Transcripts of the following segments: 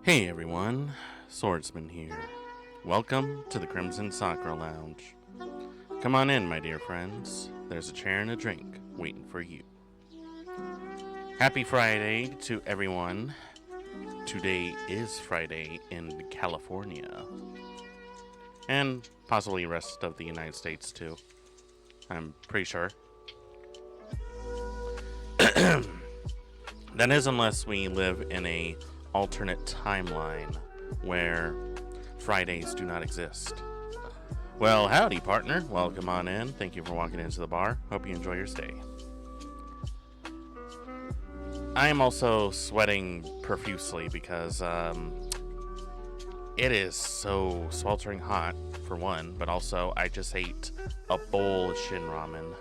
Hey everyone, Swordsman here. Welcome to the Crimson Soccer Lounge. Come on in, my dear friends. There's a chair and a drink waiting for you. Happy Friday to everyone. Today is Friday in California. And possibly the rest of the United States too. I'm pretty sure. That is unless we live in a alternate timeline where Fridays do not exist. Well, howdy, partner. Welcome on in. Thank you for walking into the bar. Hope you enjoy your stay. I am also sweating profusely because it is so sweltering hot, for one, but also I just ate a bowl of shin ramen.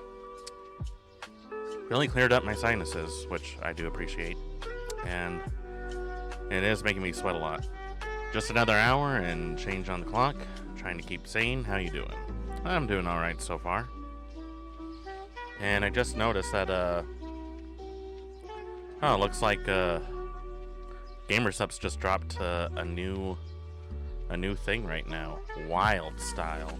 Really cleared up my sinuses, which I do appreciate, and it is making me sweat a lot. Just another hour and change on the clock. Trying to keep sane. How you doing? I'm doing alright so far. And I just noticed that, it looks like, GamerSupps just dropped a new thing right now. Wild Style.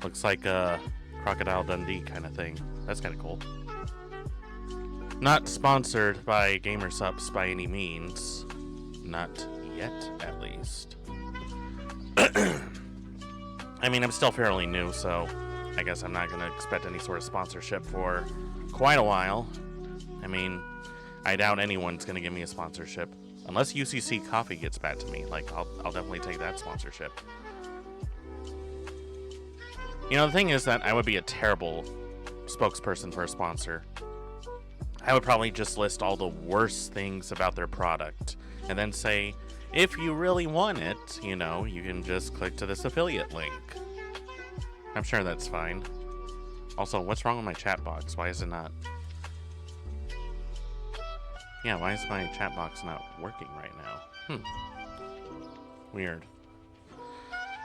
Looks like a Crocodile Dundee kind of thing. That's kind of cool. Not sponsored by GamerSupps by any means. Not yet, at least. I mean, I'm still fairly new, so I guess I'm not going to expect any sort of sponsorship for quite a while. I mean, I doubt anyone's going to give me a sponsorship. Unless UCC Coffee gets back to me. Like, I'll definitely take that sponsorship. You know, the thing is that I would be a terrible spokesperson for a sponsor. I would probably just list all the worst things about their product and then say, if you really want it, you know, you can just click to this affiliate link. I'm sure that's fine. Also, what's wrong with my chat box? Why is it not? Yeah, why is my chat box not working right now? Weird.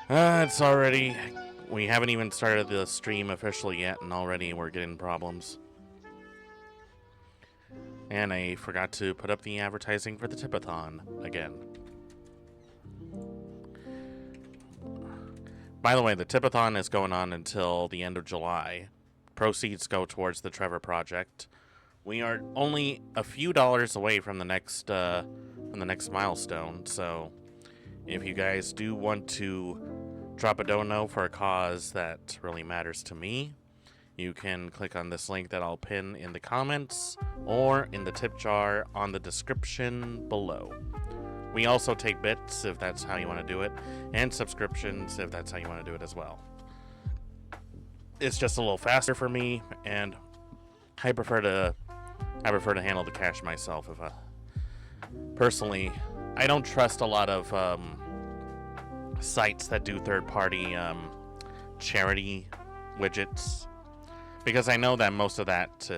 It's already... We haven't even started the stream officially yet, and already we're getting problems. And I forgot to put up the advertising for the Tipathon again. By the way, the Tipathon is going on until the end of July. Proceeds go towards the Trevor Project. We are only a few dollars away from the next milestone, so if you guys do want to drop a dono for a cause that really matters to me, you can click on this link that I'll pin in the comments or in the tip jar on the description below. We also take bits if that's how you want to do it, and subscriptions if that's how you want to do it as well. It's just a little faster for me, and I prefer to handle the cash myself. Personally, I don't trust a lot of sites that do third-party charity widgets, because I know that most of that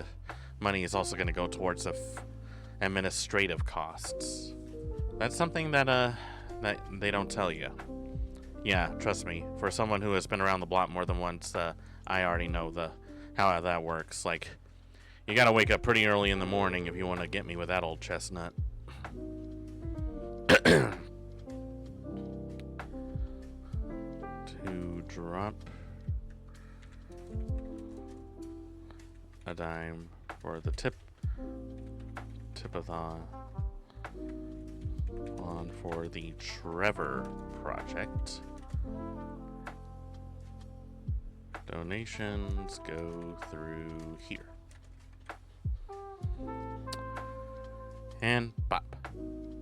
money is also going to go towards administrative costs. That's something that they don't tell you. Yeah, trust me. For someone who has been around the block more than once, I already know how that works. Like, you gotta wake up pretty early in the morning if you want to get me with that old chestnut. To drop a dime for the tipathon on for the Trevor Project. Donations go through here. And bop.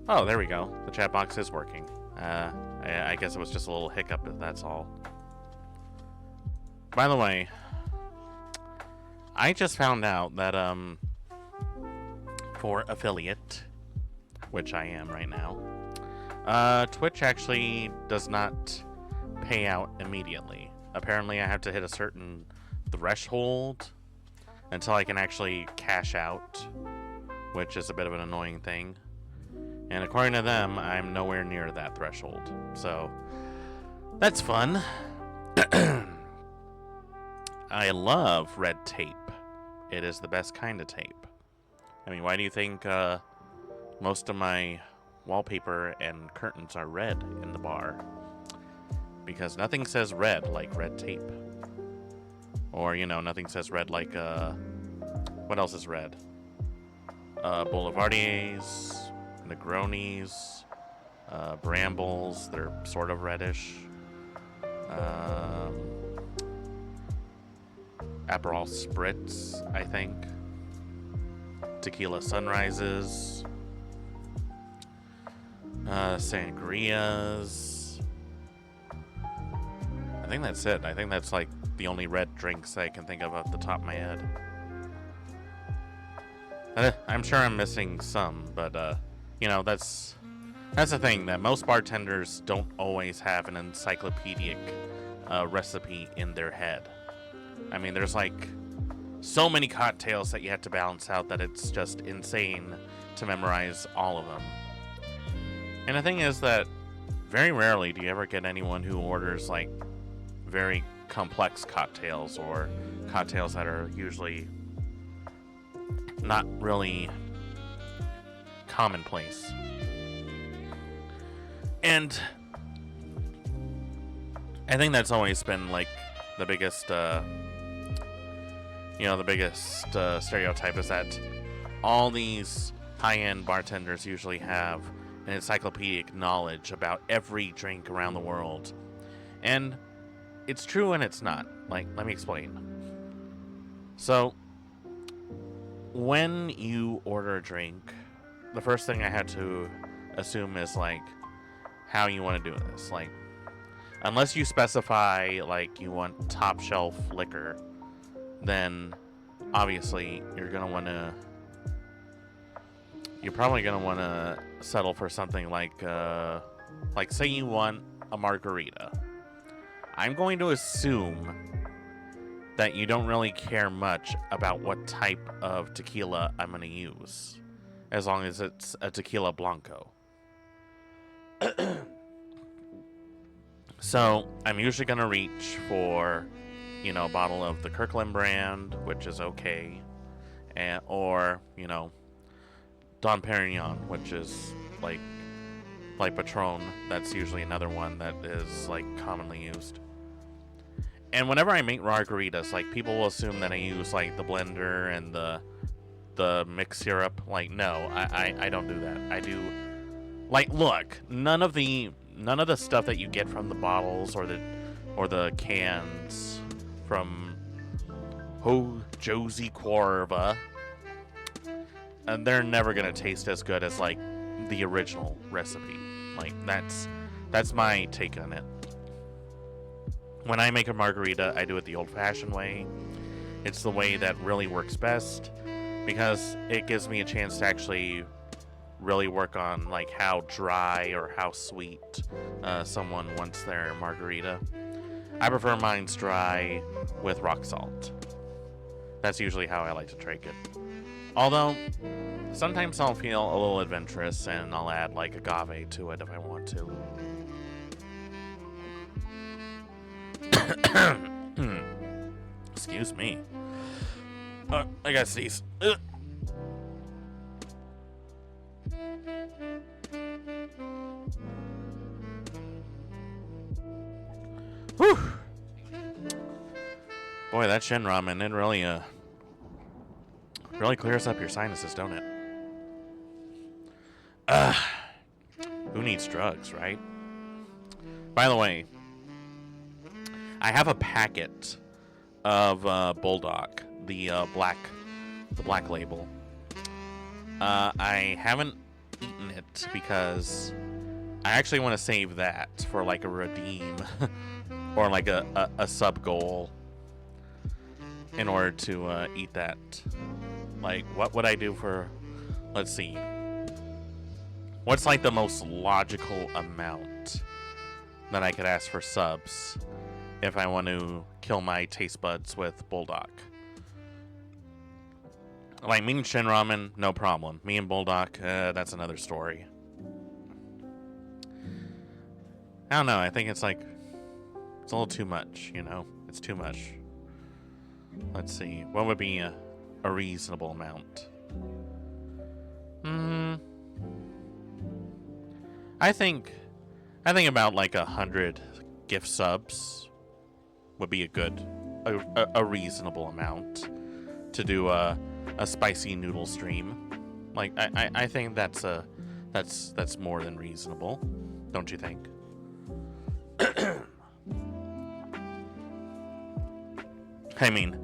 Oh, there we go. The chat box is working. I guess it was just a little hiccup, that's all. By the way, I just found out that for affiliate, which I am right now, Twitch actually does not pay out immediately. Apparently I have to hit a certain threshold until I can actually cash out, which is a bit of an annoying thing. And according to them, I'm nowhere near that threshold. So, that's fun. I love red tape. It is the best kind of tape. I mean, why do you think most of my wallpaper and curtains are red in the bar? because nothing says red like red tape. Or, you know, nothing says red like, what else is red? Boulevardiers, Negronis, Brambles, they're sort of reddish. Aperol Spritz, I think. Tequila Sunrises. Sangrias. I think that's it. I think that's like the only red drinks I can think of off the top of my head. I'm sure I'm missing some, but you know, that's the thing, that most bartenders don't always have an encyclopedic recipe in their head. I mean, there's like so many cocktails that you have to balance out that it's just insane to memorize all of them. And the thing is that very rarely do you ever get anyone who orders like very complex cocktails or cocktails that are usually not really commonplace. And I think that's always been like the biggest stereotype, is that all these high-end bartenders usually have an encyclopedic knowledge about every drink around the world. And it's true and it's not. Like, let me explain. So, when you order a drink, the first thing I had to assume is, like, how you want to do this. Like, unless you specify, like, you want top shelf liquor, then obviously you're probably gonna want to settle for something like say you want a margarita. I'm going to assume that you don't really care much about what type of tequila I'm going to use, as long as it's a tequila blanco. So I'm usually going to reach for, you know, a bottle of the Kirkland brand, which is okay, or, you know, Dom Perignon, which is like Patron. That's usually another one that is like commonly used. And whenever I make margaritas, like, people will assume that I use like the blender and the mixed syrup. Like, no, I don't do that. I do, like, look, none of the stuff that you get from the bottles or the cans from Josie Cuerva, and they're never gonna taste as good as like the original recipe. Like, that's my take on it. When I make a margarita, I do it the old-fashioned way. It's the way that really works best, because it gives me a chance to actually really work on like how dry or how sweet someone wants their margarita. I prefer mine's dry with rock salt. That's usually how I like to drink it. Although, sometimes I'll feel a little adventurous and I'll add like agave to it if I want to. Excuse me. I gotta sneeze. Whew. Boy, that Shin Ramen, it really clears up your sinuses, don't it? Who needs drugs, right? By the way, I have a packet of Bulldog, the black label. I haven't eaten it because I actually want to save that for like a redeem or like a sub goal in order to eat that. Like, what would I do for, let's see, what's like the most logical amount that I could ask for subs if I want to kill my taste buds with Bulldog? Like, me and Shin Ramen, no problem. Me and Bulldog, that's another story. I don't know, I think it's like, it's a little too much, you know? It's too much. Let's see, what would be a reasonable amount? I think about like 100 gift subs would be a reasonable amount to do a spicy noodle stream. Like, I think that's more than reasonable, don't you think? I mean,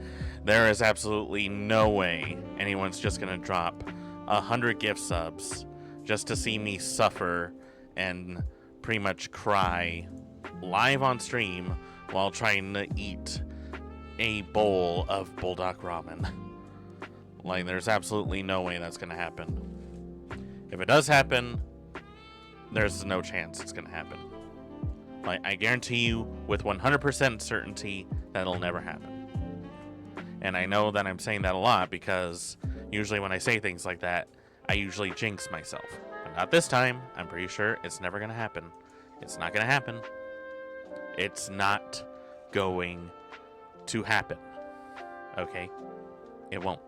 there is absolutely no way anyone's just gonna drop 100 gift subs just to see me suffer and pretty much cry live on stream while trying to eat a bowl of bulldog ramen. Like, there's absolutely no way that's gonna happen. If it does happen, there's no chance it's gonna happen. Like, I guarantee you with 100% certainty that'll never happen. And I know that I'm saying that a lot because usually when I say things like that, I usually jinx myself. But not this time. I'm pretty sure it's never gonna happen. It's not gonna happen. It's not going to happen. Okay? It won't.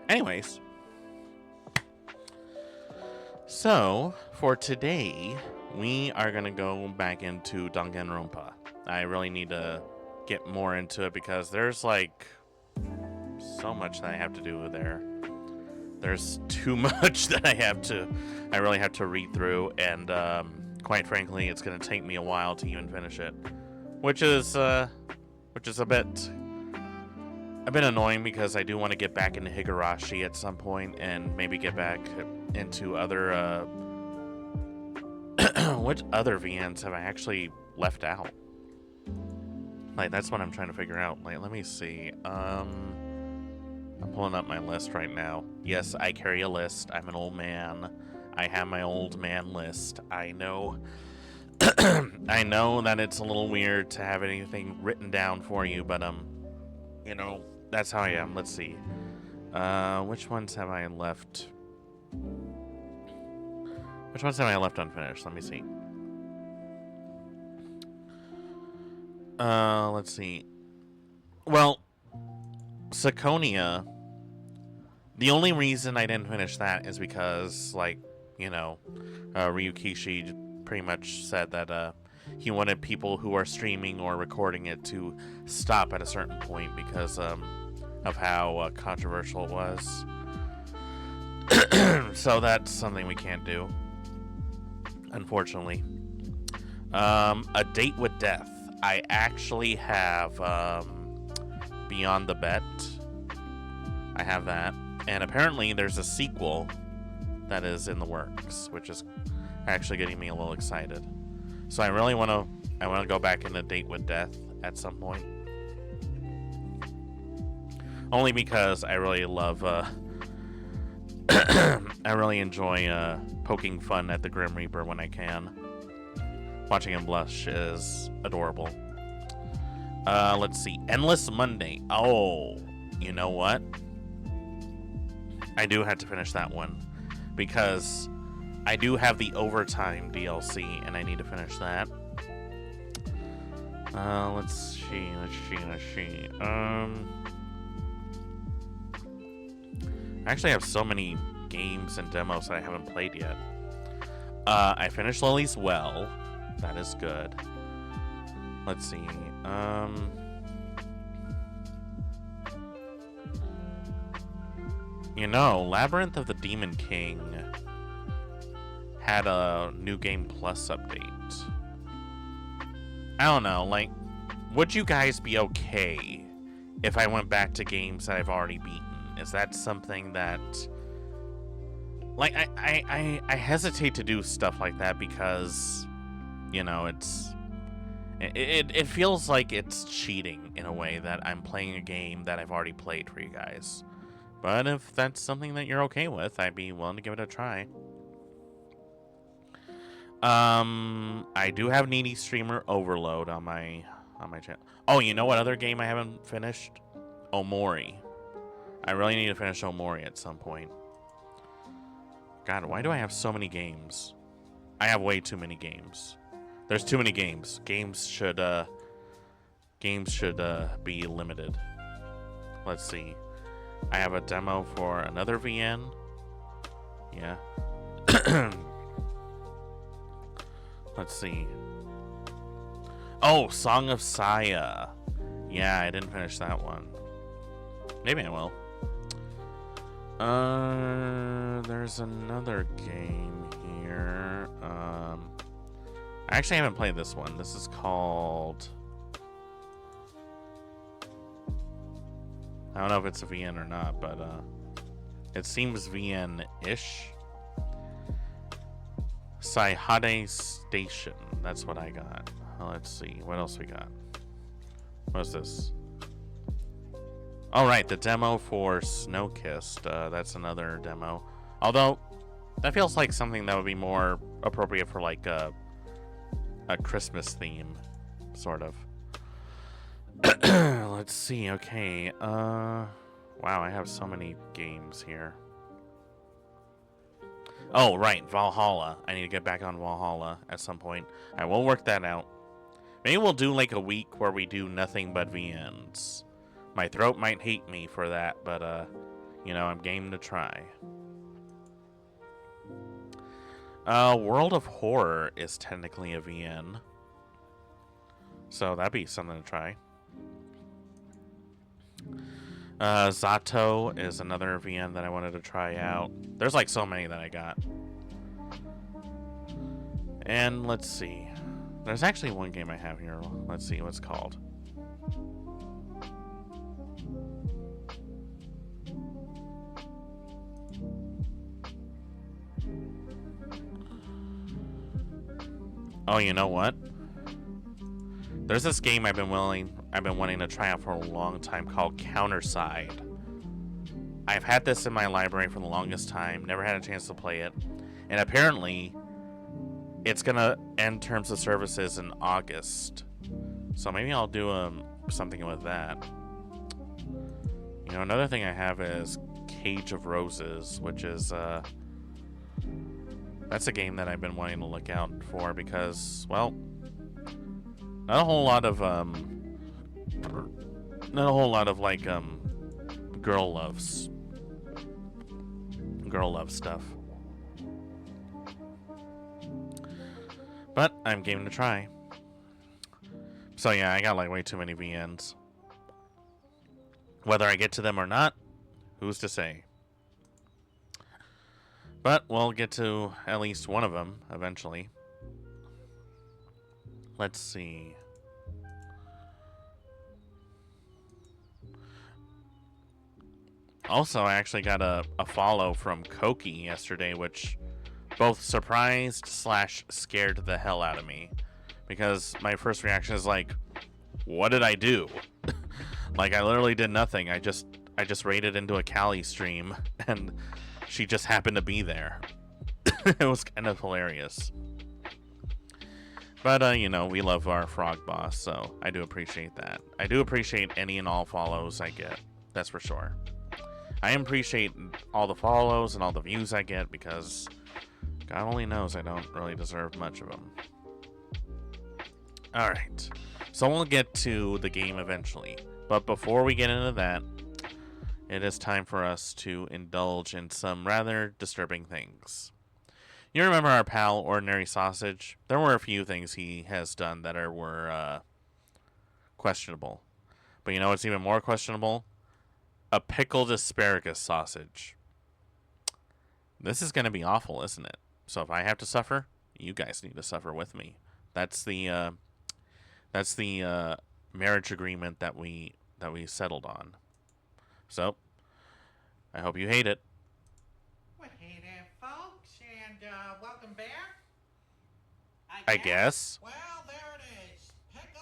Anyways. So, for today, we are gonna go back into Danganronpa. I really need to get more into it because there's like so much that I have to do there. There's too much that I really have to read through, and quite frankly, it's gonna take me a while to even finish it, which is a bit annoying because I do want to get back into Higurashi at some point and maybe get back into other which other VNs have I actually left out? Like, that's what I'm trying to figure out. Like, let me see. I'm pulling up my list right now. Yes, I carry a list. I'm an old man. I have my old man list. I know. I know that it's a little weird to have anything written down for you, but you know, that's how I am. Let's see. Which ones have I left? Which ones have I left unfinished? Let me see. Let's see. Well, Sakonia, the only reason I didn't finish that is because, like, you know, Ryukishi pretty much said that he wanted people who are streaming or recording it to stop at a certain point because of how controversial it was. So that's something we can't do, unfortunately. A Date with Death. I actually have Beyond the Bet. I have that. And apparently there's a sequel that is in the works, which is actually getting me a little excited. So I really want to go back into Date with Death at some point. Only because I really love I really enjoy poking fun at the Grim Reaper when I can. Watching him blush is adorable. Let's see. Endless Monday. Oh, you know what? I do have to finish that one because I do have the Overtime DLC and I need to finish that. Let's see. I actually have so many games and demos that I haven't played yet. I finished Lily's Well. That is good. Let's see. You know, Labyrinth of the Demon King had a New Game Plus update. I don't know, like, would you guys be okay if I went back to games that I've already beaten? Is that something that... Like, I hesitate to do stuff like that because, you know, it feels like it's cheating in a way that I'm playing a game that I've already played for you guys. But if that's something that you're okay with, I'd be willing to give it a try. I do have Needy Streamer Overload on my channel. Oh, you know what other game I haven't finished? Omori. I really need to finish Omori at some point. God, why do I have so many games? I have way too many games. There's too many games. Games should be limited. Let's see. I have a demo for another VN. Yeah. Let's see. Oh, Song of Saya. Yeah, I didn't finish that one. Maybe I will. There's another game here. I actually haven't played this one. This is called... I don't know if it's a VN or not, but it seems VN-ish. Saihade Station. That's what I got. Let's see. What else we got? What's this? All right, the demo for Snowkissed. That's another demo. Although, that feels like something that would be more appropriate for like a Christmas theme, sort of. Let's see. Okay. Wow, I have so many games here. Oh, right, Valhalla. I need to get back on Valhalla at some point. I will work that out. Maybe we'll do like a week where we do nothing but VNs. My throat might hate me for that, but you know, I'm game to try. World of Horror is technically a VN. So that'd be something to try. Zato is another VN that I wanted to try out. There's like so many that I got. And let's see. There's actually one game I have here. Let's see what it's called. Oh, you know what? There's this game I've been wanting to try out for a long time called Counterside. I've had this in my library for the longest time, never had a chance to play it, and apparently it's gonna end terms of services in August. So maybe I'll do something with that. You know, another thing I have is Cage of Roses, which is that's a game that I've been wanting to look out for because, well, not a whole lot of like girl love stuff. But I'm game to try. So yeah, I got like way too many VNs. Whether I get to them or not, who's to say? But we'll get to at least one of them eventually. Let's see. Also, I actually got a follow from Koki yesterday, which both surprised / scared the hell out of me. Because my first reaction is like, what did I do? Like, I literally did nothing. I just raided into a Kali stream, and she just happened to be there. It was kind of hilarious. But, you know, we love our frog boss, so I do appreciate that. I do appreciate any and all follows I get. That's for sure. I appreciate all the follows and all the views I get because God only knows I don't really deserve much of them. Alright, so we'll get to the game eventually. But before we get into that, it is time for us to indulge in some rather disturbing things. You remember our pal, Ordinary Sausage? There were a few things he has done that were questionable. But you know what's even more questionable? A pickled asparagus sausage. This is going to be awful, isn't it? So if I have to suffer, you guys need to suffer with me. That's the marriage agreement that we settled on. So I hope you hate it. Well, hey there, folks, and welcome back. I guess. Well, there it is.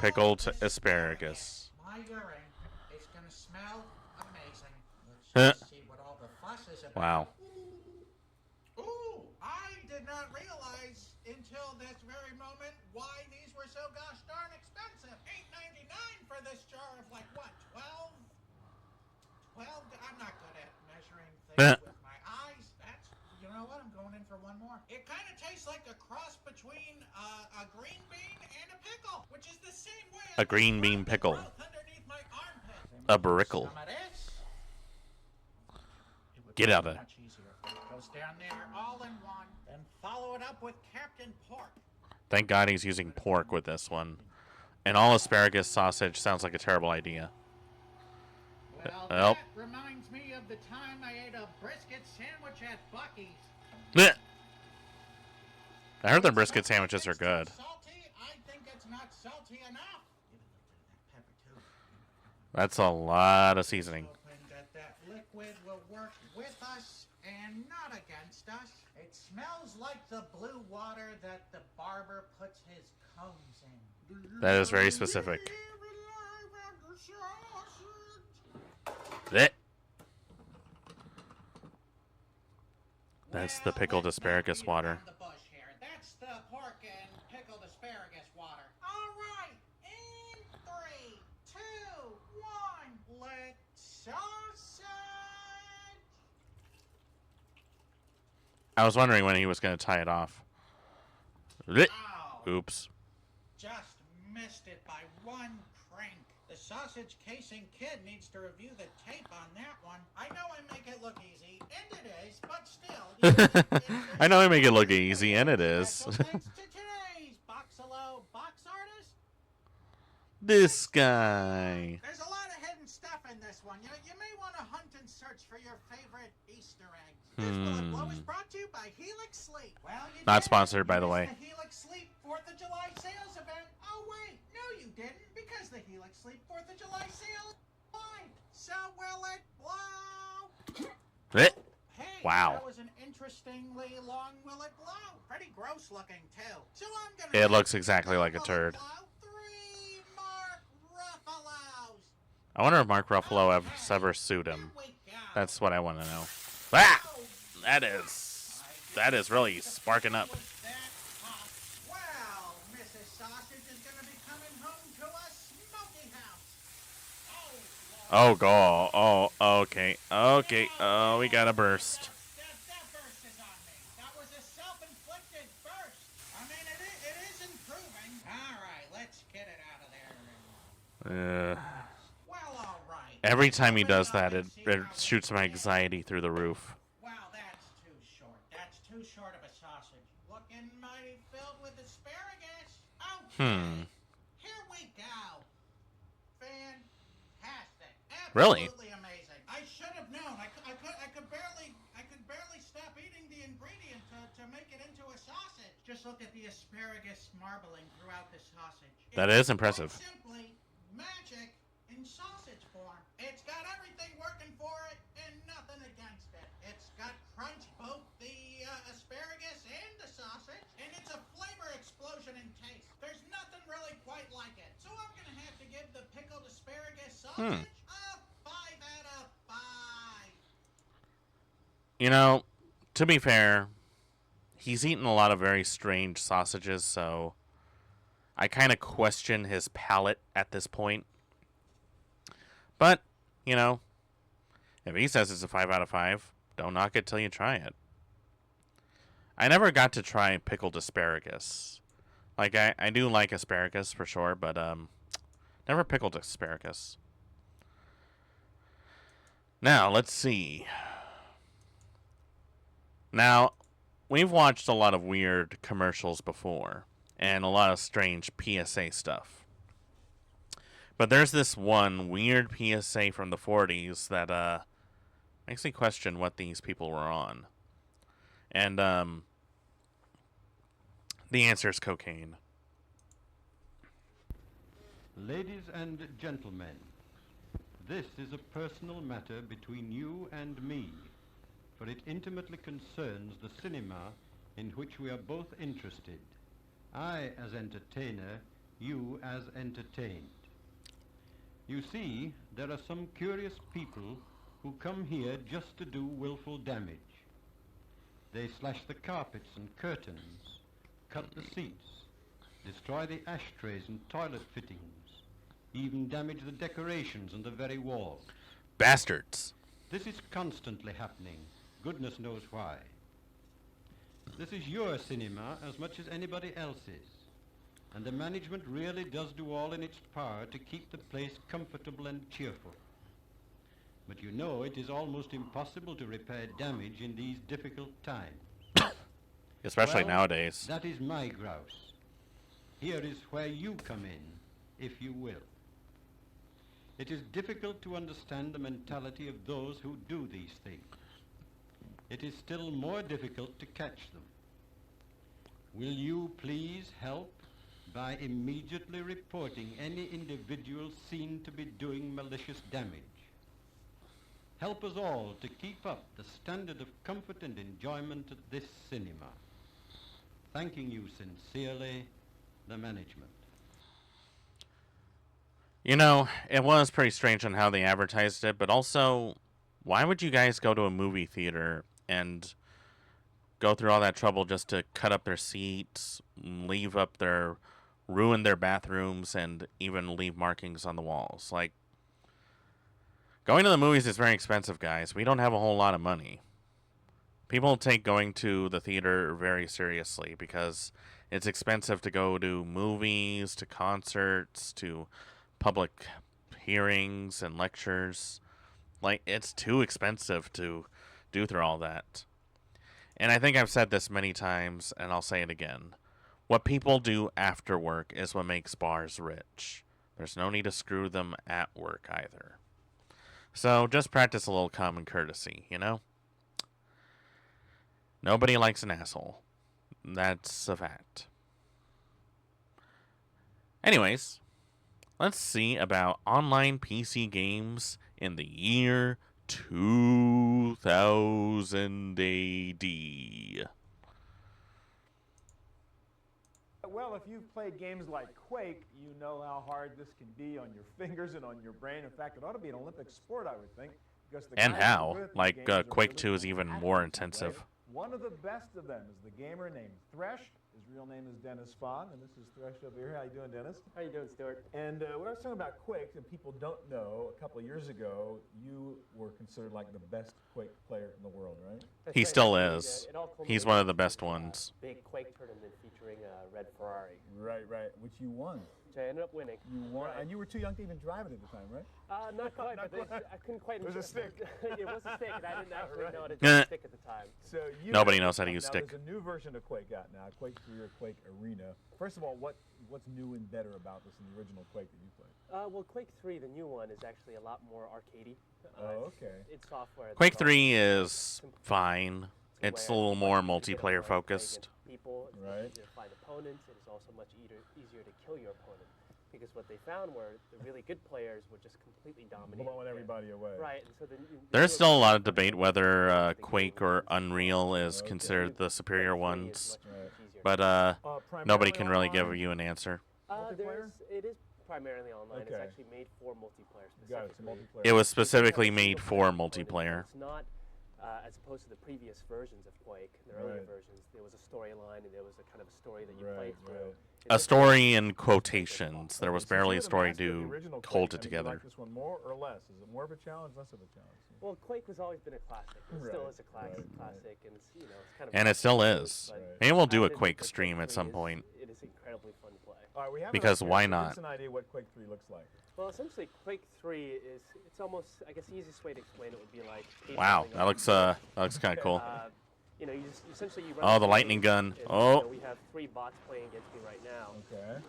Pickled asparagus. My urine. It's gonna smell amazing. Let's just see what all the fuss is about. Wow. Ooh, I did not realize until this very moment why these were so gosh darn expensive. $8.99 for this jar of like what? 12? I'm not good at measuring things with my eyes. You know what? I'm going in for one more. It kind of tastes like a cross between a green bean and a pickle, which is the same way. A green bean pickle. Underneath my armpit. A barickle. Some of this. Get out of it. Much easier. It goes down there all in one. Then follow it up with Captain Pork. Thank God he's using pork with this one. And all asparagus sausage sounds like a terrible idea. Well, Well, that reminds me of the time I ate a brisket sandwich at Bucky's. bleh. I heard their It's brisket supposed to sandwiches are taste good. salty. I think it's not salty enough. Give it that pepper too. That's a lot of seasoning. Hoping that liquid will work with us and not against us. It smells like the blue water that the barber puts his combs in. That is very specific. Bleh. That's the pickled asparagus water. The bush here. That's the pork and pickled asparagus water. All right, in 3, 2, 1, let's sausage. I was wondering when he was going to tie it off. Bleh. Ow. Oops. Just missed it by one crank. The sausage casing kid needs to review the tape on that one. I know I make it look easy, and it is, but still. I know I make it look easy, and it is. Special thanks to today's Boxalo box artist. This guy. There's a lot of hidden stuff in this one. You may want to hunt and search for your favorite Easter eggs. This Will It Blow is brought to you by Helix Sleep. Well, Not sponsored, by the way. The Helix Sleep 4th of July sales event. Oh, wait. No, you didn't, because the Helix Sleep 4th of July sale is live. So will it blow? Bleh. Hey, Wow. that was an interestingly long will it blow. Pretty gross looking, too. So I'm gonna... It looks exactly like a Will It turd. Blow 3 Mark Ruffalo's. I wonder if Mark Ruffalo ever sued him. Here we go. That's what I want to know. Ah! That is really sparking up. Well, Mrs. Sausage is going to be coming home to a smoky house. Oh, God. Oh, okay. Okay. Oh, we got a burst. That burst is on me. That was a self-inflicted burst. I mean, it is improving. All right, let's get it out of there. Well, all right. Every time he does that, it shoots my anxiety through the roof. Wow, that's too short. That's too short of a sausage. Looking mighty filled with asparagus. Okay. Here we go. Fantastic. Really? Absolutely amazing. I should have known. I could barely stop eating the ingredient to make it into a sausage. Just look at the asparagus marbling throughout the sausage. That is impressive. Quite simply magic in sausage form. It's got everything working for it and nothing against it. It's got crunch, both the asparagus and the sausage, and it's a flavor explosion in taste. There's nothing really quite like it. So I'm gonna have to give the pickled asparagus sausage a 5 out of 5. You know, to be fair, he's eaten a lot of very strange sausages, so I kind of question his palate at this point. But, you know, if he says it's a 5 out of 5, don't knock it till you try it. I never got to try pickled asparagus. Like, I do like asparagus for sure, but never pickled asparagus. Now, let's see. Now, we've watched a lot of weird commercials before, and a lot of strange PSA stuff. But there's this one weird PSA from the 40s that makes me question what these people were on. And the answer is cocaine. Ladies and gentlemen, this is a personal matter between you and me, for it intimately concerns the cinema in which we are both interested. I as entertainer, you as entertained. You see, there are some curious people who come here just to do willful damage. They slash the carpets and curtains, cut the seats, destroy the ashtrays and toilet fittings, even damage the decorations and the very wall. Bastards. This is constantly happening. Goodness knows why. This is your cinema as much as anybody else's. And the management really does do all in its power to keep the place comfortable and cheerful. But you know it is almost impossible to repair damage in these difficult times. Especially Well, nowadays. That is my grouse. here is where you come in, if you will. It is difficult to understand the mentality of those who do these things. It is still more difficult to catch them. Will you please help by immediately reporting any individual seen to be doing malicious damage? Help us all to keep up the standard of comfort and enjoyment at this cinema. Thanking you sincerely, the management. You know, it was pretty strange on how they advertised it, but also, why would you guys go to a movie theater and go through all that trouble just to cut up their seats, ruin their bathrooms, and even leave markings on the walls? Like, going to the movies is very expensive, guys. We don't have a whole lot of money. People take going to the theater very seriously because it's expensive to go to movies, to concerts, to public hearings and lectures. Like, it's too expensive to do through all that. And I think I've said this many times, and I'll say it again. What people do after work is what makes bars rich. There's no need to screw them at work either. So just practice a little common courtesy, you know? Nobody likes an asshole. That's a fact. Anyways, let's see about online PC games in the year 2000 AD. Well, if you've played games like Quake, you know how hard this can be on your fingers and on your brain. In fact, it ought to be an Olympic sport, I would think. Because the And guys who are how? good at these Like, games are Quake really 2 is even athletes more in a way. intensive. One of the best of them is the gamer named Thresh. His real name is Dennis Spahn, and this is Thresh over here. How you doing, Dennis? How you doing, Stuart? And what I was talking about Quake, and people don't know, a couple of years ago, you were considered like the best Quake player in the world, right? That's He right. still Actually, is. it all He's culminated one of the with best this, ones. Big Quake tournament featuring a red Ferrari, Right, which you won. which I ended up winning. You won, Right. and you were too young to even drive it at the time, right? Not quite, Not but quite. I couldn't quite. It was a stick. It was a stick, and I didn't actually Right. know how to drive a stick at the time. So you Nobody knows how to use now, stick. There's a new version of Quake out now, Quake 3 or Quake Arena. First of all, what's new and better about this than the original Quake that you played? Well, Quake 3, the new one, is actually a lot more arcadey. Oh, okay. It's software. that's Quake all 3 is fine. to It's a where little more you get online and play multiplayer against focused. People, it's Right. easier to find opponents. It is also much easier to kill your opponent. Because what they found were the really good players would just completely dominate. Blowing everybody away. Right, and so There's still a lot of debate whether Quake or Unreal is considered the superior ones. But nobody can really give you an answer. It is primarily online. Okay. It's actually made for multiplayer Got it, specifically. it's multiplayer. It was So you specifically have a made single for player component, multiplayer. It's not, as opposed to the previous versions of Quake, the earlier Right. versions, there was a storyline and there was a kind of a story that you Right, played through. right. A story in quotations. There was Okay, since barely you're a the story master of the to original Quake, hold it I mean, you together. like this one more or less? Is it more of a challenge, less of a challenge? Well, Quake has always been a classic. It still Right, is a classic, right. classic, and it's, it's kind of. And it still is. but Right. Maybe we'll I do a would admit Quake that stream at 3 some is- point. It is incredibly fun to play. All right, we have Because it up why here. not? Give us an idea what Quake 3 looks like. Well, essentially, Quake 3 it's almost, I guess the easiest way to explain it would be like. Wow, paintballing that on looks a kind of cool. you essentially you run. Oh, a the lightning game, gun. and, Oh. we have 3 bots playing against me right now. Okay.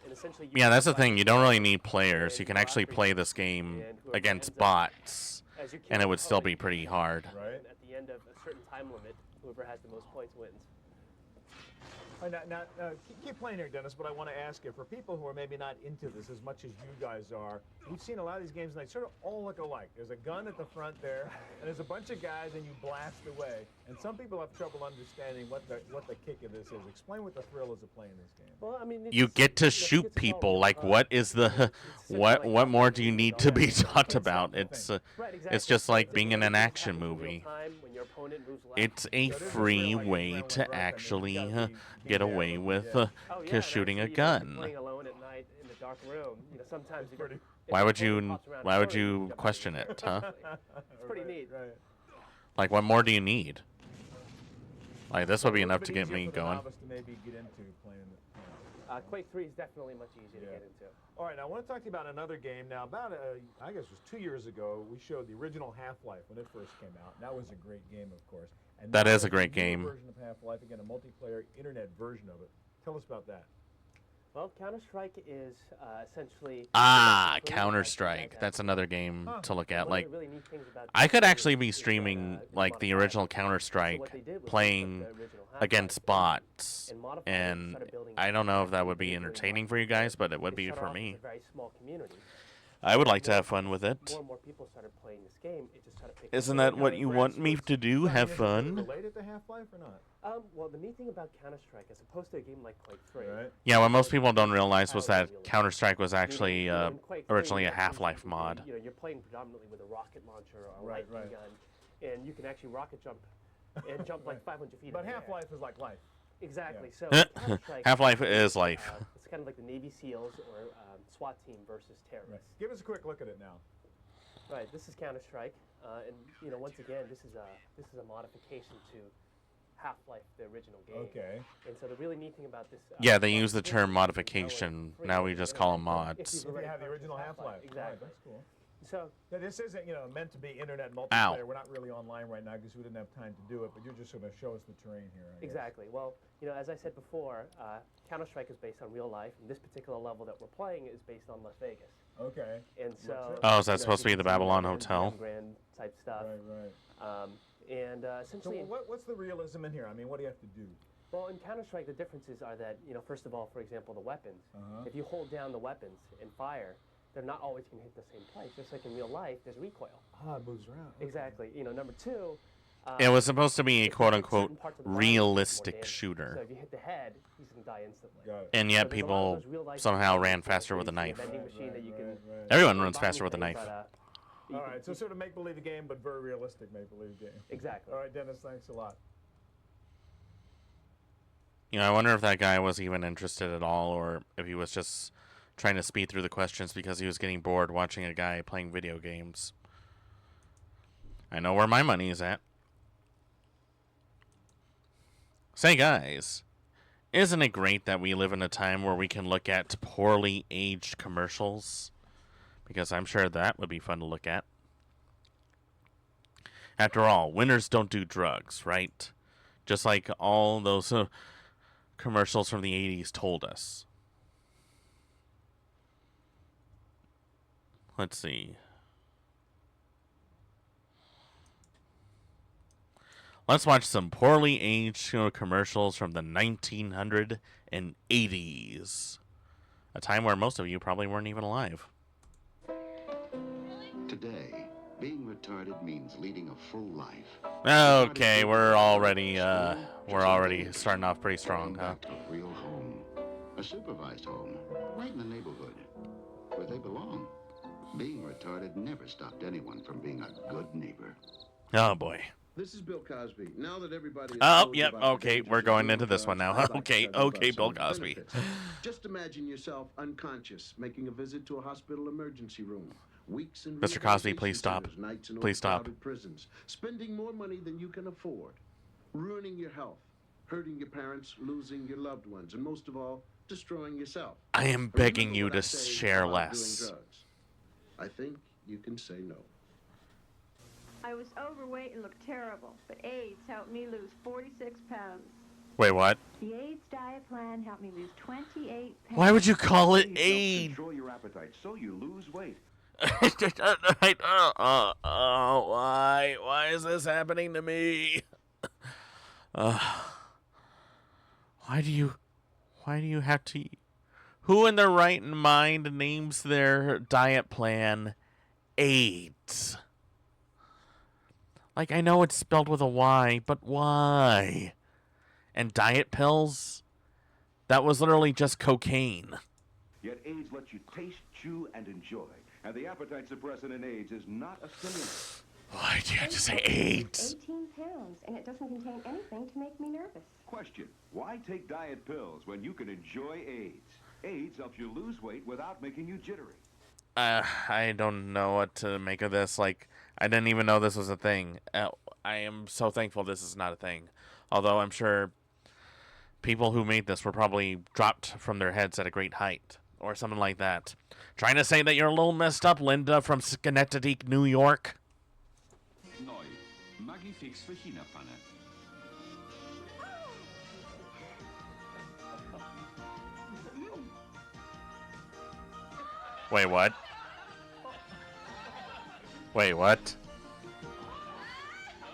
And essentially. You Yeah, that's the play thing. You don't really need players. You can actually play this game and whoever against ends up- bots, as you kill and it your would still be opponent, pretty hard. Right. and at the end of a certain time limit, whoever has the most points wins. All right, now keep playing here, Dennis, but I want to ask you, for people who are maybe not into this as much as you guys are, we've seen a lot of these games, and they sort of all look alike. There's a gun at the front there, and there's a bunch of guys, and you blast away. And some people have trouble understanding what the kick of this is. Explain what the thrill is of playing this game. Well, I mean, You get to it's shoot all people. real Like, fun. what is the It's what simply what like more do you all need that to be stuff. talked It's about? something. It's Right, exactly. it's just like It's being in an everything action happens in real movie. time when your opponent moves left. It's a So it is free like way adrenaline to rush. I mean, you actually gotta be get there, away but with yeah. Oh, yeah, and shooting a actually, gun. Playing alone at night in the dark room, sometimes you pretty- if Why your would opponent you pops around why would corner, you jump question in. it, huh? It's pretty neat. Right. Like, what more do you need? Like, this would be So enough it's to a bit get easier me for the going. novice to maybe get into playing it. Quake 3 is definitely much easier Yeah. to get into. All right, now I want to talk to you about another game. Now, about, I guess it was 2 years ago, we showed the original Half-Life when it first came out. That was a great game, of course. And That now is a there's great new game. version of Half-Life, again, a multiplayer internet version of it. Tell us about that. Well, Counter-Strike is essentially... Counter-Strike. That's another game to look at. One of Like, the really neat things about I this could game actually be is that, streaming it's like the original modifiable. So what Counter-Strike they did was they playing took the original Half-Life against game bots, and modified it and and started building I don't know if that actually would be really entertaining modern for you games. guys, but it would It be started for off as me. a very small community. I would But like to have fun with it. More and more people started playing this game. It just started picking Isn't up. that what you want me to do? Have fun? Related to Half-Life or not? Well, the neat thing about Counter-Strike, as opposed to a game like Quake 3, Right. Yeah, what most people don't realize was Entirely that realistic. Counter-Strike was Meaning, actually in Quake 3, originally a what things Half-Life you can do, mod. You're playing predominantly with a rocket launcher or a Right, lightning gun, and you can actually rocket jump and jump like 500 feet. But in the air. Half-Life is like life. Exactly. Yeah. So Counter-Strike Half-Life is life. It's kind of like the Navy SEALs or SWAT team versus terrorists. Right. Give us a quick look at it now. Right. This is Counter-Strike, and once again, this is a modification to Half-Life, the original game. Okay. And so the really neat thing about this. Yeah, they use the term modification. Now we just call them mods. So they have the original Half-Life. Exactly. Right, that's cool. So Now, this isn't, meant to be internet multiplayer. Ow. We're not really online right now because we didn't have time to do it, but you're just going to show us the terrain here. I guess. exactly. Well, as I said before, Counter-Strike is based on real life, and this particular level that we're playing is based on Las Vegas. Okay. And so. Oh, is that supposed to be the Babylon Hotel? Grand type stuff. Right. And So essentially. what's the realism in here? I mean, what do you have to do? Well, in Counter-Strike, the differences are that, first of all, for example, the weapons. Uh-huh. If you hold down the weapons and fire, they're not always going to hit the same place. Just like in real life, there's recoil. Ah, it moves around. Okay. Exactly. Number two. It was supposed to be a if you hit quote-unquote certain parts of the body, it's more realistic damage. shooter. So if you hit the head, he's going to die instantly. Got it. And So yet there's a lot of people those real-life somehow things ran like faster you with a see a knife. vending machine that you can. Everyone buy runs faster with a things, knife. you All can- right, so sort of make-believe game, but very realistic make-believe game. Exactly. All right, Dennis, thanks a lot. I wonder if that guy was even interested at all, or if he was just trying to speed through the questions because he was getting bored watching a guy playing video games. I know where my money is at. Say, guys, isn't it great that we live in a time where we can look at poorly aged commercials? Because I'm sure that would be fun to look at. After all, winners don't do drugs, right? Just like all those commercials from the 80s told us. Let's see. Let's watch some poorly aged commercials from the 1980s. A time where most of you probably weren't even alive. Today, being retarded means leading a full life. Okay, we're already starting off pretty strong, huh? Back to a real home, a supervised home, right in the neighborhood, where they belong. Being retarded never stopped anyone from being a good neighbor. Oh boy. This is Bill Cosby. Now that everybody Oh, yep, okay, we're going into this one now. Okay, Bill Cosby. Just imagine yourself unconscious, making a visit to a hospital emergency room. Weeks in Mr. Cosby, please stop. centers, nights in Please stop. overcrowded prisons, spending more money than you can afford, ruining your health, hurting your parents, losing your loved ones, and most of all, destroying yourself. I am Remember begging you what to I say share about less. doing drugs. I think you can say no. I was overweight and looked terrible, but AIDS helped me lose 46 pounds. Wait, what? The AIDS diet plan helped me lose 28 pounds. Why would you call it AIDS? Control your appetite so you lose weight. Why is this happening to me? Why do you have to? Who in their right mind names their diet plan AIDS? Like, I know it's spelled with a Y, but why? And diet pills? That was literally just cocaine. Yet AIDS lets you taste, chew, and enjoy. And the appetite suppressant in AIDS is not a stimulant. Why do you have to say AIDS? 18 pounds, and it doesn't contain anything to make me nervous. Question: why take diet pills when you can enjoy AIDS? AIDS helps you lose weight without making you jittery. I don't know what to make of this. Like, I didn't even know this was a thing. I am so thankful this is not a thing. Although I'm sure people who made this were probably dropped from their heads at a great height. Or something like that. Trying to say that you're a little messed up, Linda from Schenectady, New York? Neu. Magifix für China-Pfanne. Wait, what? Wait, what?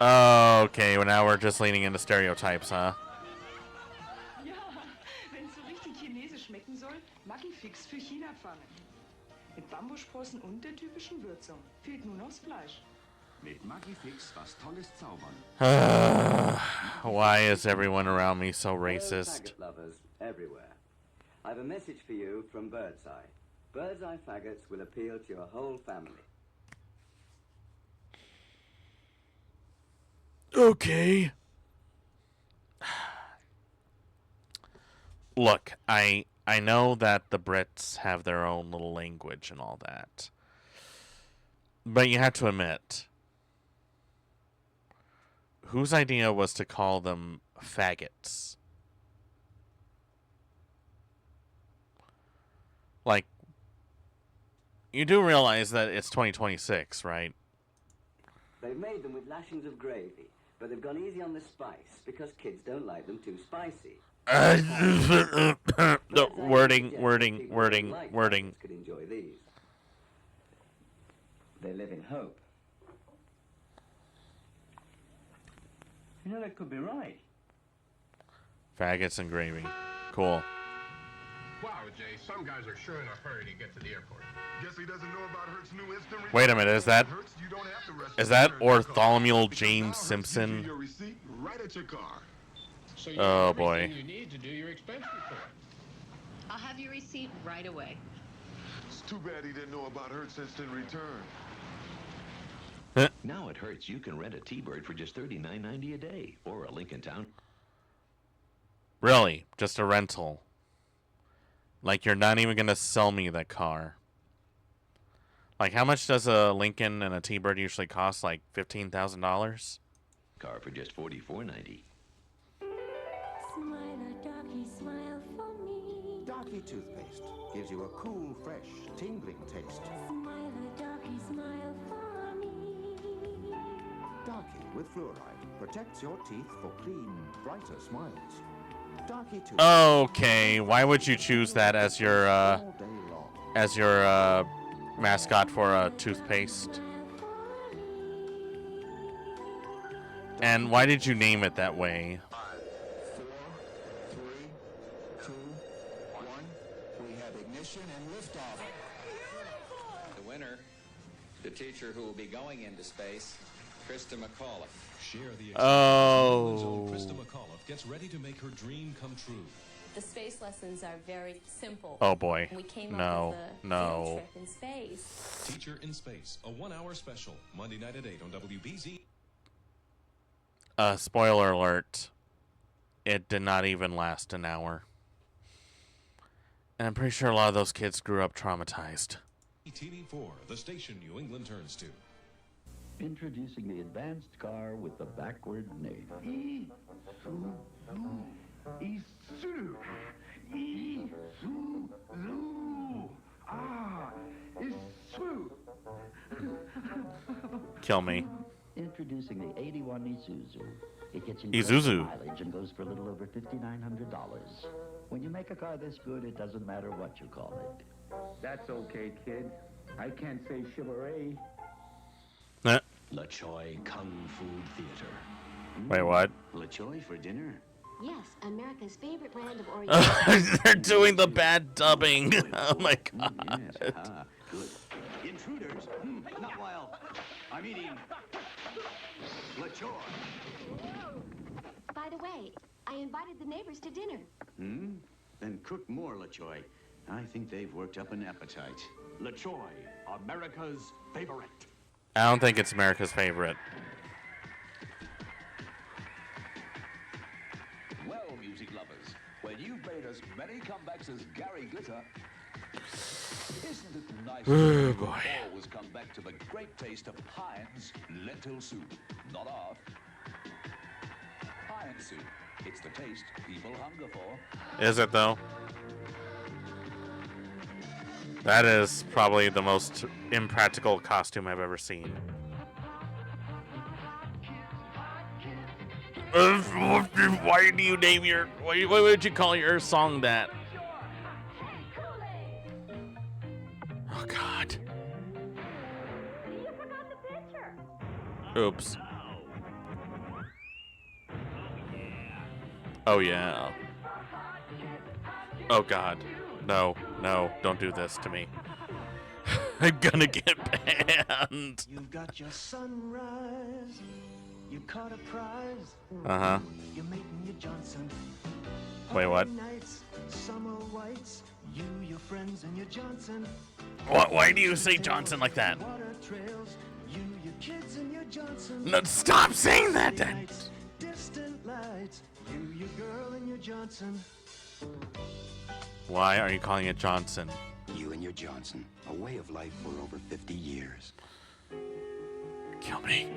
Oh, okay, well now we're just leaning into stereotypes, huh? Ja, wenn es so richtig chinesisch schmecken soll, Maggi-Fix für China-Pfanne. Mit Bambussprossen und der typischen Würzung. Fehlt nur noch das Fleisch. Mit Maggi-Fix was Tolles zaubern. Why is everyone around me so Hello, racist? faggot lovers everywhere. I have a message for you from Birdseye. Birdseye faggots will appeal to your whole family. Okay. Look, I know that the Brits have their own little language and all that. But you have to admit, whose idea was to call them faggots? Like, you do realize that it's 2026, right? They've made them with lashings of gravy, but they've gone easy on the spice because kids don't like them too spicy. No, wording. Could enjoy these. They live in hope. You know, that could be right. Faggots and gravy. Cool. Wow, Jay, some guys are sure in a hurry to get to the airport. Guess he doesn't know about Hertz's new instant. Wait a minute, is that Bartholomew James Give you Simpson? your receipt right at your car. So you Oh have boy. everything you need to do your expense report. I'll have your receipt right away. It's too bad he didn't know about Hertz instant return. Now at Hertz, you can rent a T-Bird for just $39.90 a day, or a Lincoln Town. Really? Just a rental? Like, you're not even gonna sell me that car? Like, how much does a Lincoln and a T-Bird usually cost? Like $15,000? Car for just $44.90. Darky toothpaste gives you a cool, fresh, tingling taste. Darky with fluoride protects your teeth for clean, brighter smiles. Darky toothpaste. Okay, why would you choose that as your mascot for a toothpaste? And why did you name it that way? 5, 4, 3, 2, 1. We have ignition and liftoff. The winner, the teacher who will be going into space, Krista McAuliffe. Share the Oh. Krista McAuliffe gets ready to make her dream come true. The space lessons are very simple. Oh boy. We came No. up with a No. field trip in space. Teacher in Space, a 1-hour special, Monday night at 8 on WBZ. Spoiler alert. It did not even last an hour. And I'm pretty sure a lot of those kids grew up traumatized. TV4, the station New England turns to. Introducing the advanced car with the backward name. Isuzu. Isuzu. Ah, Isuzu. Kill me. Introducing the 81 Isuzu. It gets Isuzu. mileage and goes for a little over $5,900. When you make a car this good, it doesn't matter what you call it. That's okay, kid. I can't say chivalry. La Choi Kung Fu Theater. Wait, what? La Choi for dinner? Yes, America's favorite brand of Oreo. They're doing the bad dubbing. Oh my god. Yes, good. Intruders? Not while I'm eating La Choi. By the way, I invited the neighbors to dinner. Then cook more La Choi. I think they've worked up an appetite. La Choi, America's favorite. I don't think it's America's favorite. Well, music lovers, when you've made as many comebacks as Gary Glitter, isn't it nice Oh, to boy. always come back to the great taste of Heinz lentil soup? Not off. Heinz soup. It's the taste people hunger for. Is it though? That is probably the most impractical costume I've ever seen. Why do you name your... Why would you call your song that? Oh, God. Oops. Oh yeah. Oh god. No, no, don't do this to me. I'm gonna get banned. You got your sunrise. You caught a prize. Uh-huh. You're making your Johnson. Wait, what? Nights, summer whites. You, your friends, and your Johnson. What? Why do you say Johnson like that? Water trails. You, your kids, and your Johnson. No, stop saying that then. Distant lights. You, your girl, and your Johnson. Why are you calling it Johnson? You and your Johnson. A way of life for over 50 years. Kill me.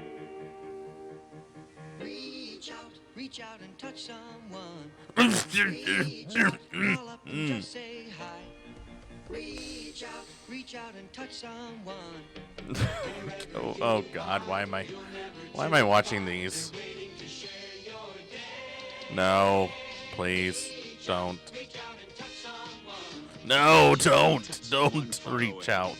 Reach out and touch someone. Call up and just say hi. Reach out and touch someone. Oh god, why am I watching these? No, please don't. No, don't reach out.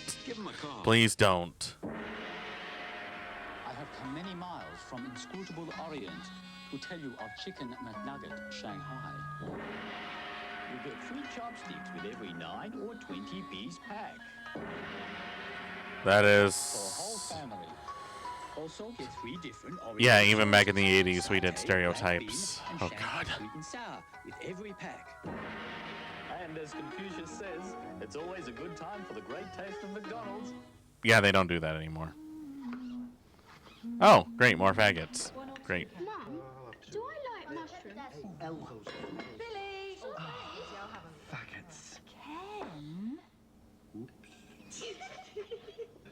Please don't. I have come many miles from inscrutable Orient to tell you of Chicken McNugget Shanghai. You get free chopsticks with every 9 or 20-piece pack. That For a is... whole family. Also get 3 different Orient Yeah, even back in the sauces, 80s we did satay, stereotypes. black bean, and Oh Shanghai god. sweet and sour with every pack. And as Confucius says, it's always a good time for the great taste of McDonald's. Yeah, they don't do that anymore. Oh, great, more faggots. Great. Mum, do I like mushrooms? Billy! Faggots. Ken?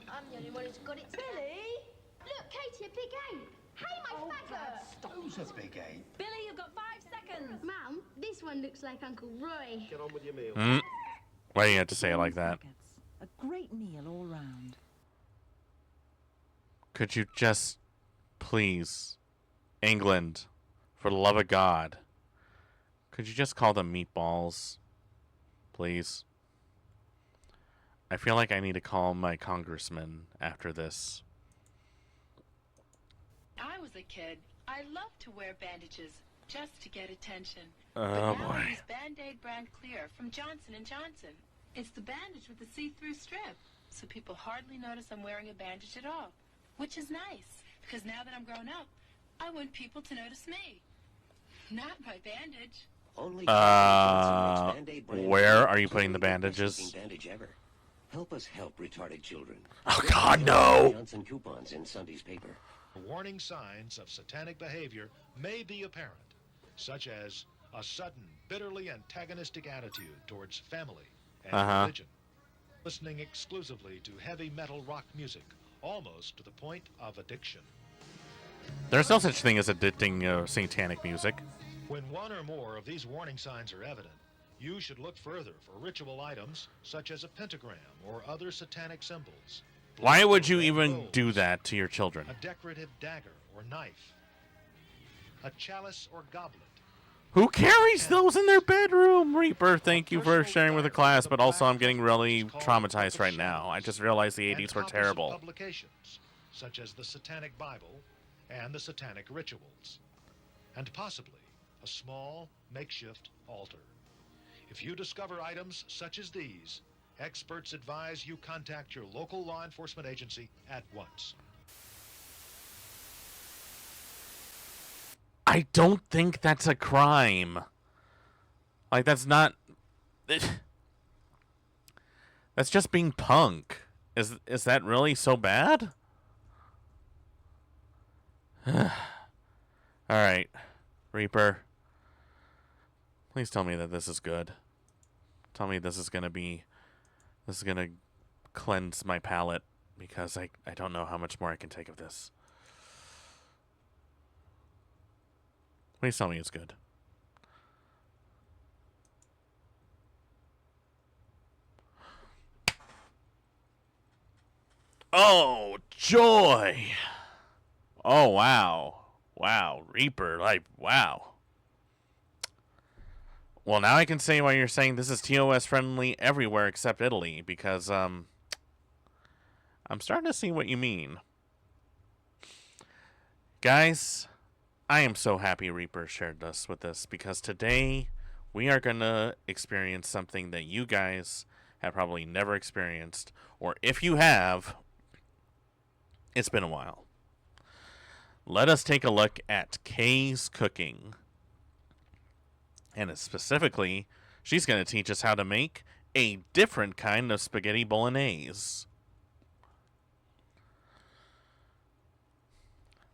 I'm the only one who's got it. Billy! Look, Katie, a big ape. Hey, my faggot! Those are big ape. Billy, you've got 5 seconds. Mum, this one looks like Uncle Roy. Get on with your meal. Why do you have to say it like that? A great meal all round. Could you just, please, England, for the love of God, could you just call them meatballs? Please. I feel like I need to call my congressman after this. I was a kid. I loved to wear bandages just to get attention. Oh, but now boy. I use Band-Aid brand clear from Johnson & Johnson. It's the bandage with the see-through strip, so people hardly notice I'm wearing a bandage at all, which is nice, because now that I'm grown up, I want people to notice me, not my bandage. Where are you putting the bandages? Bandage ever. Help us help retarded children. Oh God, no! Johnson coupons in Sunday's paper. Warning signs of satanic behavior may be apparent, such as a sudden, bitterly antagonistic attitude towards family and religion, listening exclusively to heavy metal rock music, almost to the point of addiction. There's no such thing as addicting satanic music. When one or more of these warning signs are evident, you should look further for ritual items such as a pentagram or other satanic symbols. Why would you even do that to your children? A decorative dagger or knife, a chalice or goblet. Who carries those in their bedroom? Reaper, thank you for sharing with the class, but also I'm getting really traumatized right now. I just realized the 80s were terrible. Publications such as the Satanic Bible and the Satanic Rituals, and possibly a small makeshift altar. If you discover items such as these, experts advise you contact your local law enforcement agency at once. I don't think that's a crime. Like, that's not... That's just being punk. Is that really so bad? Alright, Reaper. Please tell me that this is good. Tell me this is gonna cleanse my palate, because I don't know how much more I can take of this. Please tell me it's good. Oh, joy! Oh, wow. Wow, Reaper, like, wow. Well, now I can say why you're saying this is TOS friendly everywhere except Italy, because, I'm starting to see what you mean. Guys, I am so happy Reaper shared us with this because today we are going to experience something that you guys have probably never experienced, or if you have, it's been a while. Let us take a look at Kay's cooking. And specifically, she's going to teach us how to make a different kind of spaghetti bolognese.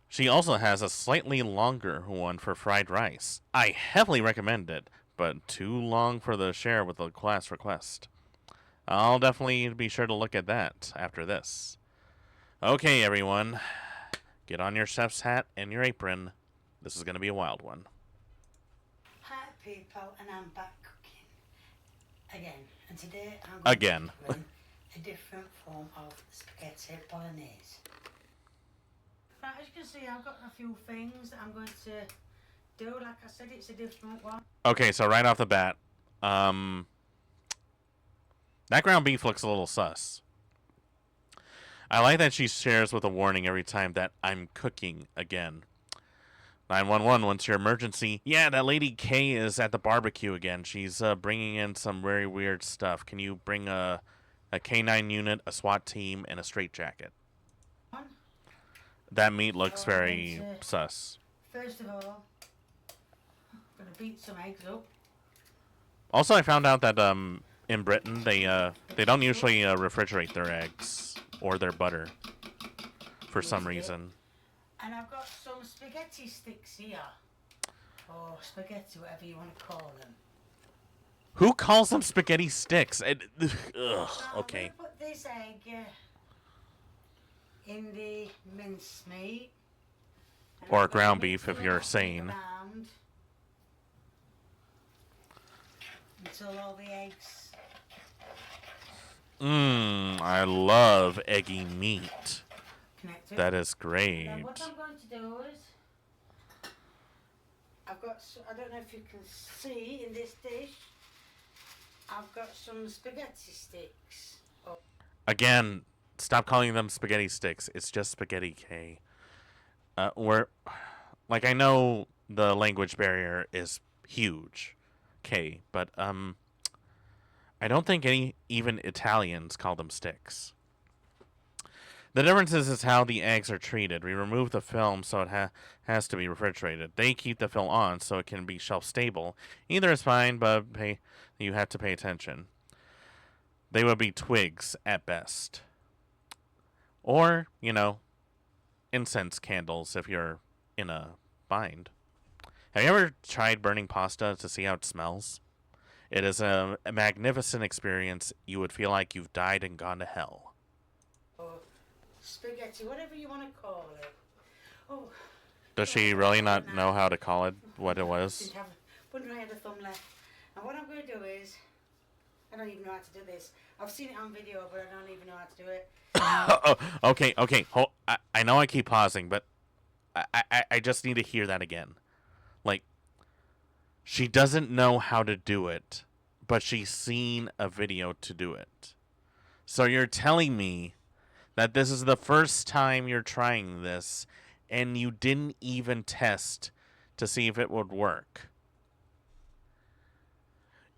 She also has a slightly longer one for fried rice. I heavily recommend it, but too long for the share with the class request. I'll definitely be sure to look at that after this. Okay, everyone. Get on your chef's hat and your apron. This is going to be a wild one. Hi, people, and I'm back cooking again. And today I'm going to be doing a different form of spaghetti bolognese. Right, as you can see, I've got a few things that I'm going to do. Like I said, it's a different one. Okay, so right off the bat, that ground beef looks a little sus. I like that she shares with a warning every time that I'm cooking again. 911, what's your emergency? Yeah, that lady Kay is at the barbecue again. She's bringing in some very weird stuff. Can you bring a K9 unit, a SWAT team, and a straitjacket? That meat looks very sus. First of all, I'm going to beat some eggs up. Also, I found out that in Britain, they don't usually refrigerate their eggs or their butter for some reason. And I've got some spaghetti sticks here. Or spaghetti, whatever you want to call them. Who calls them spaghetti sticks? Ugh, okay. I'm going to put this egg in the mincemeat. Or ground beef if you're sane. Until all the eggs. I love eggy meat. Connected. That is great. Now what I'm going to do is, I've got, I don't know if you can see in this dish, I've got some spaghetti sticks. Oh. Again, stop calling them spaghetti sticks. It's just spaghetti, Kay. I know the language barrier is huge, Kay, but I don't think even Italians call them sticks. The difference is how the eggs are treated. We remove the film, so it has to be refrigerated. They keep the film on, so it can be shelf stable. Either is fine, but you have to pay attention. They would be twigs at best. Or, incense candles if you're in a bind. Have you ever tried burning pasta to see how it smells? It is a magnificent experience. You would feel like you've died and gone to hell. Spaghetti, whatever you want to call it. Oh. Does she really not know how to call it what it was? Wouldn't I have a thumb left? And what I'm going to do is, I don't even know how to do this. I've seen it on video, but I don't even know how to do it. Okay. I know I keep pausing, but I just need to hear that again. She doesn't know how to do it, but she's seen a video to do it. So you're telling me that this is the first time you're trying this, and you didn't even test to see if it would work.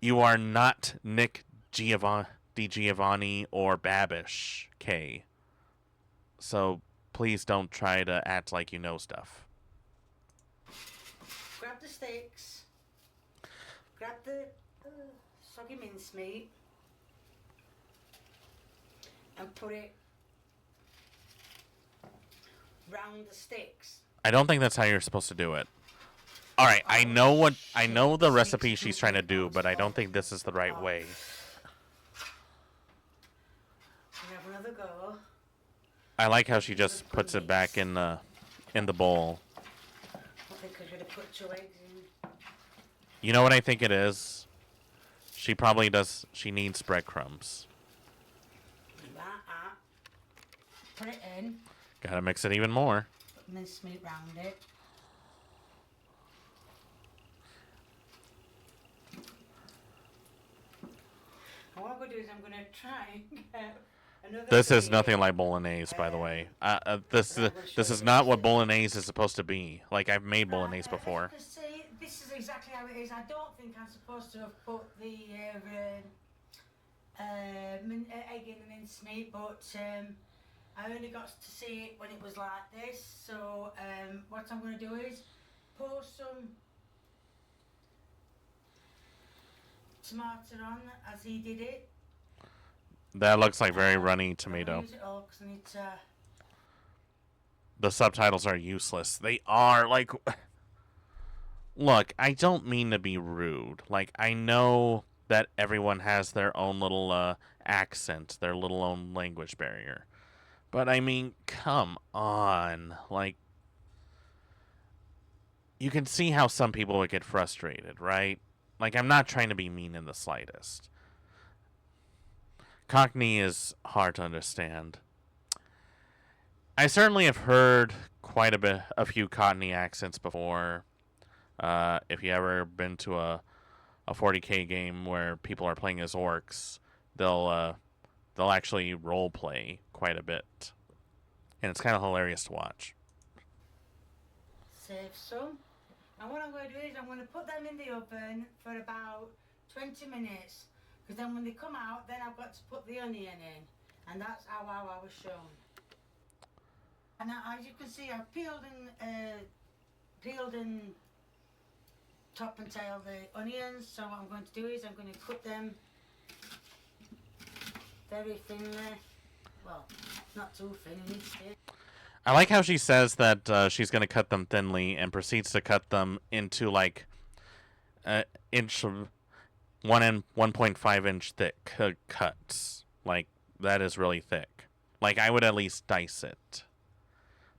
You are not Nick DiGiovanni or Babish, Kay. So please don't try to act like you know stuff. Grab the steaks. Grab the soggy mincemeat. And put it round the sticks. I don't think that's how you're supposed to do it. All right, I know the recipe she's trying to do, but I don't think this is the right way. We have another go. I like how she just puts it back in the bowl. I think I should have put 2 eggs in. You know what I think it is? She probably does. She needs breadcrumbs. Put it in. Gotta mix it even more. Put mincemeat round it. And what I'm going to do is I'm going to try and get This is nothing like bolognese, by the way. This is not what bolognese is supposed to be. Like, I've made bolognese before. See, this is exactly how it is. I don't think I'm supposed to have put the egg in the mincemeat, but I only got to see it when it was like this. So what I'm going to do is pour some tomato on as he did it. That looks like very runny tomato. The subtitles are useless. They are, like... Look, I don't mean to be rude. Like, I know that everyone has their own little accent, their little own language barrier. But, I mean, come on. Like, you can see how some people would get frustrated, right? Like, I'm not trying to be mean in the slightest. Cockney is hard to understand. I certainly have heard quite a few Cockney accents before. If you ever been to a 40K game where people are playing as orcs, they'll actually role play quite a bit, and it's kind of hilarious to watch. Save some, and what I'm going to do is I'm going to put them in the oven for about 20 minutes. Because then when they come out, then I've got to put the onion in. And that's how I was shown. And now, as you can see, I've peeled and top and tail the onions. So what I'm going to do is I'm going to cut them very thinly. Well, not too thin. I like how she says that she's going to cut them thinly and proceeds to cut them into like inch... 1 and 1.5 inch thick cuts. Like, that is really thick. Like, I would at least dice it.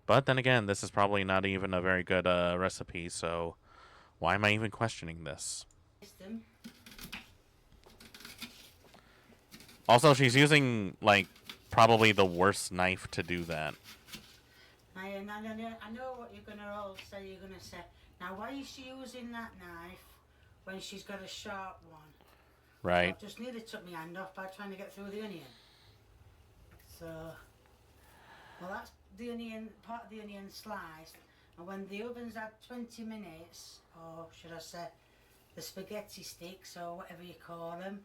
But then again, this is probably not even a very good recipe, so why am I even questioning this? Also, she's using, like, probably the worst knife to do that. I know what you're going to all say. You're going to say, now why is she using that knife when she's got a sharp one? Right. I just nearly took my hand off by trying to get through the onion. So, well, that's the onion, part of the onion sliced. And when the oven's at 20 minutes, or should I say, the spaghetti sticks, or whatever you call them.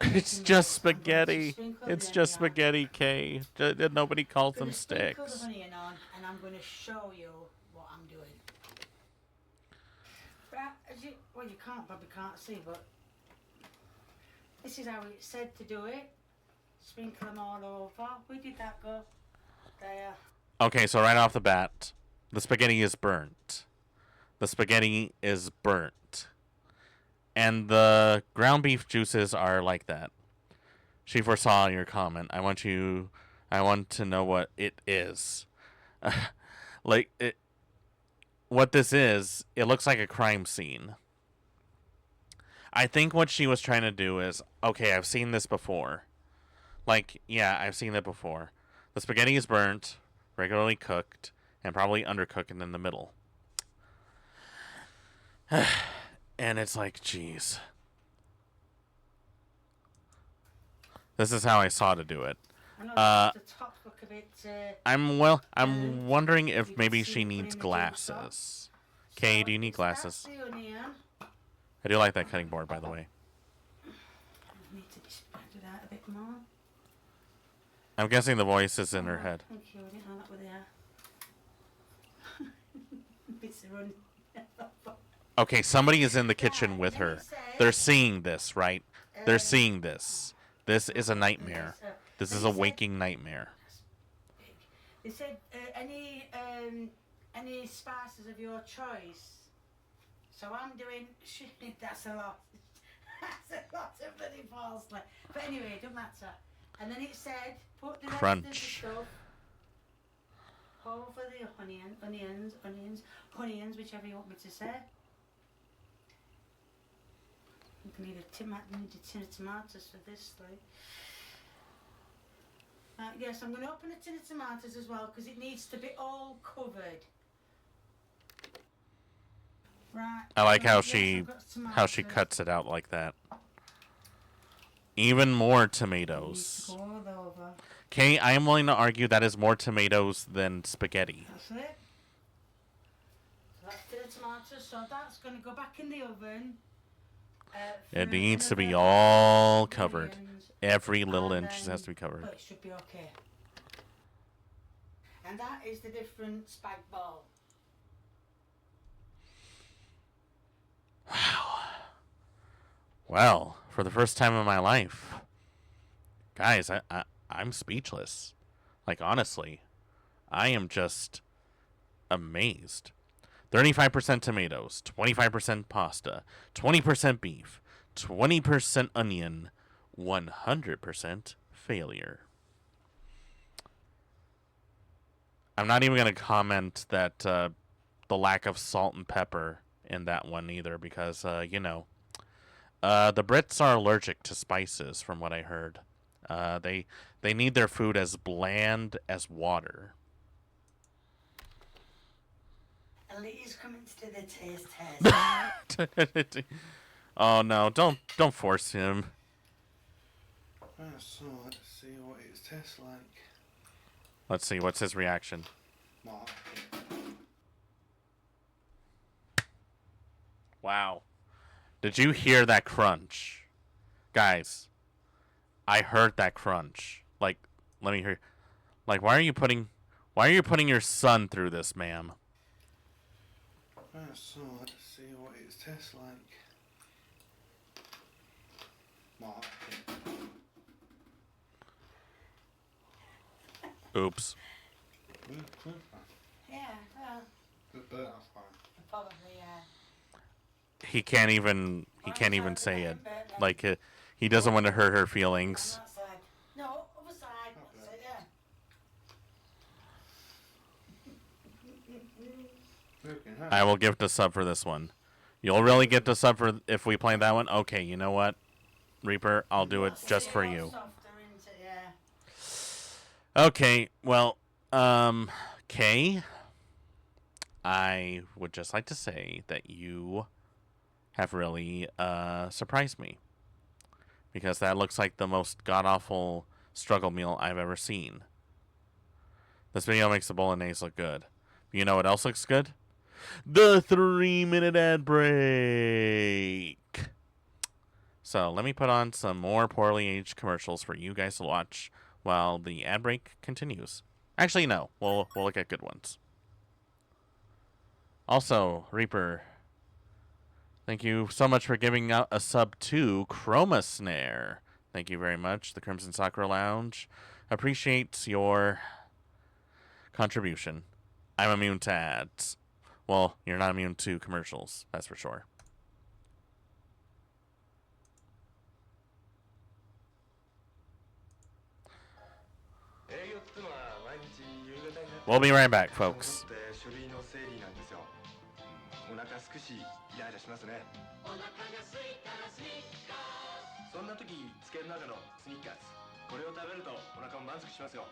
It's just spaghetti. It's just spaghetti, Kay. Nobody calls them sticks. I'm going to sprinkle the onion on, and I'm going to show you what I'm doing. But well, you probably can't see, but this is how it's said to do it. Sprinkle them all over. Where did that go? There. Okay, so right off the bat, the spaghetti is burnt. The spaghetti is burnt. And the ground beef juices are like that. She foresaw your comment. I want to know what it is. What this is, it looks like a crime scene. I think what she was trying to do is, okay, I've seen this before. Like, yeah, I've seen it before. The spaghetti is burnt, regularly cooked, and probably undercooked in the middle. And it's like, geez. This is how I saw to do it. I'm wondering if maybe she needs glasses. Kay, do you need glasses? I do like that cutting board, by the way. Need to be spread out a bit more. I'm guessing the voice is in her head. Thank you. I didn't know that were there. Bits of run. Okay, somebody is in the kitchen with her. They're seeing this, right? They're seeing this. This is a nightmare. This is a waking nightmare. They said any spices of your choice. So I'm doing. That's a lot. That's a lot of bloody parsley. But anyway, it doesn't matter. And then it said, put the Crunch. rest of the stuff over the onions, whichever you want me to say. You need a tin of tomatoes for this, like. Yes, I'm going to open a tin of tomatoes as well because it needs to be all covered. Right. I like how she cuts it out like that. Even more tomatoes. Okay, I am willing to argue that is more tomatoes than spaghetti. That's it. So that's the tomatoes, so that's going to go back in the oven. It needs to be all covered. Every little inch has to be covered. But it should be okay. And that is the different spag ball. Wow. Well, for the first time in my life, guys, I'm speechless. Like, honestly, I am just amazed. 35% tomatoes, 25% pasta, 20% beef, 20% onion, 100% failure. I'm not even going to comment that the lack of salt and pepper in that one either, because, you know, the Brits are allergic to spices, from what I heard. They need their food as bland as water. Elite's coming to do the taste test. Oh no! Don't force him. So let's see what it tastes like. Let's see, what's his reaction? No. Wow. Did you hear that crunch? Guys, I heard that crunch. Like, let me hear. Like, why are you putting your son through this, ma'am? So let's see what it tastes like. No. Oops. Yeah, well. Probably, yeah. He can't even say it. Like, he doesn't want to hurt her feelings. No, other side. That's it, yeah. I will give the sub for this one. You'll really get the sub for if we play that one? Okay, you know what? Reaper, I'll do it just for you. Okay, well, Kay, I would just like to say that you have really surprised me. Because that looks like the most god-awful struggle meal I've ever seen. This video makes the bolognese look good. You know what else looks good? The 3-minute ad break. So let me put on some more poorly aged commercials for you guys to watch while the ad break continues. Actually, no. We'll look at good ones. Also, Reaper, thank you so much for giving out a sub to Chroma Snare. Thank you very much. The Crimson Sakura Lounge appreciates your contribution. I'm immune to ads. Well, you're not immune to commercials, that's for sure. We'll be right back, folks. お腹すくしイライラしますね。お腹がすいたらスニッカーズ。そんな時つける中のスニッカーズ。これを食べるとお腹も満足しますよ。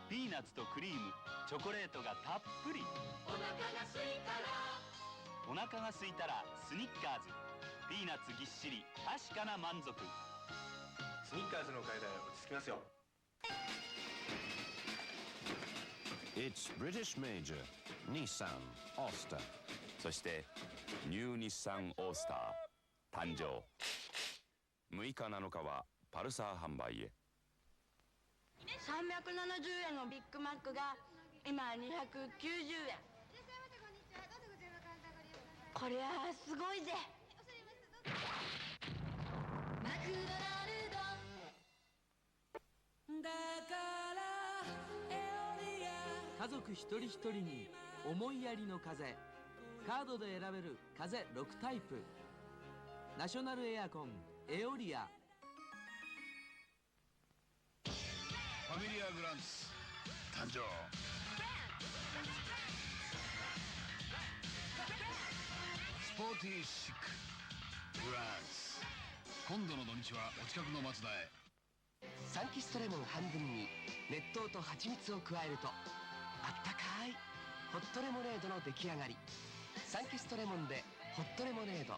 ピーナッツとクリーム、チョコレートがたっぷり。お腹がすいたらスニッカーズ。ピーナッツぎっしり、確かな満足。スニッカーズのおかげで落ち着きますよ。It's British Major, Nissan, Oster. そしてニュー日産オースター誕生。6日7日はパルサー販売へ。370円のビッグマックが今290円。こりゃすごいぜ。家族一人一人に思いやりの風。カードで選べる風6タイプ。ナショナルエアコンエオリア。ファミリアグランツ誕生。スポーティーシックグランツ。今度の土日はお近くのマツダへ。サンキストレモン半分に熱湯と蜂蜜を加えるとあったかいホットレモネードの出来上がり。サンキストレモンでホットレモネード。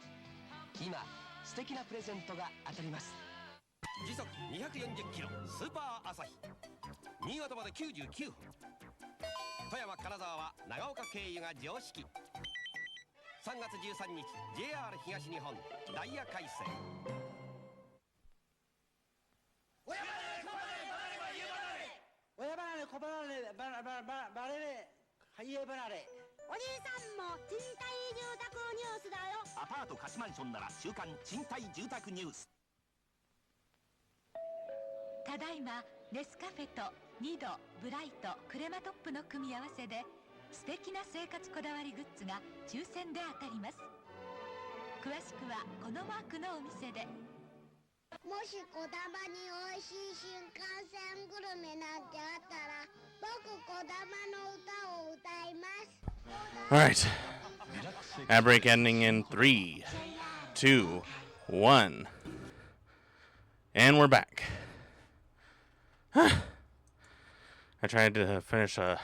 今素敵なプレゼントが当たります。時速240キロスーパー朝日新潟まで99分富山金沢は長岡経由が常識3月13日 JR 東日本ダイヤ改正親離れ子離れバレれハイエ離れおじいさんも賃貸住宅ニュースだよアパート貸しマンションなら週刊賃貸住宅ニュースただいまネスカフェとニド、ブライト、クレマトップの組み合わせで素敵な生活こだわりグッズが抽選で当たります。詳しくはこのマークのお店で。もしこだまに美味しい新幹線グルメなんてあったら僕こだまの歌を歌います。 Alright. Ad break ending in 3, 2, 1. And we're back. I tried to finish a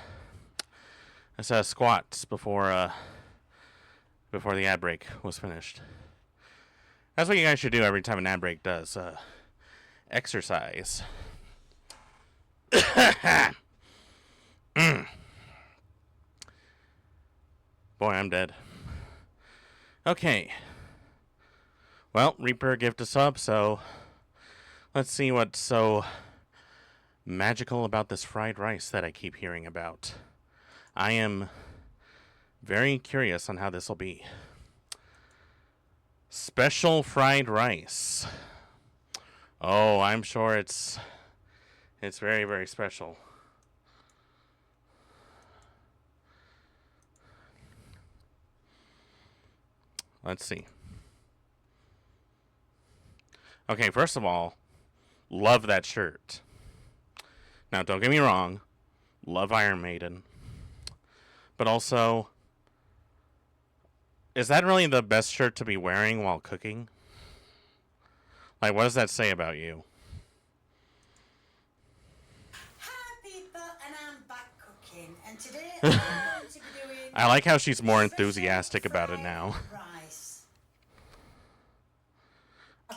set of squats before the ad break was finished. That's what you guys should do every time an ad break does. Exercise. Boy, I'm dead. Okay. Well, Reaper gifted a sub, so let's see what's so magical about this fried rice that I keep hearing about. I am very curious on how this will be. Special fried rice. Oh, I'm sure it's very, very special. Let's see. Okay, first of all, love that shirt. Now, don't get me wrong, love Iron Maiden. But also, is that really the best shirt to be wearing while cooking? Like, what does that say about you? Hi people, and I'm back cooking, and today I'm going to be doing I like how she's more enthusiastic about it now.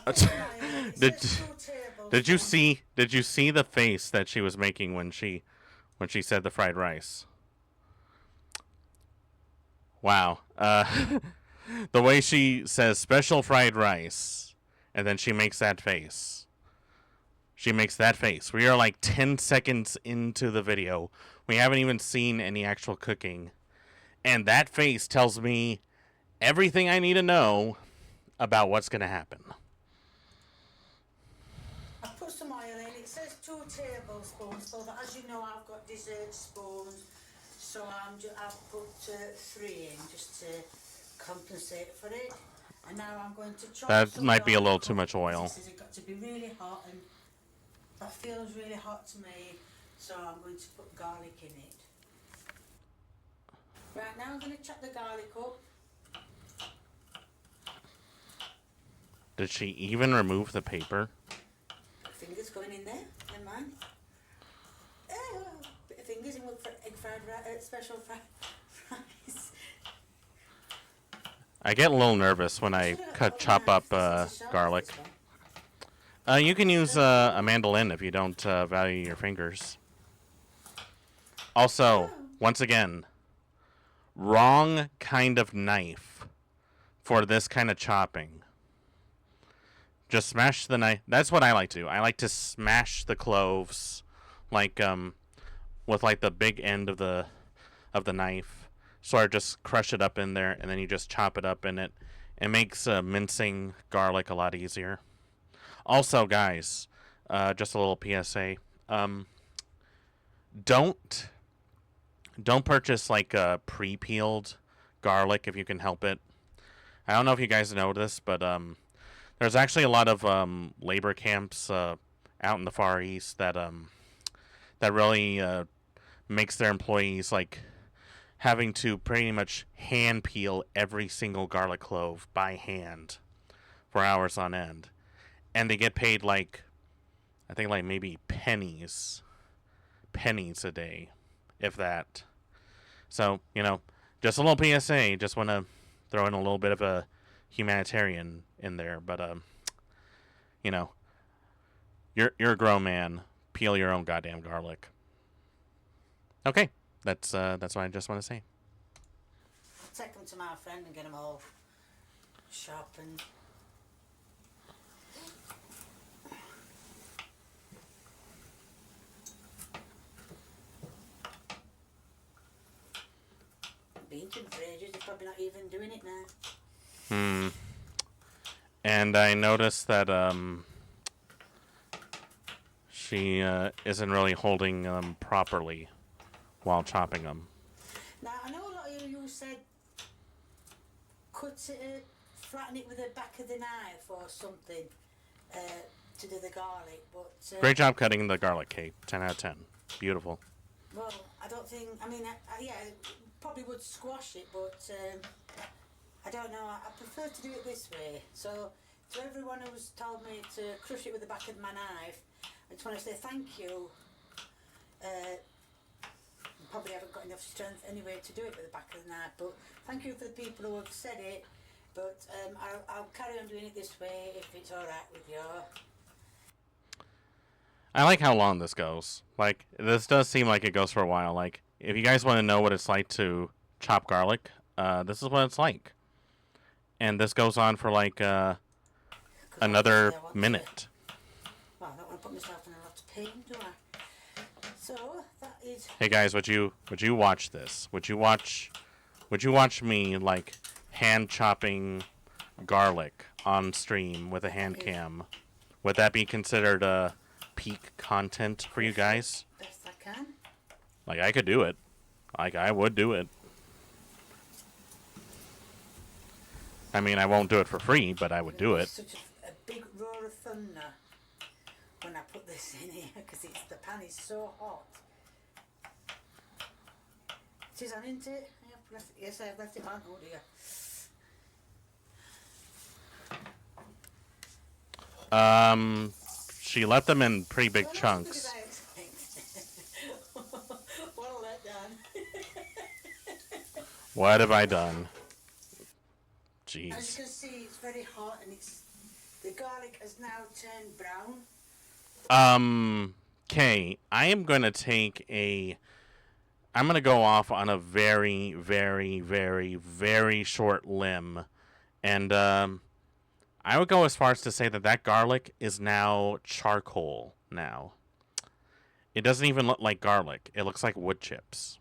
rice. Did you see the face that she was making when she said the fried rice? Wow. The way she says special fried rice, and then she makes that face. She makes that face. We are like 10 seconds into the video. We haven't even seen any actual cooking. And that face tells me everything I need to know about what's going to happen. I put some oil in. It says 2 tablespoons, but as you know, I've got dessert spoons, so I've put 3 in just to compensate for it. And now I'm going to chop. That some might be a little garlic too up. much oil. This has got to be really hot, and that feels really hot to me, so I'm going to put garlic in it. Right, now I'm going to chop the garlic up. Did she even remove the paper? Fingers going in there, never mind. Bit of fingers in with egg fried rice, special fried rice. I get a little nervous when I chop up garlic. You can use a mandolin if you don't value your fingers. Also, once again, wrong kind of knife for this kind of chopping. Just smash the knife. That's what I like to do. I like to smash the cloves, like with like the big end of the knife. Sort of just crush it up in there, and then you just chop it up in it. It makes mincing garlic a lot easier. Also, guys, just a little PSA. Don't purchase like pre-peeled garlic if you can help it. I don't know if you guys know this, but there's actually a lot of labor camps out in the Far East that really makes their employees like having to pretty much hand peel every single garlic clove by hand for hours on end. And they get paid like, I think like maybe pennies a day, if that. So, you know, just a little PSA, just want to throw in a little bit of a humanitarian in there, but, you know, You're a grown man. Peel your own goddamn garlic. Okay, that's what I just want to say. Take them to my friend and get them all sharpened. Been to him for ages, he's probably not even doing it now. And I noticed that she isn't really holding them properly while chopping them. Now, I know a lot of you said cut it, flatten it with the back of the knife or something to do the garlic, but... Great job cutting the garlic, Kate. 10 out of 10. Beautiful. Well, I don't think... I mean, yeah, probably would squash it, but I don't know. I prefer to do it this way. So, to everyone who's told me to crush it with the back of my knife, I just want to say thank you. Probably haven't got enough strength anyway to do it with the back of the knife, but thank you for the people who have said it. But I'll carry on doing it this way if it's all right with you. I like how long this goes. Like, this does seem like it goes for a while. Like, if you guys want to know what it's like to chop garlic, this is what it's like. And this goes on for like another minute. Well, I don't want to put myself in a lot of pain, do I? So that is. Hey guys, would you watch this? Would you watch me like hand chopping garlic on stream with a hand cam? Would that be considered peak content for you guys? Best I can. Like, I could do it. Like, I would do it. I mean, I won't do it for free, but I would do it. Such a big roar of thunder when I put this in here because the pan is so hot. It is on, isn't it? Yes, I have left it on. Oh dear. She left them in pretty big chunks. What a letdown. What have I done? Jeez. As you can see, it's very hot and the garlic has now turned brown. Okay, I am going to I'm going to go off on a very, very, very, very short limb. And, I would go as far as to say that garlic is now charcoal now. It doesn't even look like garlic. It looks like wood chips.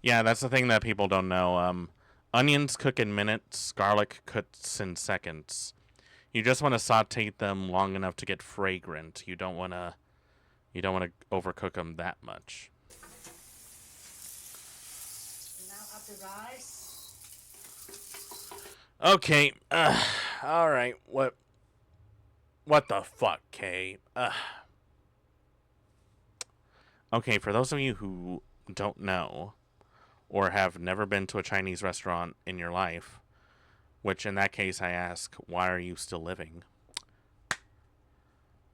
Yeah, that's the thing that people don't know. Onions cook in minutes. Garlic cooks in seconds. You just want to saute them long enough to get fragrant. You don't want to overcook them that much. Now add the rice. Okay. All right. What the fuck, Kay? Okay, for those of you who don't know or have never been to a Chinese restaurant in your life, which in that case I ask, why are you still living?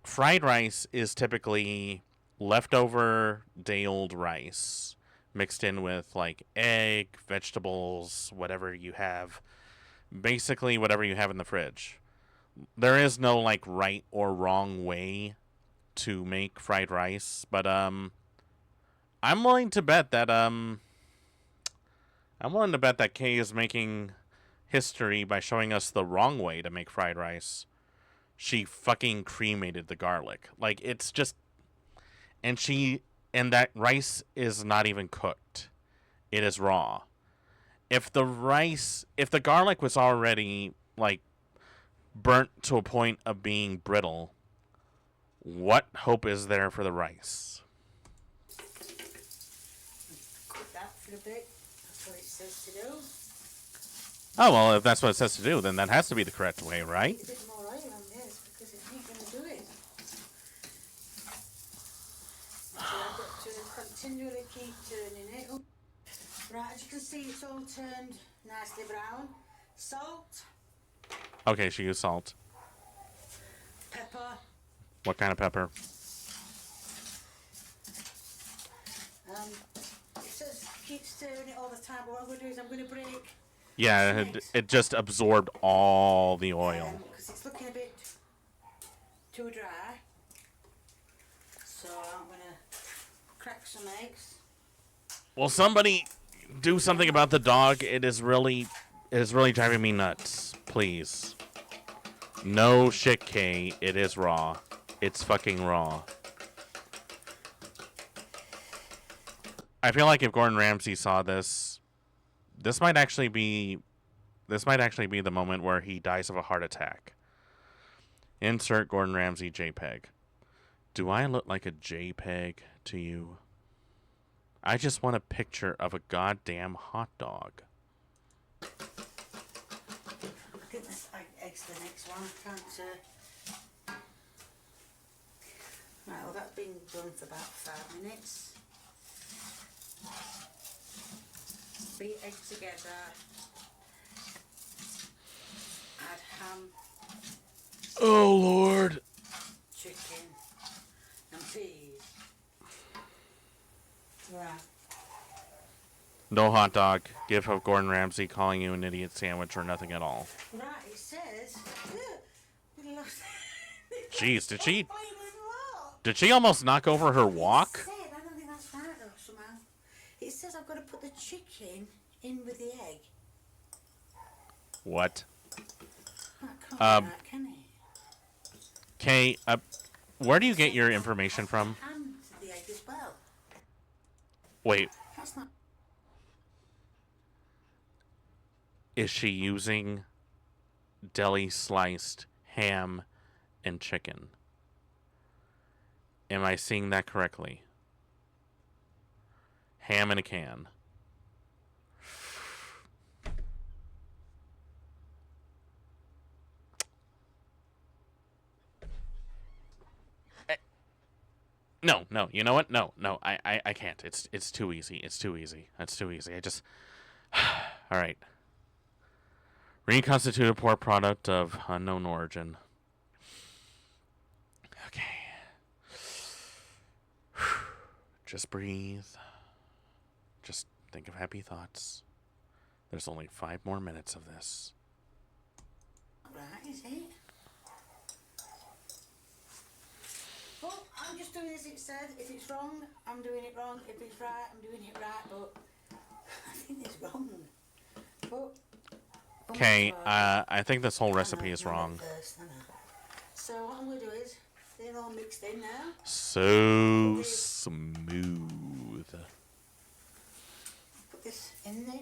Fried rice is typically leftover day-old rice mixed in with like egg, vegetables, whatever you have. Basically whatever you have in the fridge. There is no like right or wrong way to make fried rice, but I'm willing to bet that Kay is making history by showing us the wrong way to make fried rice. She fucking cremated the garlic. Like, it's just, and that rice is not even cooked. It is raw. If the garlic was already, like, burnt to a point of being brittle, what hope is there for the rice? Cook that for a bit. That's what it says to do. Oh, well, if that's what it says to do, then that has to be the correct way, right? A bit more oil on this because it ain't going to do it. So I've got to continually keep turning it. Right, as you can see, it's all turned nicely brown. Salt. Okay, she used salt. Pepper. What kind of pepper? It says keep stirring it all the time, but what I'm going to do is I'm going to break. Yeah, it just absorbed all the oil. Because it's looking a bit too dry. So I'm gonna crack some eggs. Will somebody do something about the dog? It is really driving me nuts. Please. No shit, Kay. It is raw. It's fucking raw. I feel like if Gordon Ramsay saw this, this might actually be the moment where he dies of a heart attack. Insert Gordon Ramsay JPEG. Do I look like a JPEG to you? I just want a picture of a goddamn hot dog. I think this egg's the next one. Right, well that's been done for about 5 minutes. Beat eggs together. Add ham. Oh Lord. Chicken and peas. Right. No hot dog. GIF of Gordon Ramsay calling you an idiot sandwich or nothing at all. Right, it says. Jeez, did she almost knock over her walk? I don't think that's right though, somehow. It says I've got to put the chicken in with the egg. What? That can't be right, can it? Kay, where do you get your information from? And the egg as well. Wait, That's not. is she using deli sliced ham and chicken? Am I seeing that correctly? Ham in a can. No, you know what? No, I can't. It's too easy. It's too easy. That's too easy. I just all right. Reconstituted pork product of unknown origin. Okay. Just breathe. Just think of happy thoughts. There's only 5 more minutes of this. Right, is it? Well, I'm just doing as it said. If it's wrong, I'm doing it wrong. If it's right, I'm doing it right. But I think it's wrong. But Okay, I think this whole recipe is wrong. so what I'm going to do is, they're all mixed in now. So smooth. Put this in there.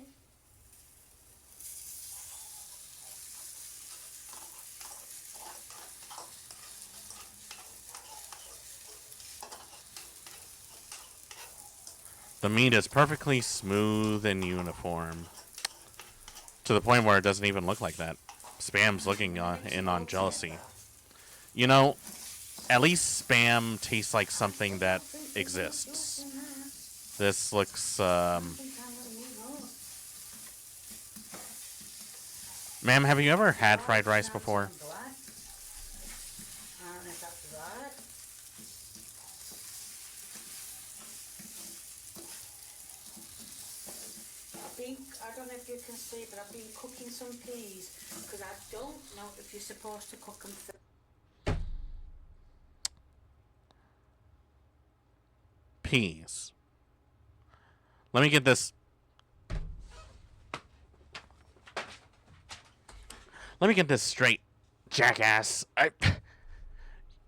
The meat is perfectly smooth and uniform. To the point where it doesn't even look like that. Spam's looking in on jealousy. You know, at least Spam tastes like something that exists. This looks, Ma'am, have you ever had fried rice before? I don't know if you can see, but I've been cooking some peas because I don't know if you're supposed to cook them first. Peas. Let me get this. Let me get this straight, jackass.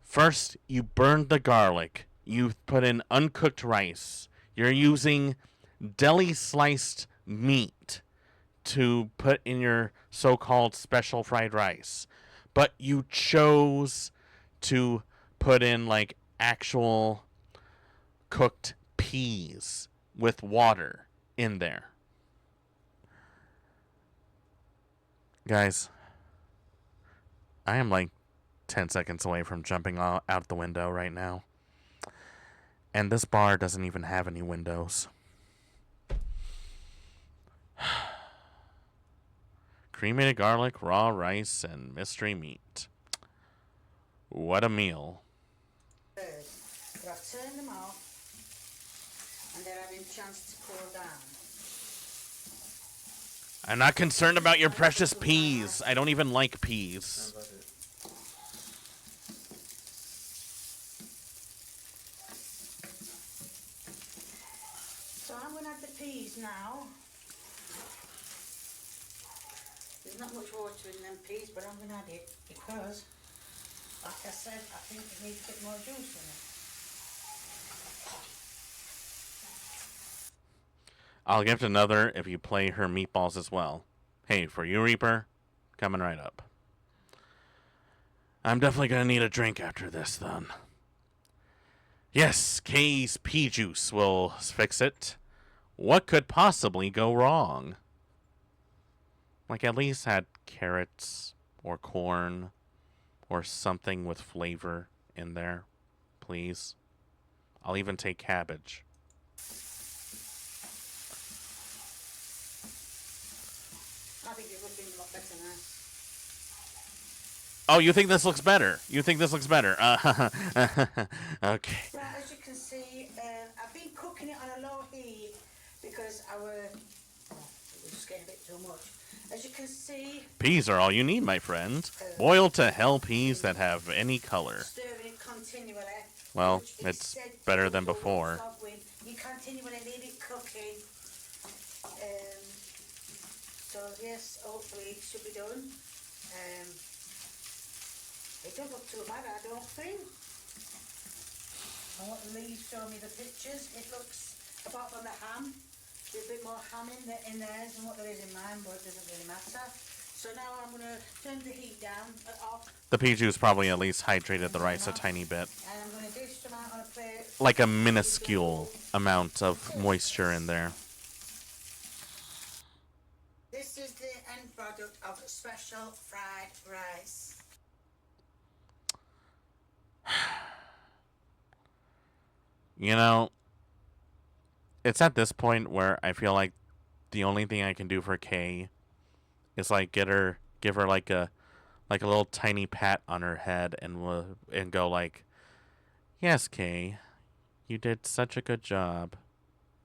First, you burned the garlic. You put in uncooked rice. You're using deli sliced meat to put in your so-called special fried rice. But you chose to put in like actual cooked peas with water in there. Guys, I am like 10 seconds away from jumping out the window right now. And this bar doesn't even have any windows. Cremated garlic, raw rice, and mystery meat. What a meal. But I've turned them off and they're having a chance to cool down. I'm not concerned about your precious peas. I don't even like peas. now. There's not much water in them peas, but I'm going to add it because, like I said, I think it needs a bit more juice in it. I'll gift another if you play her meatballs as well. Hey, for you, Reaper, coming right up. I'm definitely going to need a drink after this, then. Yes, Kay's pea juice will fix it. What could possibly go wrong? Like, at least add carrots or corn or something with flavor in there, please. I'll even take cabbage. I think it's looking a lot better now. Oh, you think this looks better? You think this looks better? Okay. Right, as you can see, I've been cooking it on a low heat because it was just getting a bit too much. As you can see, Peas are all you need, my friend. Boiled to hell peas that have any color. stirring it continually. Well, it's better than before. You continually need it cooking. So yes, hopefully it should be done. It don't look too bad, I don't think. And what Lee showed me the pictures, it looks, apart from the ham, there's a bit more ham in theirs than what there is in mine, but it doesn't really matter. So now I'm going to turn the heat down off. The pea juice probably at least hydrated the rice a tiny bit. And I'm going to dish them out on a plate. Like a minuscule amount of moisture in there. This is the end product of special fried rice. You know, it's at this point where I feel like the only thing I can do for Kay is like give her like a little tiny pat on her head and go like, "Yes, Kay, you did such a good job.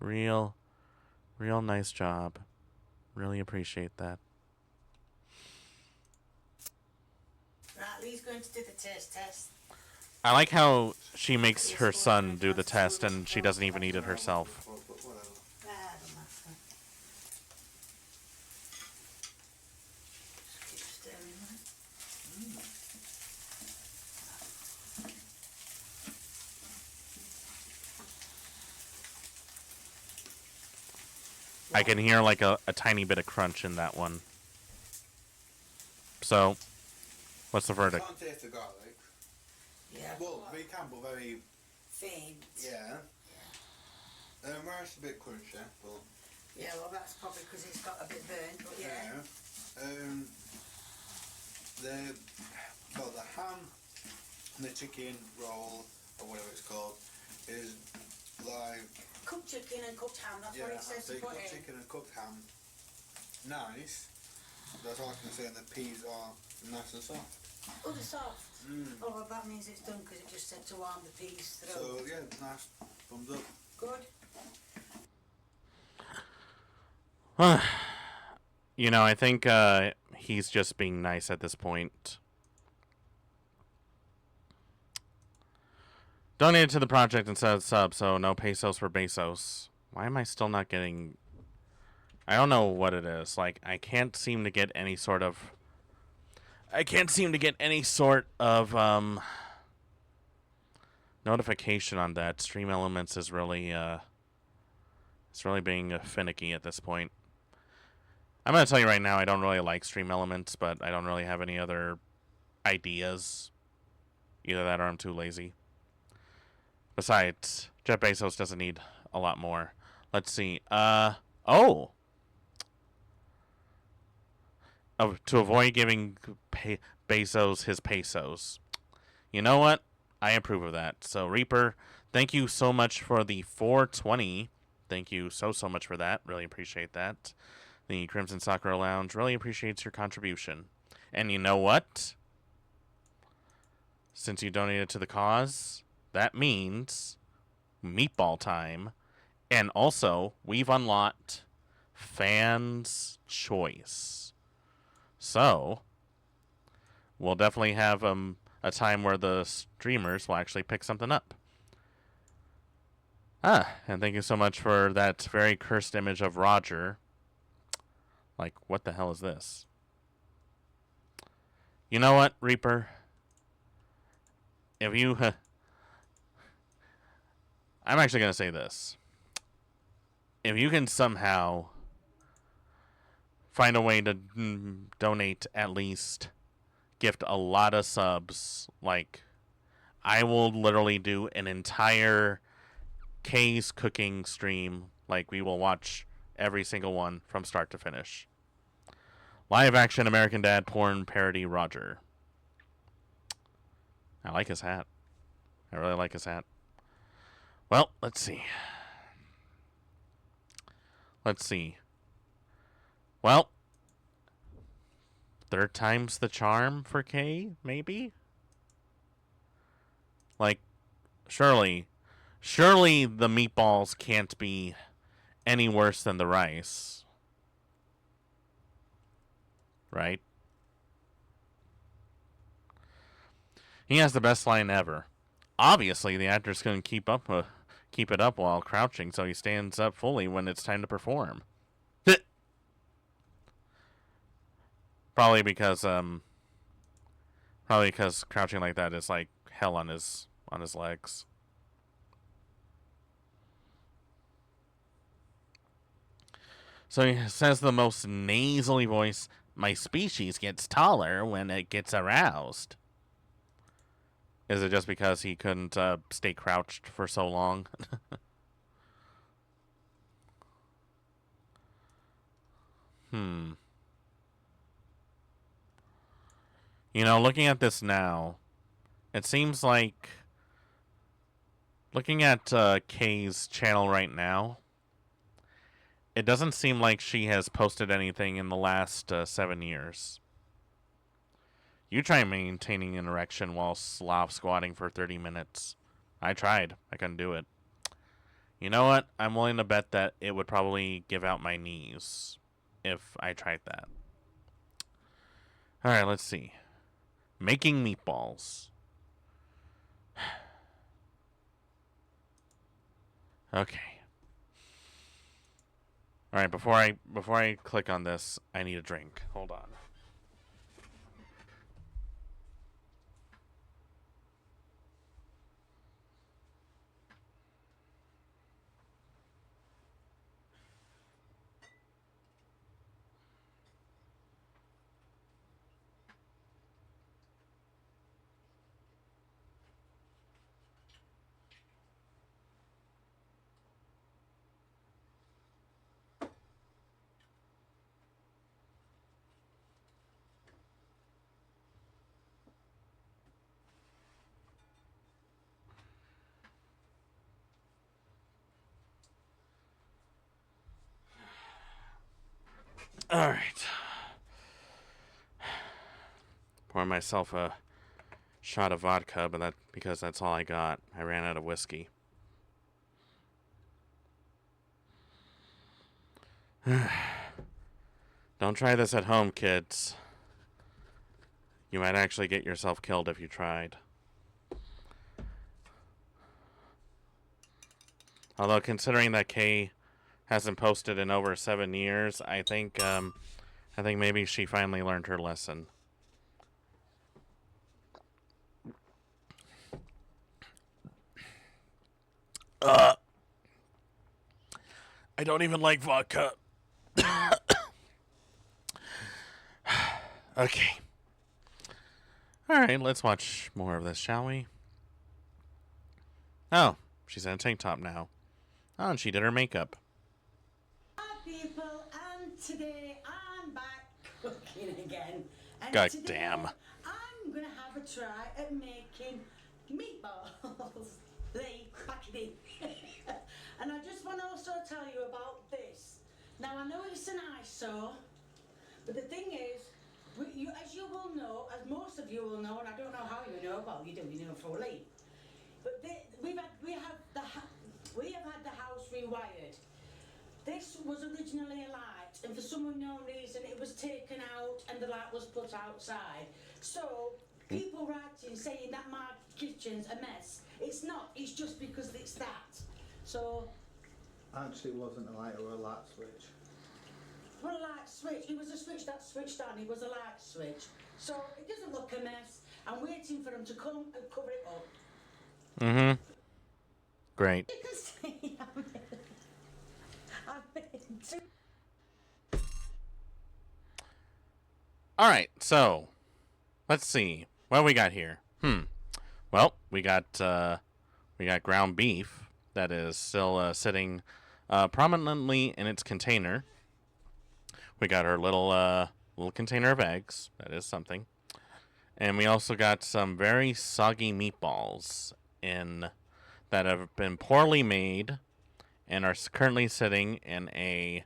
Real nice job. Really appreciate that." Right, Lee's going to do the taste test. I like how she makes her son do the test and she doesn't even eat it herself. I can hear like a tiny bit of crunch in that one. So, what's the verdict? Can't taste the garlic. Yeah. Well, we can, but very faint. Yeah. Rice a bit crunchy, but yeah, well that's probably because it's got a bit burnt, but yeah. The ham and the chicken roll or whatever it's called is like cooked chicken and cooked ham. That's what it says to put cooked in. chicken and cooked ham. Nice. That's all I can say. And the peas are nice and soft. Oh, they're soft. Mm. Oh, well, that means it's done because it just said to warm the peas through. So yeah, nice. Thumbs up. Good. You know, I think he's just being nice at this point. Donated to the project instead of sub, so no pesos for Bezos. Why am I still not getting... I don't know what it is. Like, I can't seem to get any sort of... notification on that. Stream Elements is really, it's really being finicky at this point. I'm going to tell you right now, I don't really like Stream Elements, but I don't really have any other ideas. Either that or I'm too lazy. Besides, Jeff Bezos doesn't need a lot more. Let's see. To avoid giving Bezos his pesos. You know what? I approve of that. So, Reaper, thank you so much for the 420. Thank you so much for that. Really appreciate that. The Crimson Soccer Lounge really appreciates your contribution. And you know what? Since you donated to the cause, that means meatball time. And also, we've unlocked Fans Choice. So, we'll definitely have a time where the streamers will actually pick something up. And thank you so much for that very cursed image of Roger. Like, what the hell is this? You know what, Reaper? If you... I'm actually going to say this. If you can somehow find a way to donate, at least gift a lot of subs, like, I will literally do an entire Kay's cooking stream. Like, we will watch every single one from start to finish. Live action American Dad porn parody Roger. I like his hat. I really like his hat. Well, let's see. Well, third time's the charm for Kay, maybe? Like, surely the meatballs can't be any worse than the rice. Right? He has the best line ever. Obviously, the actor's going to keep it up while crouching, so he stands up fully when it's time to perform. Probably because crouching like that is like hell on his legs. So he says the most nasally voice, "My species gets taller when it gets aroused." Is it just because he couldn't stay crouched for so long? You know, looking at this now, it seems like... Looking at Kay's channel right now, it doesn't seem like she has posted anything in the last 7 years. You try maintaining an erection while sloth squatting for 30 minutes. I tried. I couldn't do it. You know what? I'm willing to bet that it would probably give out my knees if I tried that. Alright, let's see. Making meatballs. Okay. Alright, before I click on this, I need a drink. Hold on. Alright. Pour myself a shot of vodka, but because that's all I got. I ran out of whiskey. Don't try this at home, kids. You might actually get yourself killed if you tried. Although, considering that Kay hasn't posted in over 7 years, I think maybe she finally learned her lesson. I don't even like vodka. Okay. Alright, let's watch more of this, shall we? Oh, she's in a tank top now. Oh, and she did her makeup. Hi people, and today I'm back cooking again. And God today damn. I'm going to have a try at making meatballs. Lee, pack it in. And I just want to also tell you about this. Now I know it's an eyesore, but the thing is, as you will know, as most of you will know, and I don't know how you know, well you do, you know for Lee. But we have had the house rewired. This was originally a light, and for some unknown reason it was taken out and the light was put outside. So people writing saying that my kitchen's a mess. It's not, it's just because it's that. So. Actually, it wasn't a light or a light switch. Well, a light switch. It was a switch that switched on. It was a light switch. So it doesn't look a mess. I'm waiting for them to come and cover it up. Mm-hmm. Great. You can see I've been too. All right, so let's see what we got here. Well, we got ground beef that is still sitting prominently in its container. We got our little container of eggs. That is something. And we also got some very soggy meatballs that have been poorly made and are currently sitting in a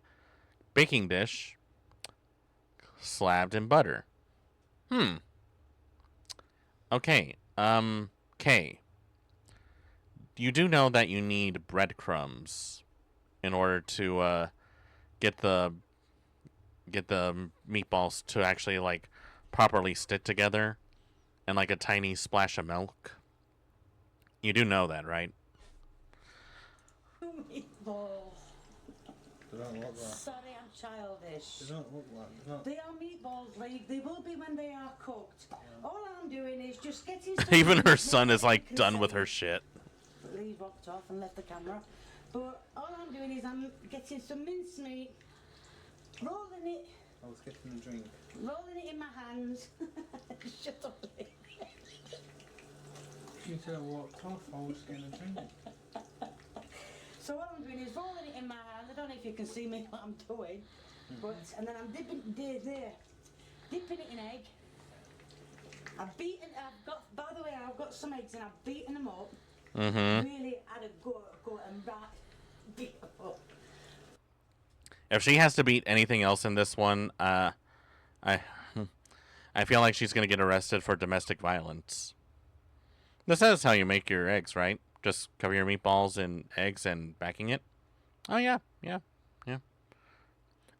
baking dish slabbed in butter. Okay. Kay. You do know that you need breadcrumbs in order to get the meatballs to actually like properly stick together and like a tiny splash of milk. You do know that, right? Meatballs. They don't look like. Sorry, I'm childish. They don't look like. They are meatballs, like they will be when they are cooked. All I'm doing is just getting. Even her son is like done with her shit. Lee walked off and left the camera. But all I'm doing is I'm getting some mincemeat, rolling it. I was getting a drink. Rolling it in my hands. Shut up, Lee. You said I walked off. I was getting a drink. So what I'm doing is rolling it in my hand. I don't know if you can see me what I'm doing, but and then I'm dipping it in egg. By the way, I've got some eggs and I've beaten them up. Really had a go and beat them up. If she has to beat anything else in this one, I feel like she's gonna get arrested for domestic violence. This is how you make your eggs, right? Just cover your meatballs in eggs and backing it. Oh yeah.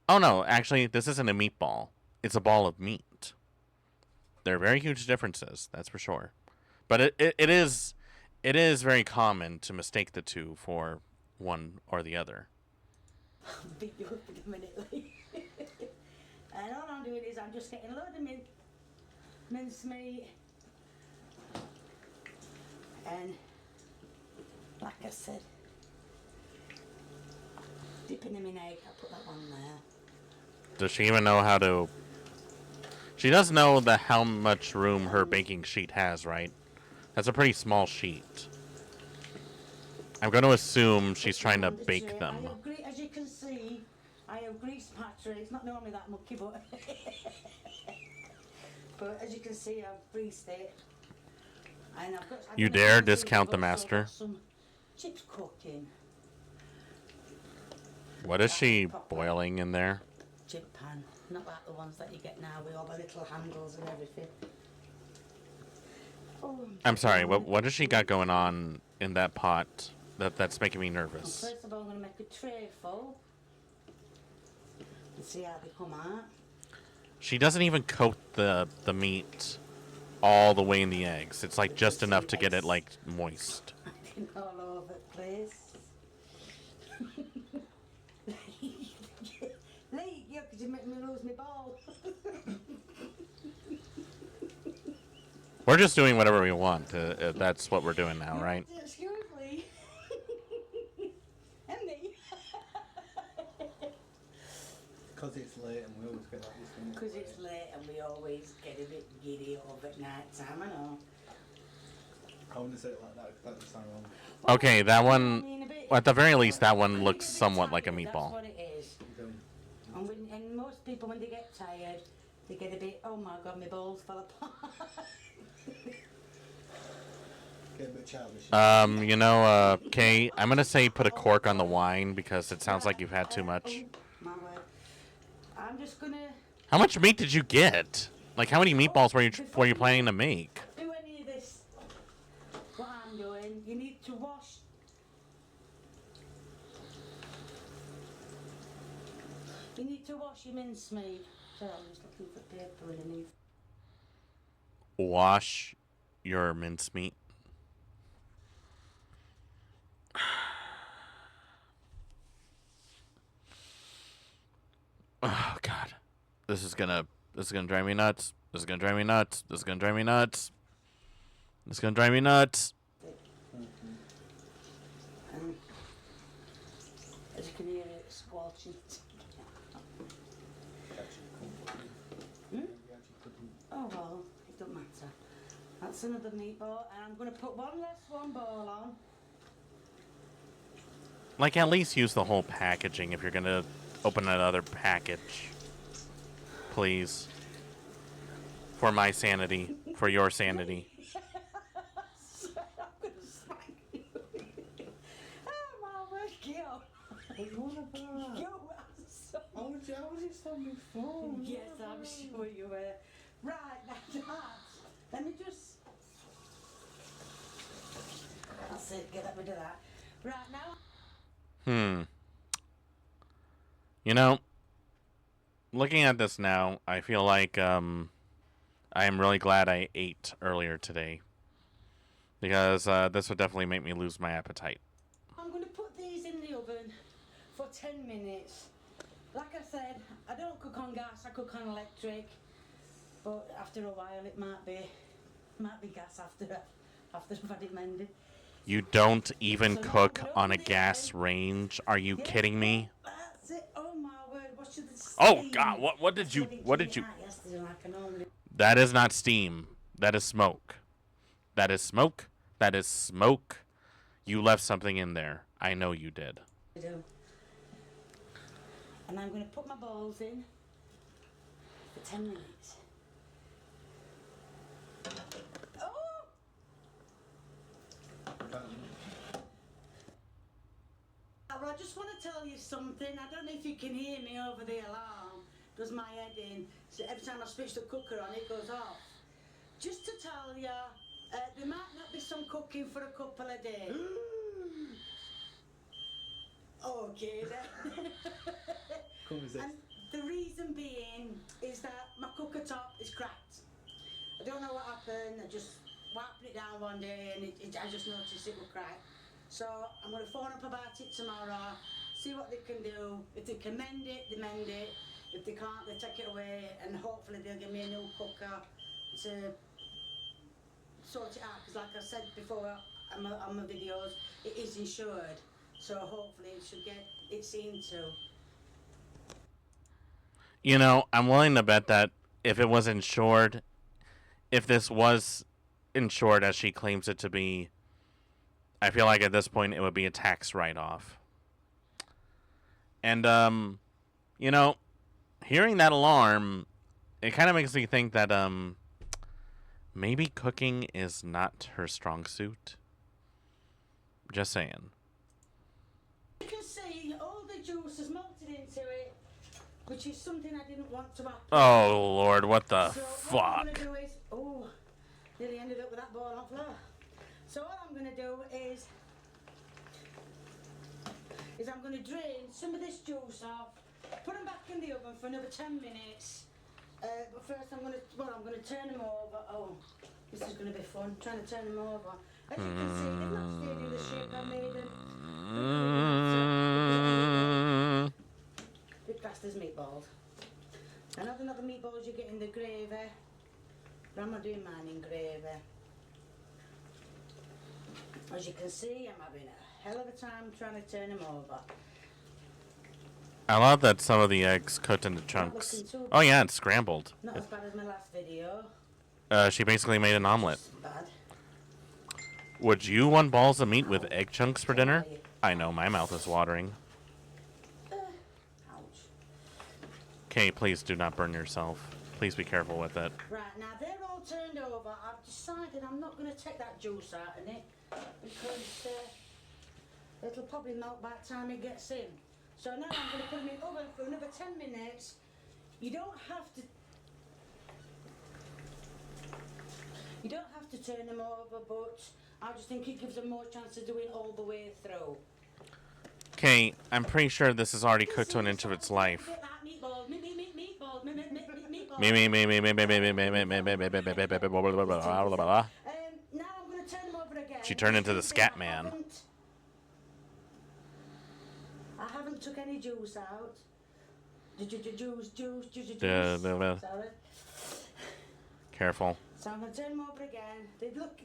Oh no, actually, this isn't a meatball. It's a ball of meat. There are very huge differences, that's for sure. But it is very common to mistake the two for one or the other. Beat you up in a minute, Lee. And all I'm doing is I'm just getting a load of mincemeat. And like I said, dipping them in egg. I'll put that one there. Does she even know how to... She does know how much room her baking sheet has, right? That's a pretty small sheet. I'm going to assume she's trying to bake them. As you can see, I have grease patch. It's not normally that mucky, but... but as you can see, I've greased it. And I've got, you dare discount the master? Some chips cooking. What is she boiling in there? Chip pan, not like the ones that you get now with all the little handles and everything. Oh, I'm sorry. What has she got going on in that pot that's making me nervous? First of all, I'm going to make a tray full and see how they come out. She doesn't even coat the meat all the way in the eggs. It's like just enough to get it like moist. All over the place. Lee, yeah, because you make me lose my ball. We're just doing whatever we want. That's what we're doing now, right? Excuse me. And me. Because it's late and we always get like this thing. Because it's late and we always get a bit giddy over at night time, I know. I wouldn't say it like that, because that just sounds wrong. Okay, that one, at the very least, that one looks somewhat like a meatball. That's what it is. And most people, when they get tired, they get a bit, oh my God, my balls fell apart. Get a bit childish. You know, Kay, I'm going to say put a cork on the wine because it sounds like you've had too much. My word. I'm just going to... How much meat did you get? Like, how many meatballs were you planning to make? Do any of this, what I'm doing, you need to wash. You need to wash your mincemeat. Sorry, I'm just looking for paper underneath. Wash your mincemeat. This is gonna drive me nuts. This is gonna drive me nuts. This is gonna drive me nuts. This is gonna drive me nuts. As you can hear it squelching. Oh well, it doesn't matter. That's another meatball, and I'm going to put one ball on. Like, at least use the whole packaging if you're gonna open another package. Please. For my sanity. For your sanity. I'm going to smack you. Oh my word, Gil. What about? Gil, I'm sorry. I was just on my phone. Yes, I'm sure you were. Right, now, let me just... That's it, get rid of that. Right, now... You know, looking at this now, I feel like I am really glad I ate earlier today. Because this would definitely make me lose my appetite. I'm going to put these in the oven for 10 minutes. Like I said, I don't cook on gas, I cook on electric. But after a while it might be gas after I've had it mended. You don't even cook on a gas range? Are you kidding me? That's it. Oh my word, what should this Oh God, what did you That is not steam. That is smoke. That is smoke. That is smoke. You left something in there. I know you did. I do. And I'm going to put my balls in for 10 minutes. Oh! I just want to tell you something. I don't know if you can hear me over the alarm. Does my head in. So every time I switch the cooker on, it goes off. Just to tell you, there might not be some cooking for a couple of days. Okay then. And the reason being is that my cooker top is cracked. I don't know what happened. I just wiped it down one day and I just noticed it was cracked. So I'm going to phone up about it tomorrow, see what they can do. If they can mend it, they mend it. If they can't, they take it away and hopefully they'll give me a new cooker to sort it out. Because like I said before on my videos, it is insured. So hopefully it should get it seen to. You know, I'm willing to bet that if it was insured, if this was insured as she claims it to be, I feel like at this point it would be a tax write-off. And, you know, hearing that alarm, it kind of makes me think that, maybe cooking is not her strong suit. Just saying. You can see all the juice has melted into it, which is something I didn't want to happen. Oh, Lord, what the so fuck? What I'm going to do is, nearly ended up with that ball on floor. So what I'm going to do is I'm going to drain some of this juice off, put them back in the oven for another 10 minutes. But first I'm going to turn them over. Oh, this is going to be fun, trying to turn them over. As you can see, they're not staying in the shape I made them. They're classed as meatballs. I know they're not the meatballs you get in the gravy, but I'm not doing mine in gravy. As you can see, I'm having a hell of a time trying to turn them over. I love that some of the eggs cooked into chunks. Oh yeah, it's scrambled. Not as bad as my last video. She basically made an omelet. Bad. Would you want balls of meat with egg chunks for dinner? I know, my mouth is watering. Okay, please do not burn yourself. Please be careful with it. Right, now they're all turned over. I've decided I'm not going to take that juice out of it because it'll probably melt by the time it gets in. So now I'm going to put them in the oven for another 10 minutes. You don't have to turn them over, but I just think it gives them more chance of doing all the way through. Okay, I'm pretty sure this is already cooked to an inch of its life. She turned into the scat man. I haven't took any juice out juice. Sorry. Careful. So I'm gonna turn them over again. They do look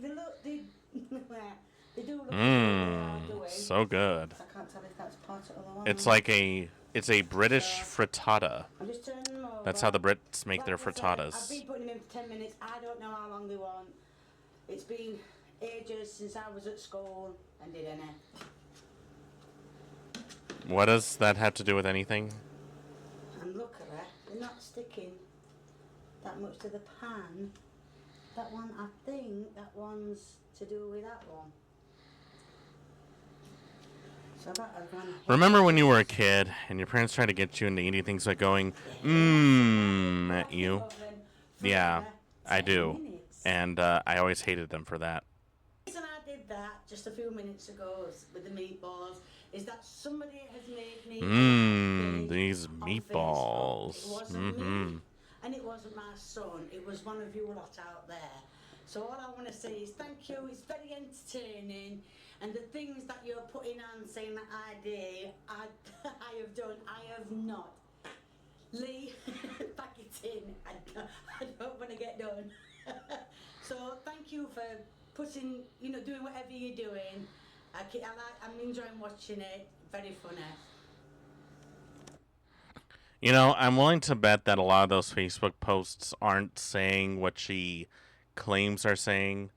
they do look So good. I can't tell if that's part of the one. It's a British frittata. I'm just turning them over. That's how the Brits make their frittatas. I've been putting them in for 10 minutes. I don't know how long they want. It's been ages since I was at school and did any. What does that have to do with anything? And look at it. They're not sticking that much to the pan. That one, I think that one's to do with that one. So Remember when you were a kid and your parents tried to get you into eating things like going, at you? Yeah, I do. And I always hated them for that. The reason I did that just a few minutes ago with the meatballs is that somebody has made me these meatballs. It wasn't me, and it wasn't my son. It was one of you lot out there. So all I want to say is thank you. It's very entertaining, and the things that you're putting on, saying that I did, I have done. I have not. Lee, pack it in. I don't want to get done. So thank you for putting, doing whatever you're doing. I'm enjoying watching it. Very funny. I'm willing to bet that a lot of those Facebook posts aren't saying what she claims are saying.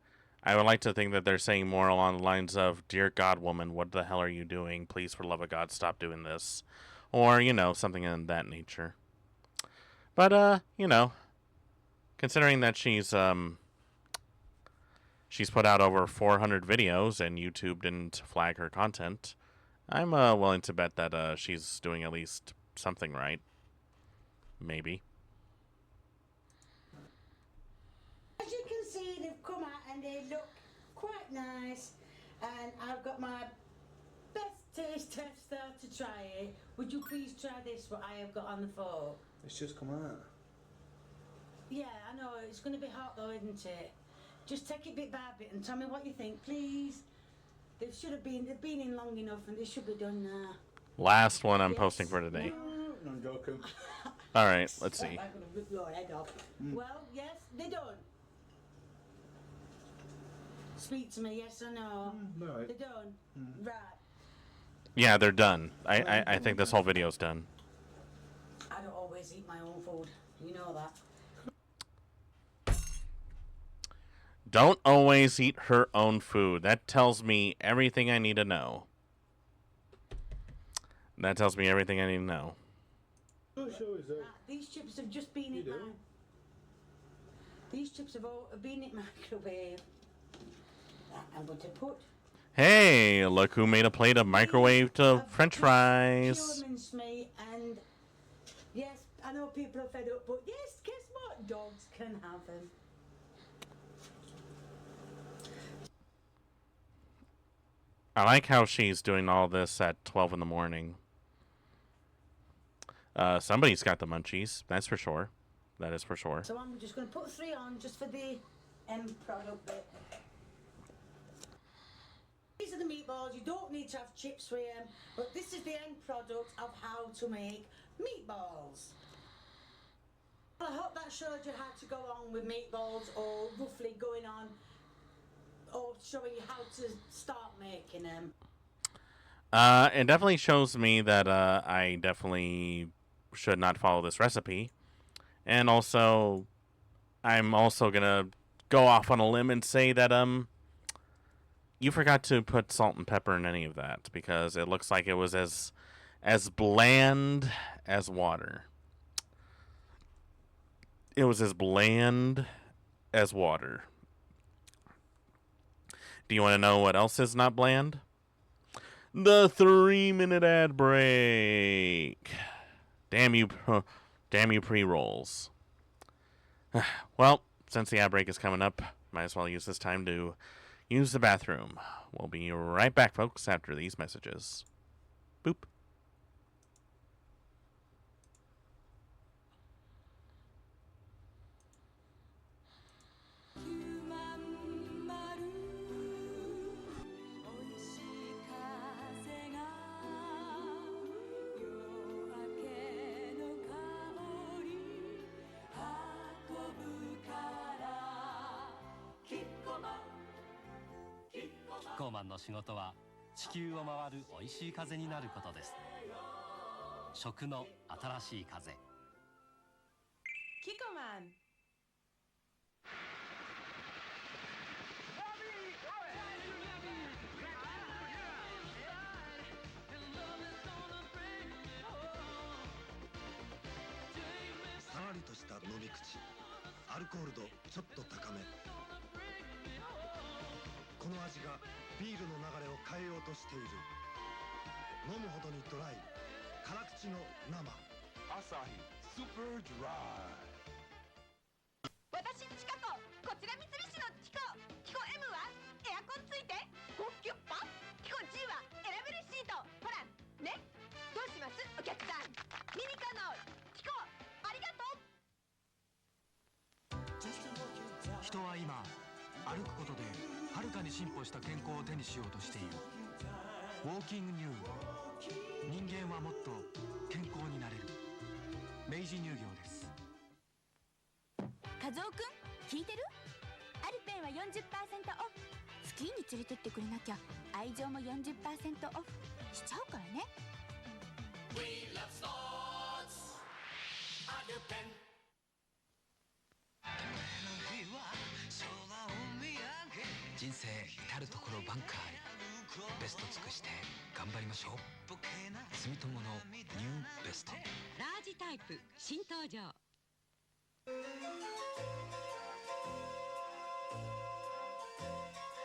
I would like to think that they're saying more along the lines of, "Dear God, woman, what the hell are you doing? Please, for the love of God, stop doing this." Or, something in that nature. But, considering that she's put out over 400 videos and YouTube didn't flag her content, I'm willing to bet that she's doing at least something right. Maybe. As you can see, they've come out and they look quite nice. And I've got my best taste tester to try it. Would you please try this, what I have got on the fork? It's just come out. Yeah, I know. It's going to be hot though, isn't it? Just take it bit by bit and tell me what you think, please. They've been in long enough and they should be done now. Last one I'm posting for today. No, I'm joking. All right, let's see. I'm going to rip your head off. Well, yes, they're done. Speak to me, yes or no. Right. They're done. Right. Yeah, they're done. I think this whole video's done. I don't always eat my own food. You know that. Don't always eat her own food. That tells me everything I need to know. That tells me everything I need to know. These chips have just been in my... These chips have been in microwave. I'm going to put... Hey, look who made a plate of microwaved French fries. Meat and yes, I know people are fed up, but yes, guess what? Dogs can have them. I like how she's doing all this at 12 in the morning. Somebody's got the munchies, that's for sure. That is for sure. So I'm just going to put 3 on just for the end product bit. These are the meatballs. You don't need to have chips with them, but this is the end product of how to make meatballs. Well, I hope that showed you how to go on with meatballs, or roughly going on, or showing you how to start making them. It definitely shows me that I definitely should not follow this recipe. And also, I'm also gonna go off on a limb and say that you forgot to put salt and pepper in any of that, because it looks like it was as bland as water. It was as bland as water. Do you want to know what else is not bland? The 3-minute ad break. Damn you pre-rolls. Well, since the ad break is coming up, might as well use this time to use the bathroom. We'll be right back, folks, after these messages. Boop. コーマンの仕事は地球を回る美味しい風になることです。食の新しい風。キコマン。さらりとした飲み口、アルコール度ちょっと高め。この味がビールの流れを変えようとしている。飲むほどにドライ、辛口の生。アサヒスーパードライ。私チカ子、こちら三菱のチコ。チコ M はエアコンついて高級パン。チコ G は選べるシート。ほらね、どうしますお客さん。ミニカのチコ、ありがとう。人は今歩くことではるかに進歩した健康を手にしようとしている。ウォーキングニュー。人間はもっと健康になれる。明治乳業です。和夫くん聞いてる？アルペンは 40% オフ。スキーに連れてってくれなきゃ愛情も 40% オフしちゃうからね。 We love sports アルペン。人生至るところバンカーあり。ベスト尽くして頑張りましょう。住友のニューベスト。ラージタイプ新登場。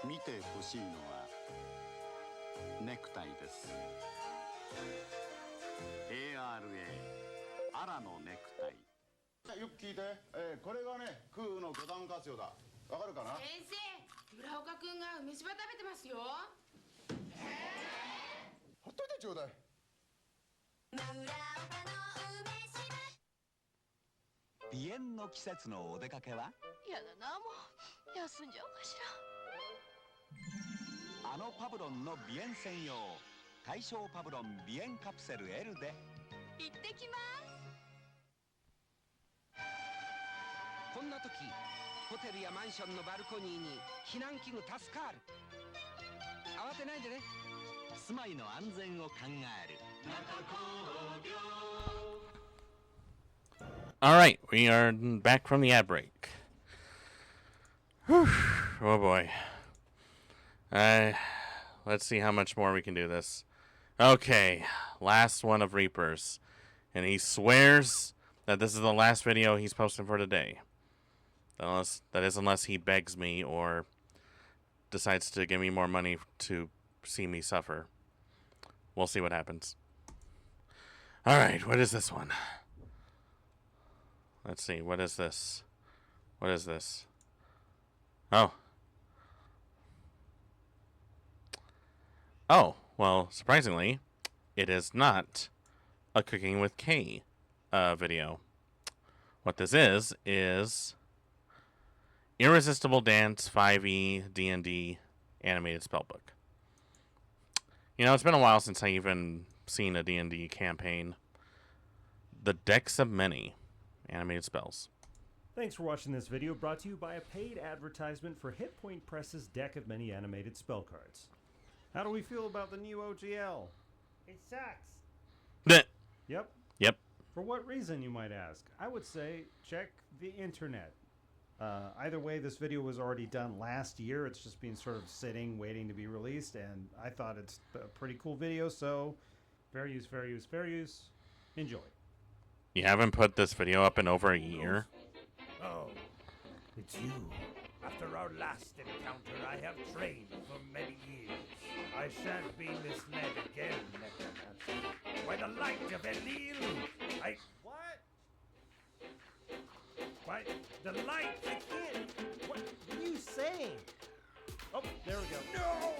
見てほしいのはネクタイです。 ARA アラのネクタイ。よく聞いて、これがね空の五段活用だ。わかるかな？先生、村岡くんが梅酒ば食べてますよ。ほっといてちょうだい。鼻炎の季節のお出かけは？やだな、もう休んじゃおうかしら。あのパブロンの鼻炎専用対象パブロン鼻炎カプセル L で行ってきます。こんな時、ホテルやマンションのバルコニーに避難器具助かる。慌てないでね。住まいの安全を考える。 All right, we are back from the ad break. Whew. Oh boy. Let's see how much more we can do this. Okay, last one of Reapers. And he swears that this is the last video he's posting for today. Unless he begs me or decides to give me more money to see me suffer. We'll see what happens. Alright, what is this one? Let's see, what is this? What is this? Oh. Oh, well, surprisingly, it is not a Cooking with K video. What this is Irresistible Dance 5e D&D animated spellbook. You know, it's been a while since I even seen a D&D campaign. The Decks of Many animated spells. Thanks for watching this video, brought to you by a paid advertisement for Hit Point Press's Deck of Many animated spell cards. How do we feel about the new OGL? It sucks. Yep. Yep. For what reason, you might ask? I would say check the internet. Either way, this video was already done last year. It's just been sort of sitting, waiting to be released, and I thought it's a pretty cool video, so fair use, fair use, fair use. Enjoy. You haven't put this video up in over a year? Oh, it's you. After our last encounter, I have trained for many years. I shan't be misled again, Necromancer. By the light of Enlil, I... What? By the light, I can't... What are you saying? Oh, there we go. No!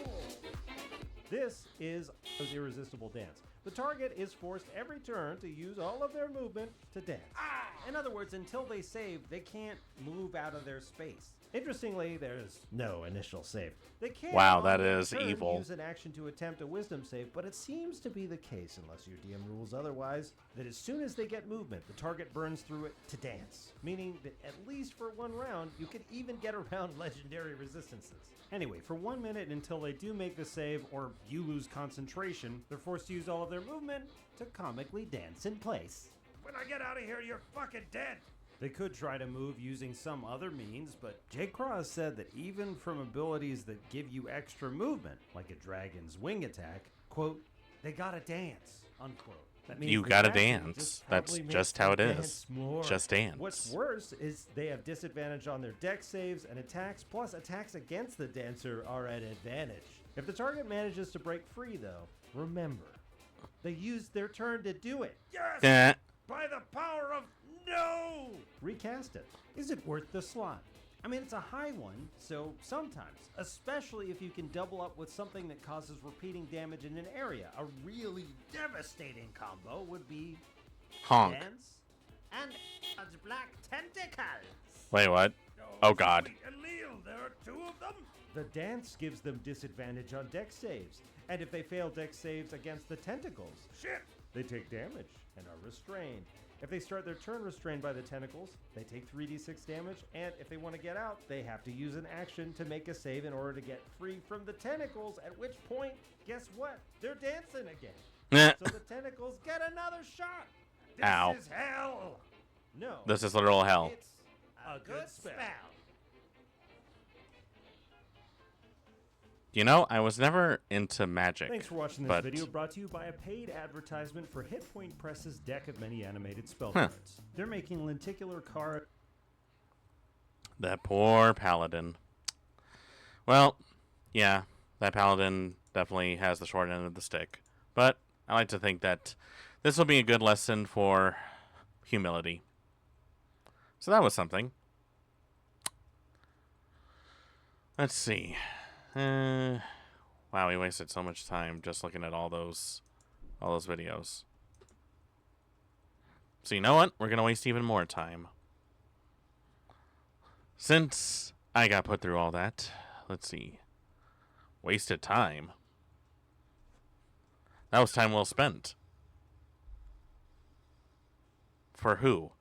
This is Irresistible Dance. The target is forced every turn to use all of their movement to dance. Ah! In other words, until they save, they can't move out of their space. Interestingly, there's no initial save. They can Wow, on that their is turn evil. use an action to attempt a wisdom save, but it seems to be the case, unless your DM rules otherwise, that as soon as they get movement, the target burns through it to dance, meaning that at least for one round, you could even get around legendary resistances. Anyway, for 1 minute until they do make the save or you lose concentration, they're forced to use all of their movement to comically dance in place. When I get out of here, you're fucking dead! They could try to move using some other means, but J. Cross said that even from abilities that give you extra movement, like a dragon's wing attack, quote, they gotta dance, unquote. That means You the gotta dragon dance. just That's probably just makes how them it is. dance more. Just dance. What's worse is they have disadvantage on their dex saves and attacks, plus attacks against the dancer are at advantage. If the target manages to break free, though, remember, they used their turn to do it. Yes! By the power of no! Recast it. Is it worth the slot? I mean, it's a high one, so sometimes, especially if you can double up with something that causes repeating damage in an area, a really devastating combo would be Honk. dance and a black tentacles. Wait, what? Oh god. Allele, there are two of them. The dance gives them disadvantage on dex saves, and if they fail dex saves against the tentacles, shit, they take damage and are restrained. If they start their turn restrained by the tentacles, they take 3d6 damage, and if they want to get out, they have to use an action to make a save in order to get free from the tentacles, at which point, guess what? They're dancing again. So the tentacles get another shot. This Ow. is hell. No. This is literal hell. It's a good spell. You know, I was never into magic. Thanks for watching this but video, brought to you by a paid advertisement for Hit Point Press's deck of many animated spell cards. They're making lenticular card. That poor paladin. Well, yeah, that paladin definitely has the short end of the stick. But I like to think that this will be a good lesson for humility. So that was something. Let's see. Wow, we wasted so much time just looking at all those videos. So you know what? We're gonna waste even more time. Since I got put through all that, let's see. Wasted time. That was time well spent. For who?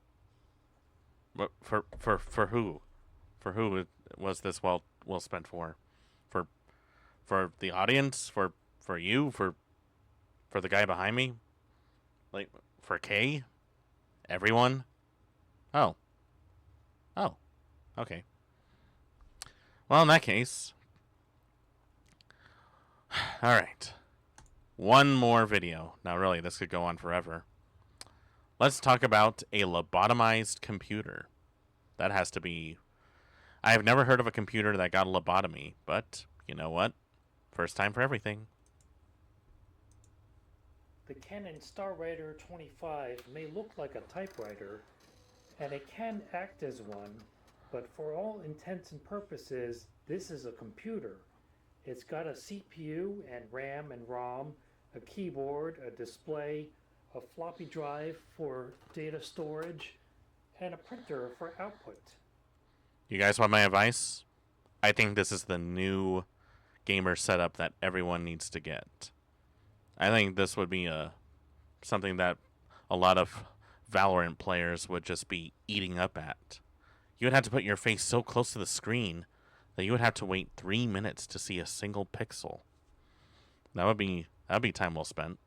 For who? For who was this well spent for? For the audience? For you? For the guy behind me? Like, for Kay? Everyone? Oh. Oh. Okay. Well, in that case... Alright. One more video. Now, really, this could go on forever. Let's talk about a lobotomized computer. That has to be... I have never heard of a computer that got a lobotomy, but you know what? First time for everything. The Canon StarWriter 25 may look like a typewriter, and it can act as one, but for all intents and purposes, this is a computer. It's got a CPU and RAM and ROM, a keyboard, a display, a floppy drive for data storage, and a printer for output. You guys want my advice? I think this is the new gamer setup that everyone needs to get. I think this would be something that a lot of Valorant players would just be eating up at. You would have to put your face so close to the screen that you would have to wait 3 minutes to see a single pixel. That'd be time well spent.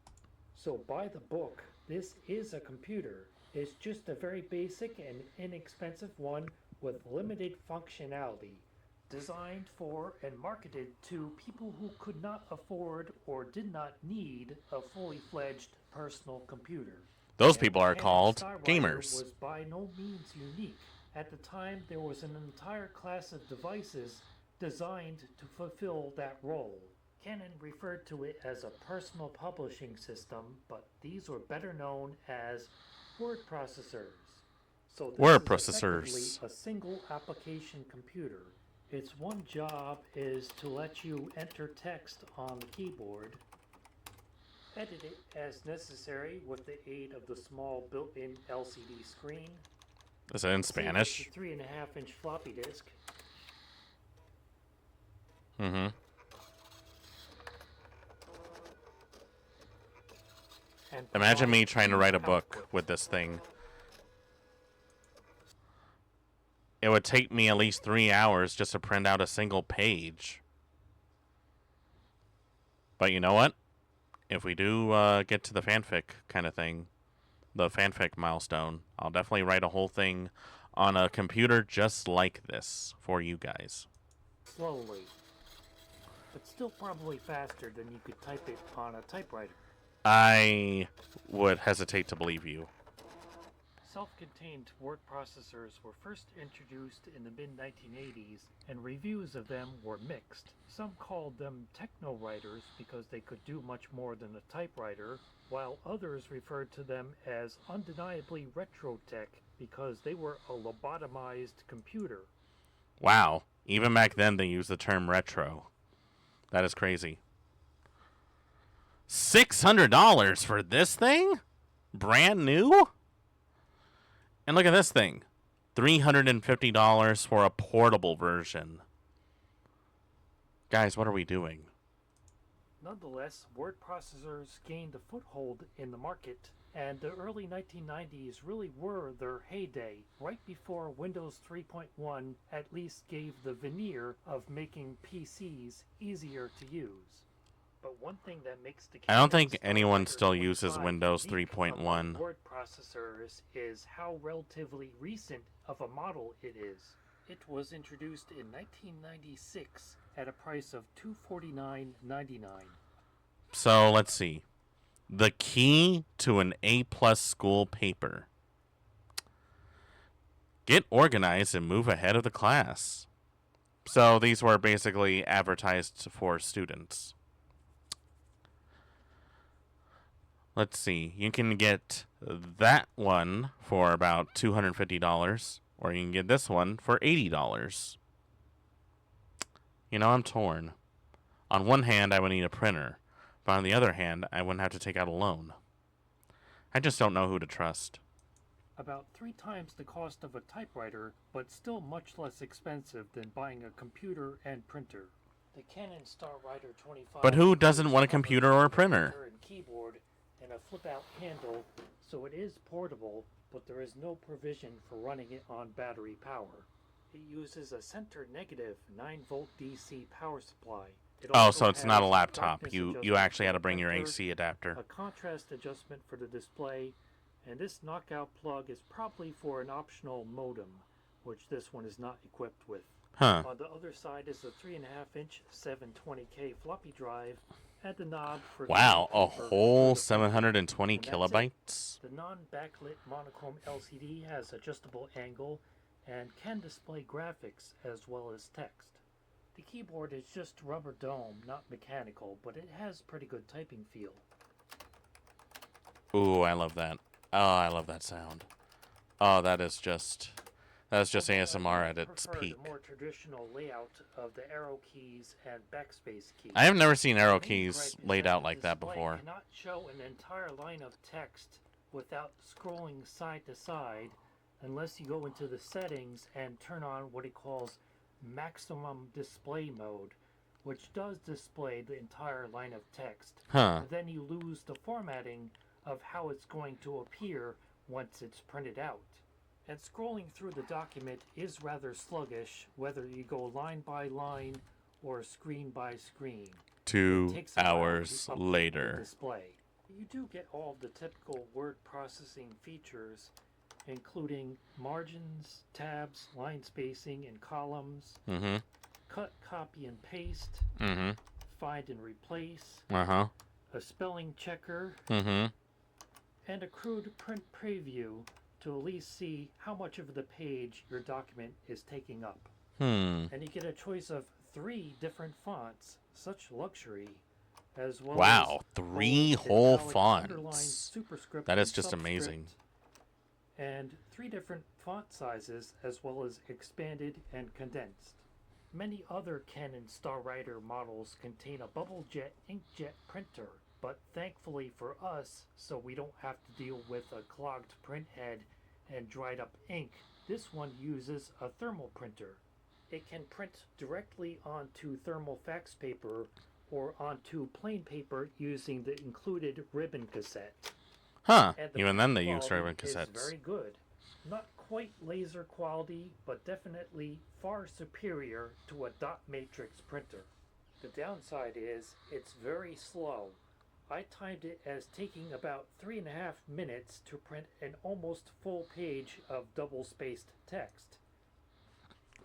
So by the book, this is a computer. It's just a very basic and inexpensive one with limited functionality, designed for and marketed to people who could not afford or did not need a fully fledged personal computer. Those people are called gamers. Was by no means unique. At the time, there was an entire class of devices designed to fulfill that role. Canon referred to it as a personal publishing system, but these were better known as word processors. So this Word is processors. effectively a single application computer. Its one job is to let you enter text on the keyboard, edit it as necessary with the aid of the small built-in LCD screen, Is it in Spanish? 3.5-inch floppy disk. Mm-hmm. Imagine me trying to write a book with this thing. It would take me at least 3 hours just to print out a single page. But you know what? If we do get to the fanfic kind of thing, the fanfic milestone, I'll definitely write a whole thing on a computer just like this for you guys. Slowly. But still probably faster than you could type it on a typewriter. I would hesitate to believe you. Self-contained word processors were first introduced in the mid-1980s, and reviews of them were mixed. Some called them techno-writers because they could do much more than a typewriter, while others referred to them as undeniably retro-tech because they were a lobotomized computer. Wow. Even back then they used the term retro. That is crazy. $600 for this thing? Brand new? And look at this thing. $350 for a portable version. Guys, what are we doing? Nonetheless, word processors gained a foothold in the market, and the early 1990s really were their heyday, right before Windows 3.1 at least gave the veneer of making PCs easier to use. But one thing that makes the I don't think anyone still uses Windows 3.1. word processors is how relatively recent of a model it is. It was introduced in 1996 at a price of $249.99. So let's see. The key to an A+ school paper. Get organized and move ahead of the class. So these were basically advertised for students. Let's see. You can get that one for about $250, or you can get this one for $80. You know, I'm torn. On one hand, I would need a printer, but on the other hand, I wouldn't have to take out a loan. I just don't know who to trust. About 3 times the cost of a typewriter, but still much less expensive than buying a computer and printer. The Canon StarWriter 25. But who doesn't want a computer or a printer? And keyboard and a flip-out handle, so it is portable, but there is no provision for running it on battery power. It uses a center negative 9-volt DC power supply. Oh, so it's not a laptop. You actually had to bring your AC adapter. A contrast adjustment for the display, and this knockout plug is probably for an optional modem, which this one is not equipped with. Huh. On the other side is a 3.5-inch 720K floppy drive, and the knob for wow, a whole 720 kilobytes? The non-backlit monochrome LCD has adjustable angle and can display graphics as well as text. The keyboard is just rubber dome, not mechanical, but it has pretty good typing feel. Ooh, I love that. Oh, I love that sound. Oh, that is just ASMR at its peak. The more traditional layout of the arrow keys and backspace keys. I have never seen arrow keys laid out like that before. Cannot show an entire line of text without scrolling side to side unless you go into the settings and turn on what it calls maximum display mode, which does display the entire line of text. Huh. But then you lose the formatting of how it's going to appear once it's printed out. And scrolling through the document is rather sluggish, whether you go line by line or screen by screen. 2 hours later. Display. You do get all the typical word processing features, including margins, tabs, line spacing, and columns, cut, copy, and paste, find and replace, a spelling checker, and a crude print preview to at least see how much of the page your document is taking up. And you get a choice of 3 different fonts, such luxury, as well wow, as 3 whole fonts. That is just amazing. And 3 different font sizes, as well as expanded and condensed. Many other Canon StarWriter models contain a bubble jet inkjet printer, but thankfully for us, so we don't have to deal with a clogged print head and dried up ink This one uses a thermal printer. It can print directly onto thermal fax paper or onto plain paper using the included ribbon cassette. Huh, And the even then they print use quality ribbon is cassettes. very good. Not quite laser quality, but definitely far superior to a dot matrix printer. The downside is it's very slow. I timed it as taking about 3.5 minutes to print an almost full page of double-spaced text.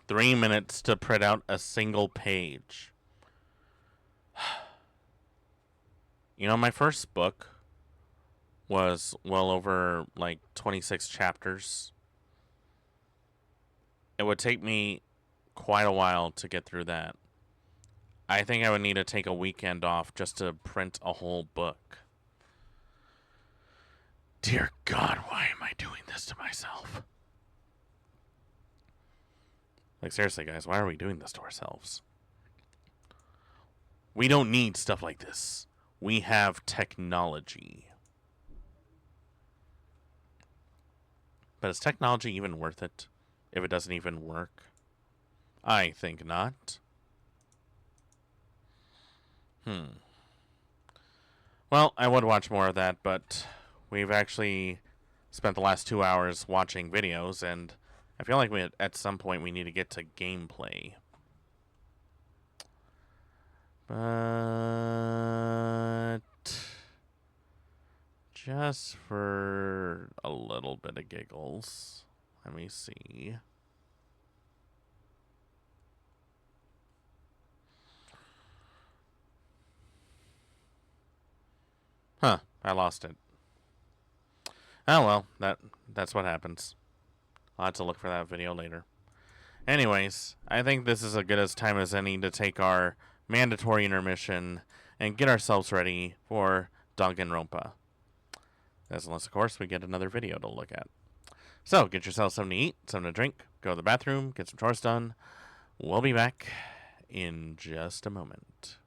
3 minutes to print out a single page. You know, my first book was well over like 26 chapters. It would take me quite a while to get through that. I think I would need to take a weekend off just to print a whole book. Dear God, why am I doing this to myself? Like, seriously, guys, why are we doing this to ourselves? We don't need stuff like this. We have technology. But is technology even worth it if it doesn't even work? I think not. Well, I would watch more of that, but we've actually spent the last 2 hours watching videos, and I feel like at some point we need to get to gameplay. But just for a little bit of giggles, let me see. Huh, I lost it. Oh well, that's what happens. I'll have to look for that video later. Anyways, I think this is as good a time as any to take our mandatory intermission and get ourselves ready for Danganronpa. Unless, of course, we get another video to look at. So, get yourself something to eat, something to drink, go to the bathroom, get some chores done. We'll be back in just a moment.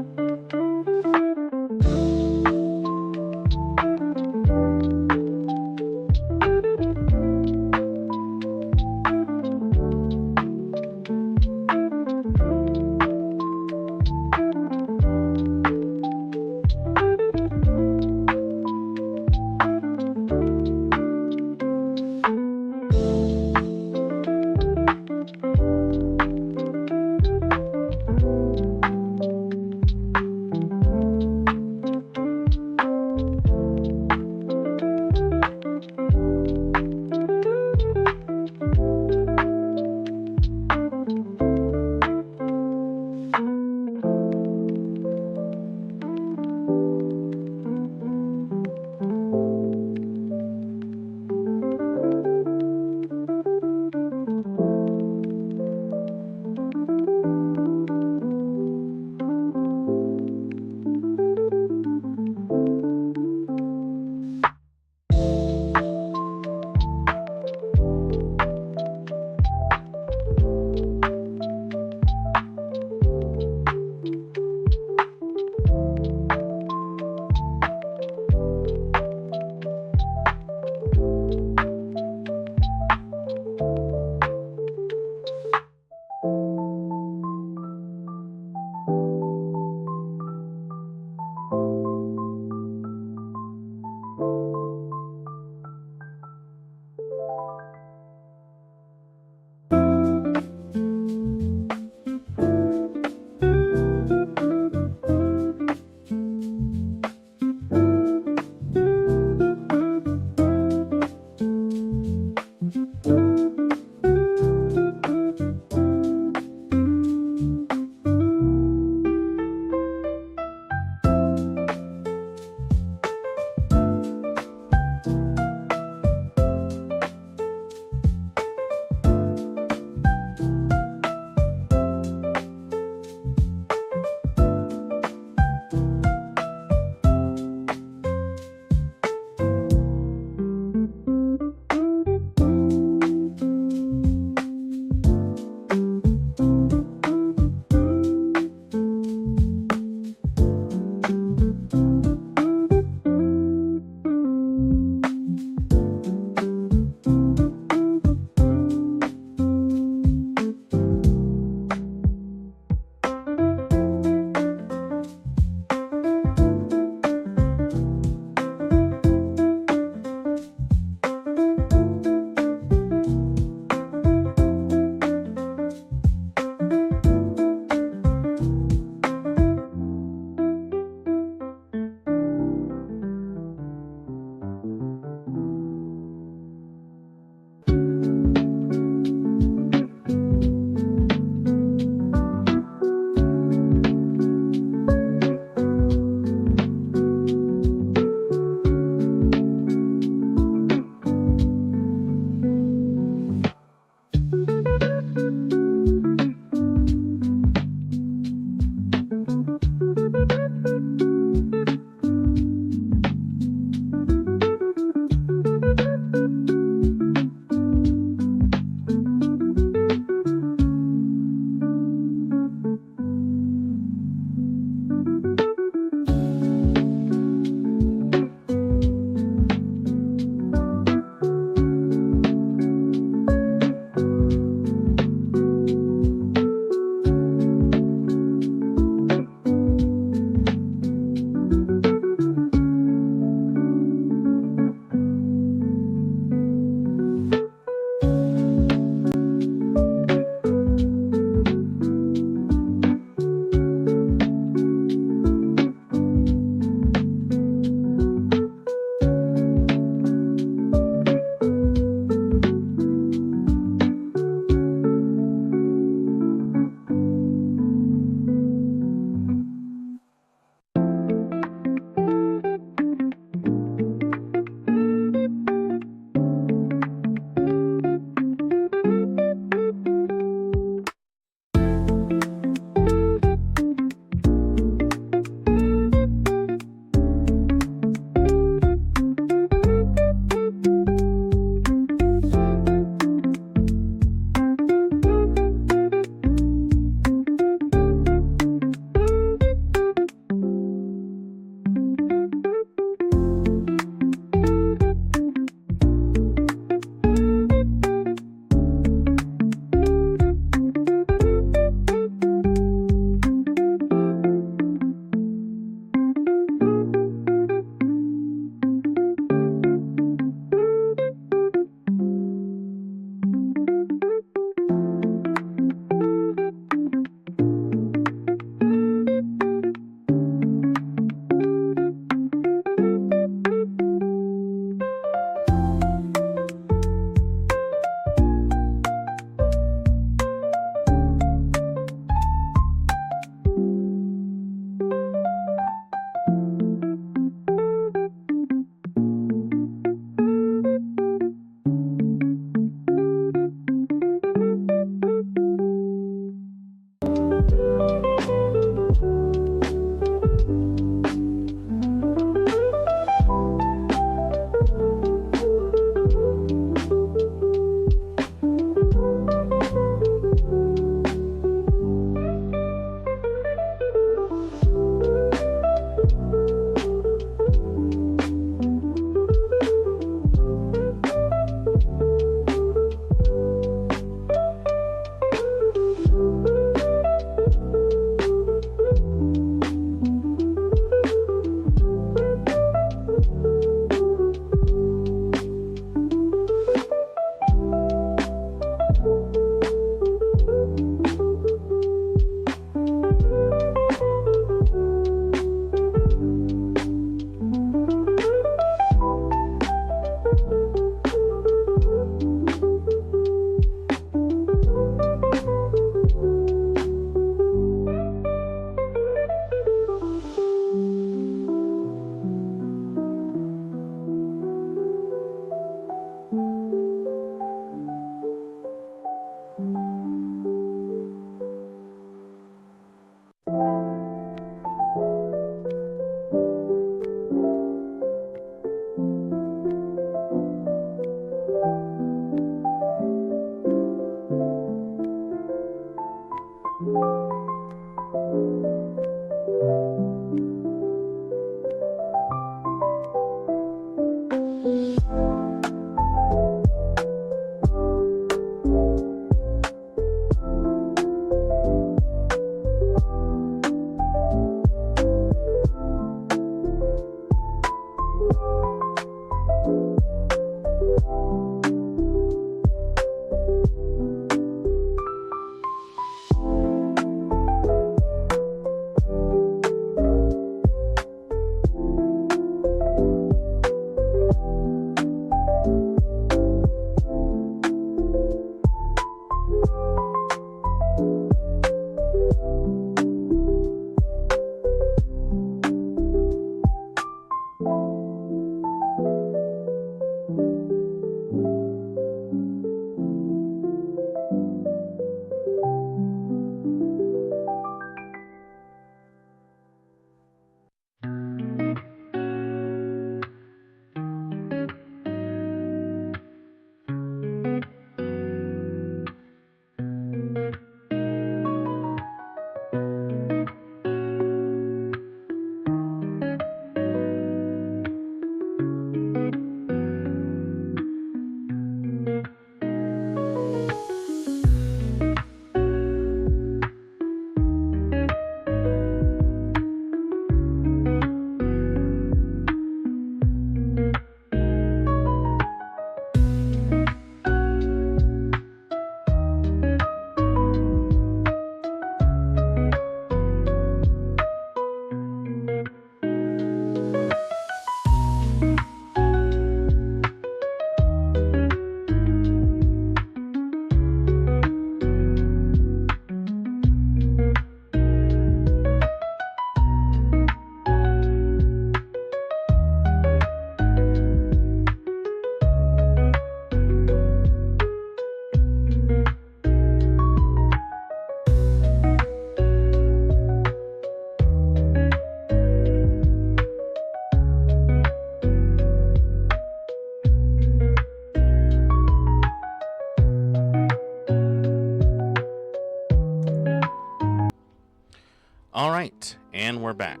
All right, and we're back.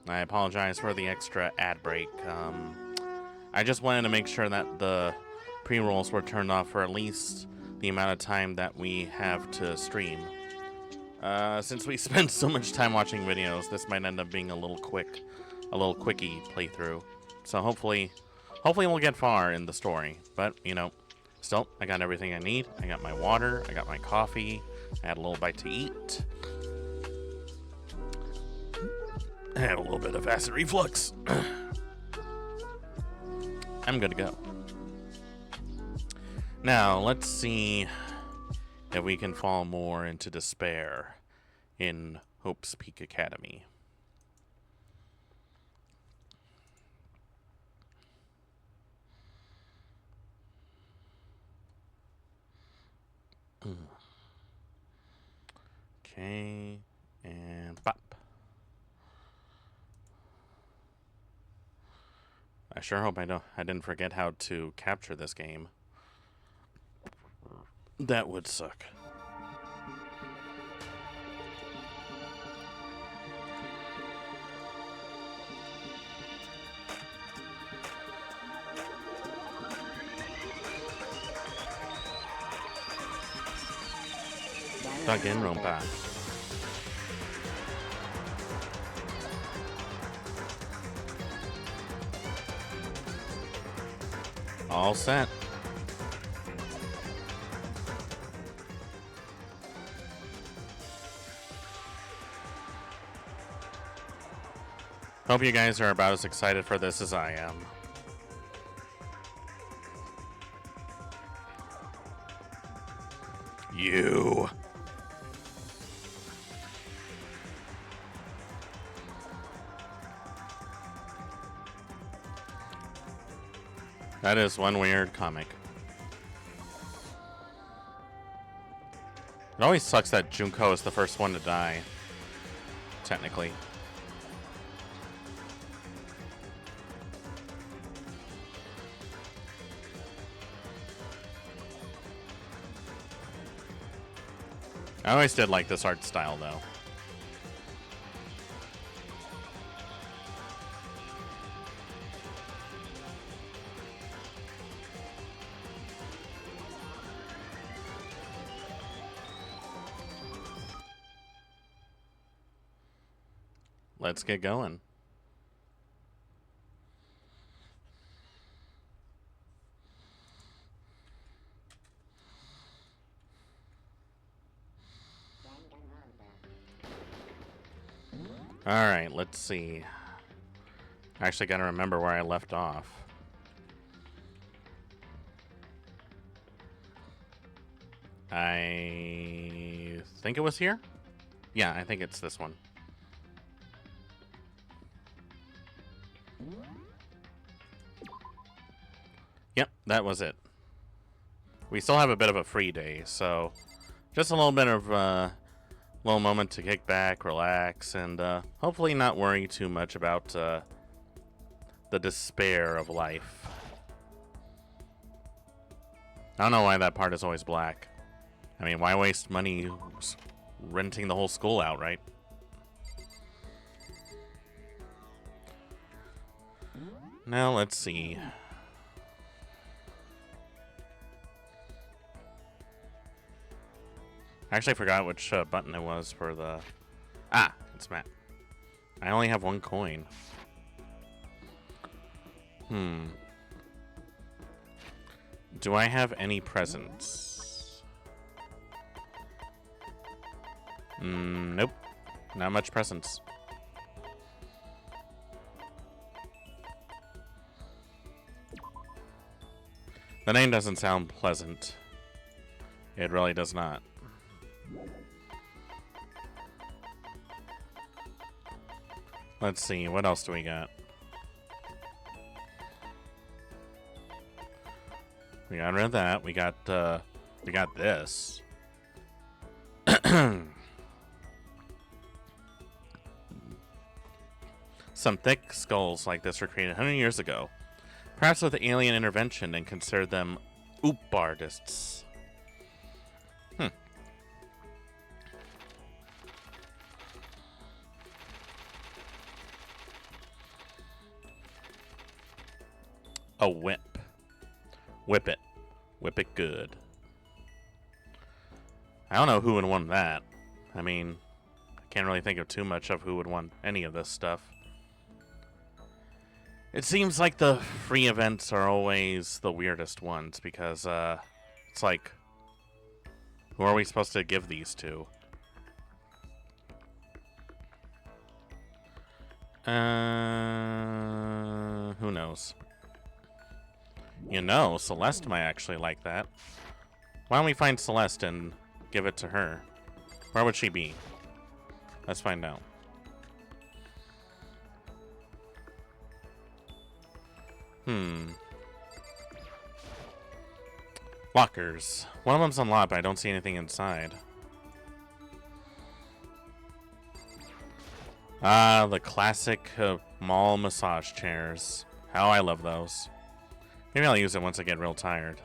I apologize for the extra ad break. I just wanted to make sure that the pre-rolls were turned off for at least the amount of time that we have to stream. Since we spend so much time watching videos, this might end up being a little quickie playthrough. So hopefully we'll get far in the story. But, you know, still, I got everything I need. I got my water, I got my coffee, I had a little bite to eat. I had a little bit of acid reflux. I'm good to go. Now, let's see if we can fall more into despair in Hope's Peak Academy. Okay, and pop. I sure hope I didn't forget how to capture this game. That would suck. Rompa. All set. Hope you guys are about as excited for this as I am. You. That is one weird comic. It always sucks that Junko is the first one to die, technically. I always did like this art style, though. Let's get going. Alright, let's see. I actually gotta remember where I left off. I think it was here? Yeah, I think it's this one. Yep, that was it. We still have a bit of a free day, so just a little bit of little moment to kick back, relax, and hopefully not worry too much about the despair of life. I don't know why that part is always black. I mean, why waste money renting the whole school out, right? Now, let's see. I actually forgot which button it was for the... Ah, it's Matt. I only have one coin. Do I have any presents? Nope. Not much presents. The name doesn't sound pleasant. It really does not. Let's see, what else do we got? We got rid of that. We got this. Some thick skulls like this were created 100 years ago, perhaps with alien intervention, and considered them oop-bardists. A whip. Whip it. Whip it good. I don't know who would want that. I mean, I can't really think of too much of who would want any of this stuff. It seems like the free events are always the weirdest ones because, it's like, who are we supposed to give these to? Who knows? You know, Celeste might actually like that. Why don't we find Celeste and give it to her? Where would she be? Let's find out. Lockers. One of them's unlocked, but I don't see anything inside. Ah, the classic mall massage chairs. How I love those. Maybe I'll use it once I get real tired.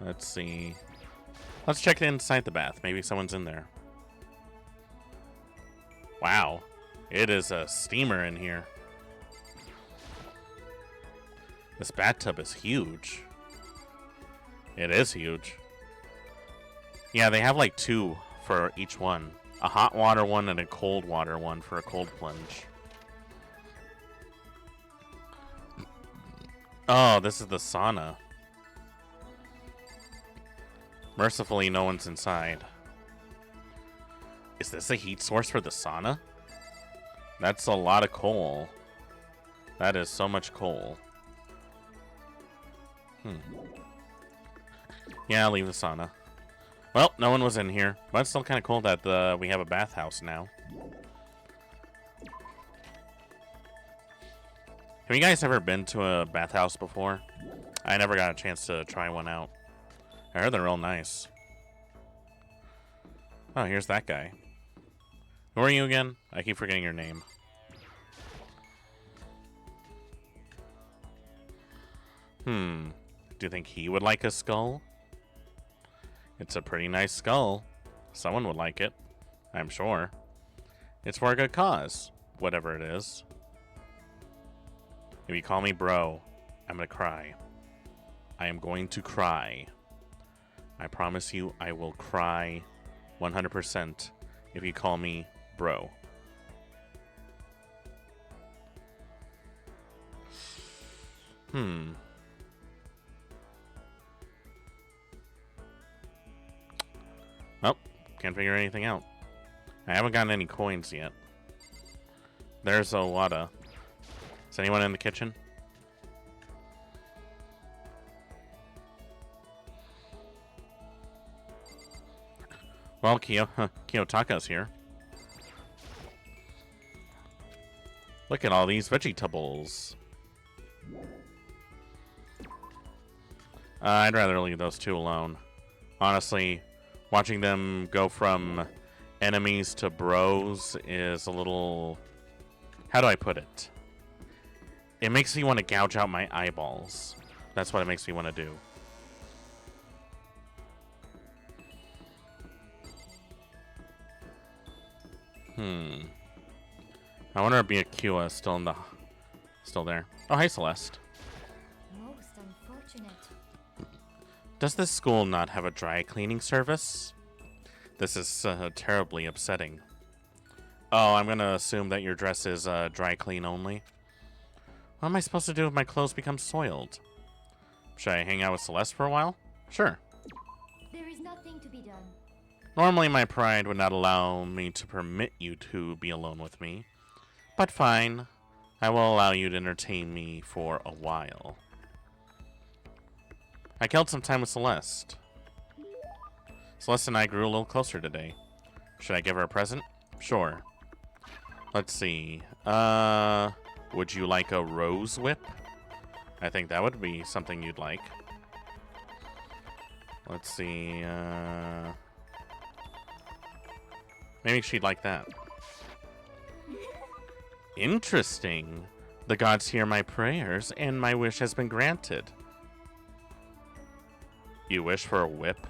Let's see. Let's check inside the bath. Maybe someone's in there. Wow. It is a steamer in here. This bathtub is huge. It is huge. Yeah, they have like two for each one. A hot water one and a cold water one for a cold plunge. Oh, this is the sauna. Mercifully, no one's inside. Is this a heat source for the sauna? That's a lot of coal. That is so much coal. Yeah, I'll leave the sauna. Well, no one was in here, but it's still kind of cool that we have a bathhouse now. Have you guys ever been to a bathhouse before? I never got a chance to try one out. I heard they're real nice. Oh, here's that guy. Who are you again? I keep forgetting your name. Do you think he would like a skull? It's a pretty nice skull. Someone would like it, I'm sure. It's for a good cause, whatever it is. If you call me bro, I'm gonna cry. I am going to cry. I promise you I will cry 100% if you call me bro. Oh, can't figure anything out. I haven't gotten any coins yet. There's Owada. Is anyone in the kitchen? Well, Kiyotaka's here. Look at all these vegetables. I'd rather leave those two alone. Honestly, watching them go from enemies to bros is a little... How do I put it? It makes me want to gouge out my eyeballs. That's what it makes me want to do. I wonder if Byakuya is still there. Oh, hi, Celeste. Most unfortunate. Does this school not have a dry cleaning service? This is terribly upsetting. Oh, I'm gonna assume that your dress is dry clean only. What am I supposed to do if my clothes become soiled? Should I hang out with Celeste for a while? Sure. There is nothing to be done. Normally my pride would not allow me to permit you to be alone with me. But fine. I will allow you to entertain me for a while. I killed some time with Celeste. Celeste and I grew a little closer today. Should I give her a present? Sure. Let's see. Would you like a rose whip? I think that would be something you'd like. Let's see. Maybe she'd like that. Interesting. The gods hear my prayers, and my wish has been granted. You wish for a whip?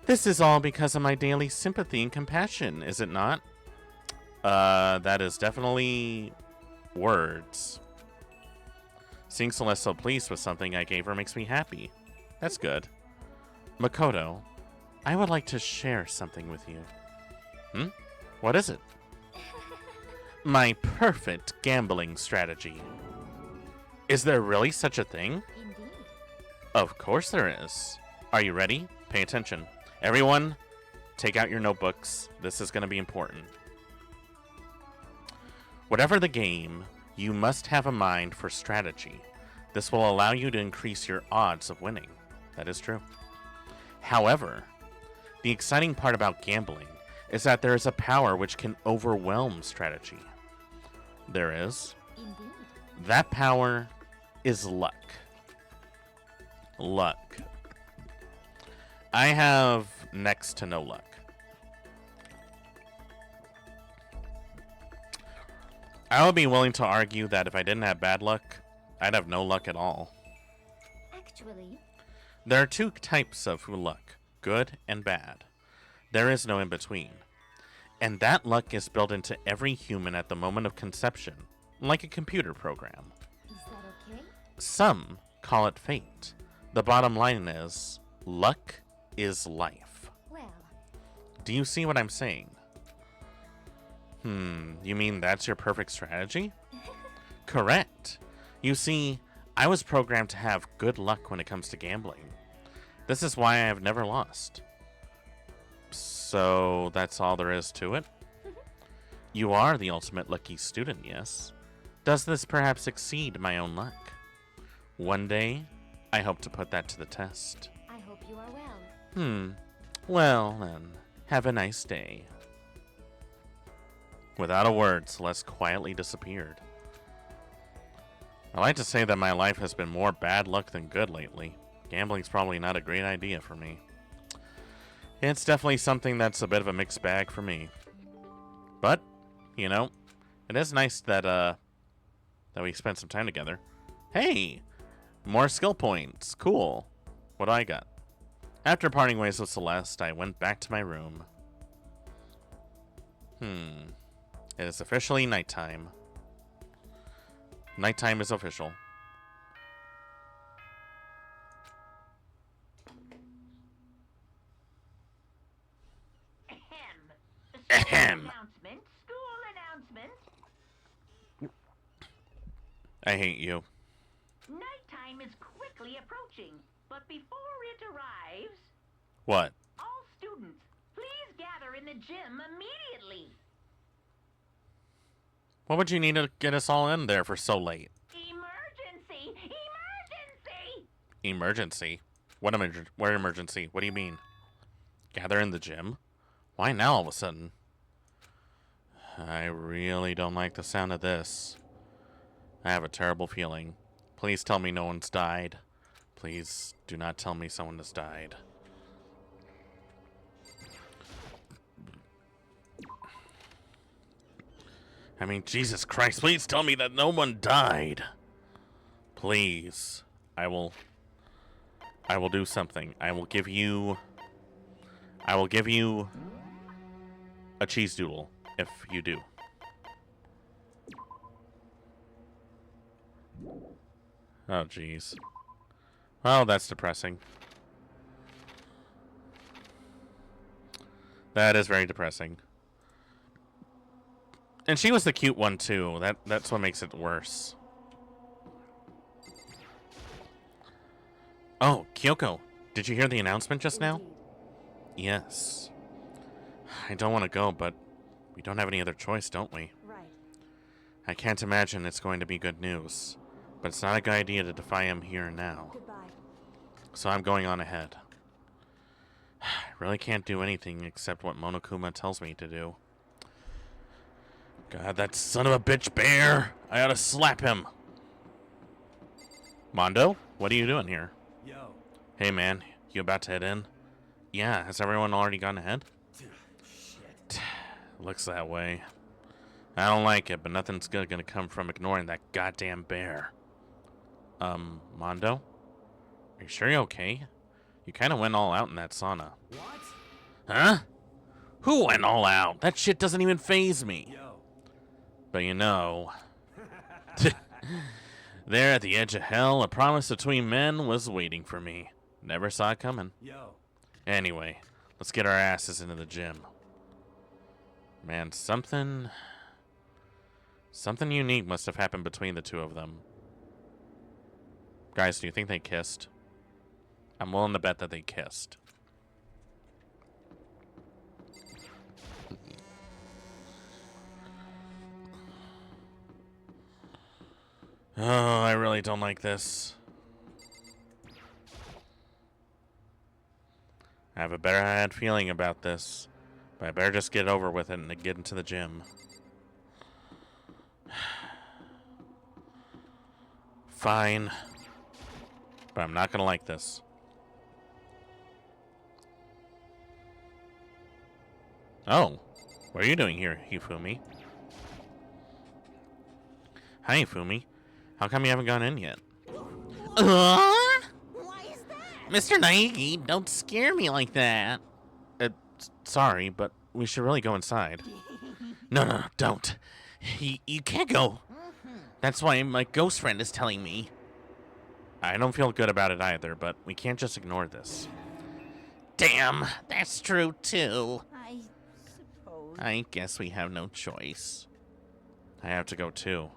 This is all because of my daily sympathy and compassion, is it not? That is definitely words. Seeing Celeste so pleased with something I gave her makes me happy. That's good. Makoto, I would like to share something with you. What is it? My perfect gambling strategy. Is there really such a thing? Indeed. Of course there is. Are you ready? Pay attention. Everyone, take out your notebooks. This is going to be important. Whatever the game, you must have a mind for strategy. This will allow you to increase your odds of winning. That is true. However, the exciting part about gambling is that there is a power which can overwhelm strategy. There is. Indeed. That power is luck. Luck. I have next to no luck. I would be willing to argue that if I didn't have bad luck, I'd have no luck at all. Actually, There are two types of luck, good and bad. There is no in between. And that luck is built into every human at the moment of conception, like a computer program. is that okay? Some call it fate. The bottom line is, luck is life. Well, Do you see what I'm saying? You mean that's your perfect strategy? Correct. You see, I was programmed to have good luck when it comes to gambling. This is why I have never lost. So that's all there is to it? You are the ultimate lucky student, yes? Does this perhaps exceed my own luck? One day, I hope to put that to the test. I hope you are well. Well, then, have a nice day. Without a word, Celeste quietly disappeared. I like to say that my life has been more bad luck than good lately. Gambling's probably not a great idea for me. It's definitely something that's a bit of a mixed bag for me. But, you know, it is nice that that we spent some time together. Hey! More skill points. Cool. What do I got? After parting ways with Celeste, I went back to my room. It is officially nighttime. Nighttime is official. Ahem. School announcement. I hate you. Nighttime is quickly approaching, but before it arrives, What? all students, please gather in the gym immediately. What would you need to get us all in there for so late? Emergency! Emergency! Emergency? What emergency? What do you mean? Gather in the gym? Why now all of a sudden? I really don't like the sound of this. I have a terrible feeling. Please tell me no one's died. Please do not tell me someone has died. I mean, Jesus Christ, please tell me that no one died. Please. I will do something. I will give you a cheese doodle if you do. Oh, jeez. Well, that's depressing. That is very depressing. And she was the cute one, too. That's what makes it worse. Oh, Kyoko. Did you hear the announcement just now? Yes. I don't want to go, but we don't have any other choice, don't we? Right. I can't imagine it's going to be good news. But it's not a good idea to defy him here and now. Goodbye. So I'm going on ahead. I really can't do anything except what Monokuma tells me to do. God, that son of a bitch bear! I ought to slap him! Mondo? What are you doing here? Yo. Hey man, you about to head in? Yeah, has everyone already gone ahead? Shit. Looks that way. I don't like it, but nothing's good gonna come from ignoring that goddamn bear. Mondo? Are you sure you're okay? You kinda went all out in that sauna. What? Huh? Who went all out? That shit doesn't even faze me. Yo. But you know... There at the edge of hell, a promise between men was waiting for me. Never saw it coming. Yo. Anyway, let's get our asses into the gym. Man, something unique must have happened between the two of them. Guys, do you think they kissed? I'm willing to bet that they kissed. Oh, I really don't like this. I have a bad feeling about this, but I better just get over with it and get into the gym. Fine. But I'm not gonna like this. Oh, what are you doing here, Hifumi? Hi, Hifumi. How come you haven't gone in yet? Why is that? Mr. Naegi, don't scare me like that. Sorry, but we should really go inside. No, don't. You can't go. That's why my ghost friend is telling me. I don't feel good about it either, but we can't just ignore this. Damn, that's true too. I suppose. I guess we have no choice. I have to go too.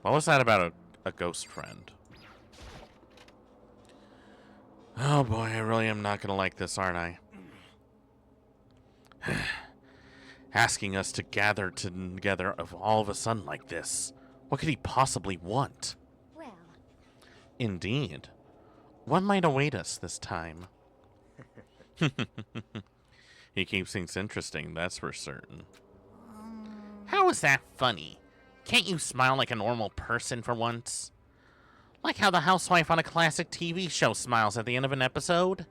What was that about a ghost friend? Oh boy, I really am not gonna like this, aren't I? Asking us to gather together all of a sudden like this. What could he possibly want? Well. Indeed. What might await us this time? He keeps things interesting, that's for certain. How is that funny? Can't you smile like a normal person for once? Like how the housewife on a classic TV show smiles at the end of an episode?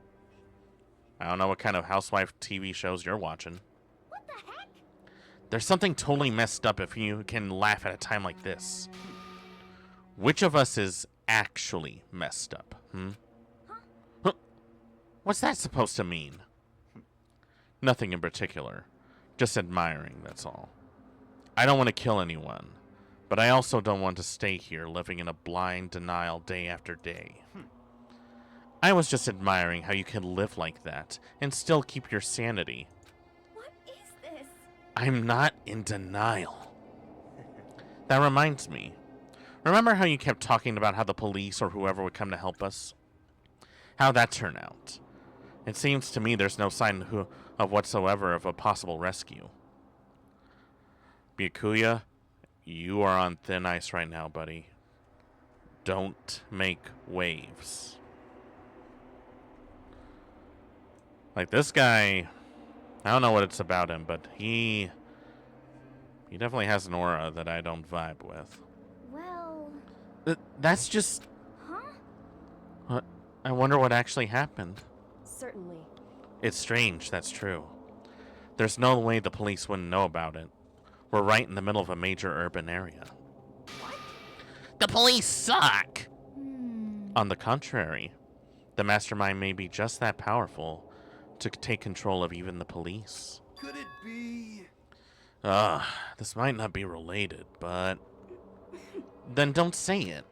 I don't know what kind of housewife TV shows you're watching. What the heck? There's something totally messed up if you can laugh at a time like this. Which of us is actually messed up, Huh? What's that supposed to mean? Nothing in particular. Just admiring, that's all. I don't want to kill anyone, but I also don't want to stay here living in a blind denial day after day. I was just admiring how you can live like that and still keep your sanity. What is this? I'm not in denial. That reminds me. Remember how you kept talking about how the police or whoever would come to help us? How'd that turn out? It seems to me there's no sign of whatsoever of a possible rescue. Byakuya, you are on thin ice right now, buddy. Don't make waves. Like, this guy, I don't know what it's about him, but he definitely has an aura that I don't vibe with. Well... That's just... Huh? I wonder what actually happened. Certainly. It's strange, that's true. There's no way the police wouldn't know about it. We're right in the middle of a major urban area. What? The police suck! On the contrary, the mastermind may be just that powerful to take control of even the police. Could it be? This might not be related, but... Then don't say it.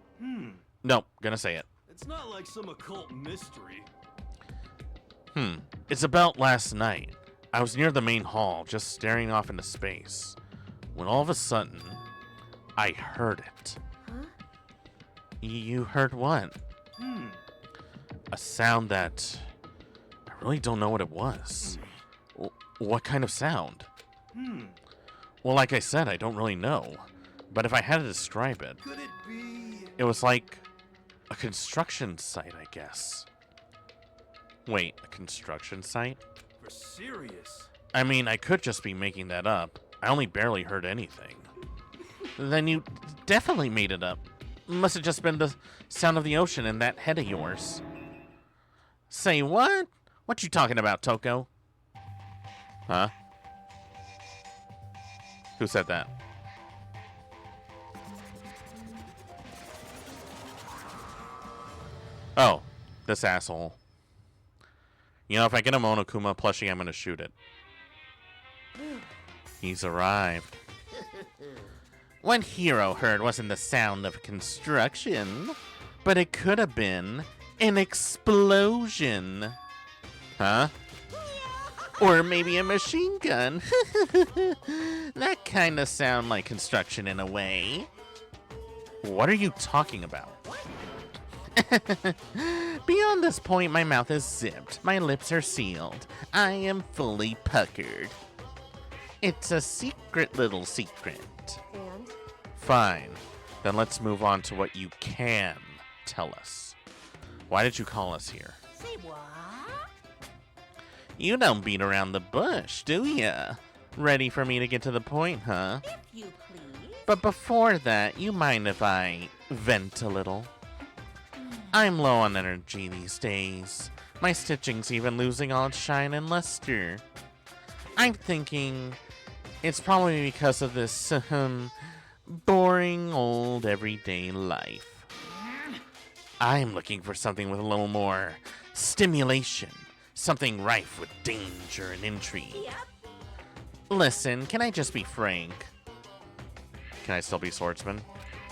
No, gonna say it. It's not like some occult mystery. It's about last night. I was near the main hall, just staring off into space, when all of a sudden, I heard it. Huh? You heard what? A sound that... I really don't know what it was. What kind of sound? Well, like I said, I don't really know. But if I had to describe it, Could it be? it was like a construction site, I guess. Wait, a construction site? For serious? I mean, I could just be making that up. I only barely heard anything. Then you definitely made it up. Must have just been the sound of the ocean in that head of yours. Say what? What you talking about, Toko? Huh? Who said that? Oh, this asshole. You know, if I get a Monokuma plushie, I'm gonna shoot it. He's arrived. What Hero heard wasn't the sound of construction, but it could have been an explosion. Huh? Or maybe a machine gun. That kind of sound like construction in a way. What are you talking about? Beyond this point, my mouth is zipped. My lips are sealed. I am fully puckered. It's a secret little secret. And? Fine. Then let's move on to what you can tell us. Why did you call us here? Say what? You don't beat around the bush, do ya? Ready for me to get to the point, huh? If you please. But before that, you mind if I vent a little? I'm low on energy these days. My stitching's even losing all its shine and luster. I'm thinking it's probably because of this, boring old everyday life. I'm looking for something with a little more stimulation. Something rife with danger and intrigue. Yep. Listen, can I just be frank? Can I still be swordsman?